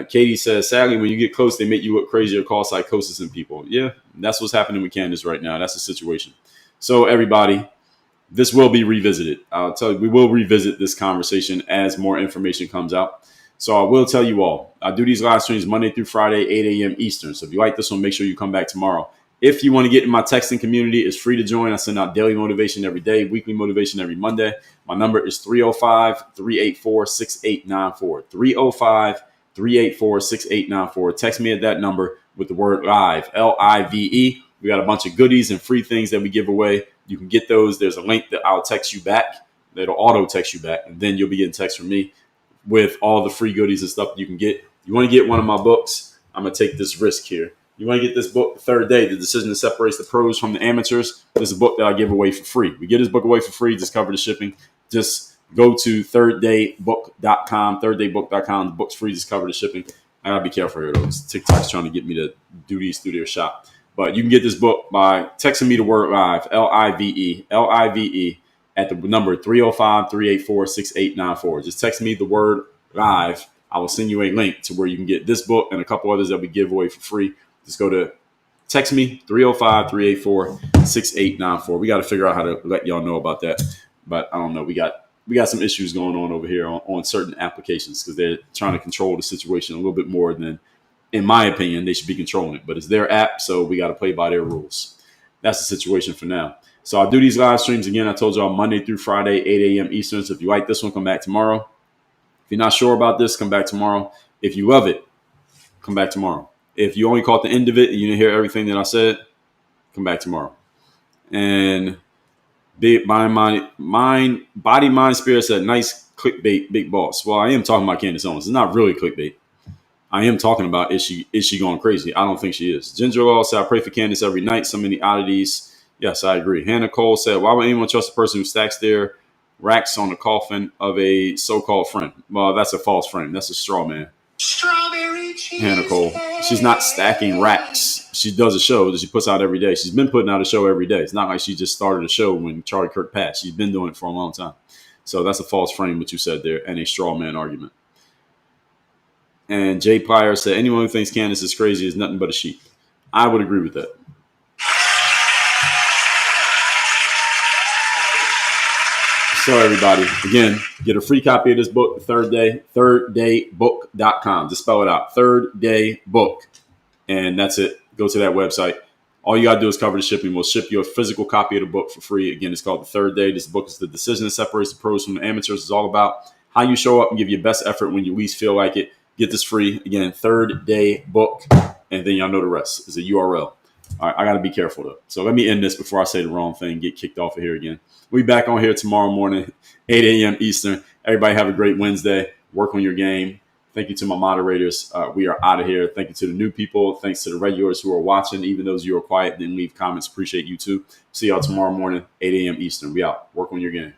Katie says, sadly, when you get close, they make you look crazy or call psychosis in people. Yeah, that's what's happening with Candace right now. That's the situation. So everybody, this will be revisited. I'll tell you, we will revisit this conversation as more information comes out. So I will tell you all, I do these live streams Monday through Friday, 8 a.m. Eastern. So if you like this one, make sure you come back tomorrow. If you want to get in my texting community, it's free to join. I send out daily motivation every day, weekly motivation every Monday. My number is 305-384-6894. 304-6894. Text me at that number with the word live, LIVE. We got a bunch of goodies and free things that we give away. You can get those. There's a link that I'll text you back. That'll auto text you back. And then you'll be getting text from me with all the free goodies and stuff you can get. You want to get one of my books? I'm going to take this risk here. You want to get this book, The Third Day, The Decision That Separates the Pros from the Amateurs? This is a book that I give away for free. We get this book away for free. Just cover the shipping. Just go to thirddaybook.com, thirddaybook.com. The book's free. Just cover the shipping. I got to be careful here, though. TikTok's trying to get me to do these through their shop. But you can get this book by texting me the word live, LIVE, at the number 305-384-6894. Just text me the word live. I will send you a link to where you can get this book and a couple others that we give away for free. Just go to text me 305-384-6894. We got to figure out how to let y'all know about that. But I don't know. We got some issues going on over here on certain applications because they're trying to control the situation a little bit more than, in my opinion, they should be controlling it. But it's their app, so we got to play by their rules. That's the situation for now. So I'll do these live streams again. I told y'all Monday through Friday, 8 a.m. Eastern. So if you like this one, come back tomorrow. If you're not sure about this, come back tomorrow. If you love it, come back tomorrow. If you only caught the end of it and you didn't hear everything that I said, come back tomorrow. And Body, Mind, Spirit said, nice clickbait, big boss. Well, I am talking about Candace Owens. It's not really clickbait. I am talking about, is she going crazy? I don't think she is. Ginger Law said, I pray for Candace every night. So many oddities. Yes, I agree. Hannah Cole said, why would anyone trust a person who stacks their racks on the coffin of a so-called friend? Well, that's a false friend. That's a straw man. Strawberry cheese. Hannah Cole. She's not stacking racks. She does a show that she puts out every day. She's been putting out a show every day. It's not like she just started a show when Charlie Kirk passed. She's been doing it for a long time. So that's a false frame, what you said there, and a straw man argument. And Jay Pryor said, anyone who thinks Candace is crazy is nothing but a sheep. I would agree with that. So everybody, again, get a free copy of this book, The Third Day, thirddaybook.com. Just spell it out, Third Day Book. And that's it. Go to that website. All you got to do is cover the shipping. We'll ship you a physical copy of the book for free. Again, it's called The Third Day. This book is The Decision That Separates the Pros from the Amateurs. It's all about how you show up and give your best effort when you least feel like it. Get this free. Again, Third Day Book. And then y'all know the rest. It's a URL. All right, I got to be careful though. So let me end this before I say the wrong thing, get kicked off of here again. We'll be back on here tomorrow morning, 8 a.m. Eastern. Everybody have a great Wednesday. Work on your game. Thank you to my moderators. We are out of here. Thank you to the new people. Thanks to the regulars who are watching. Even those who are quiet, didn't leave comments. Appreciate you too. See y'all tomorrow morning, 8 a.m. Eastern. We out. Work on your game.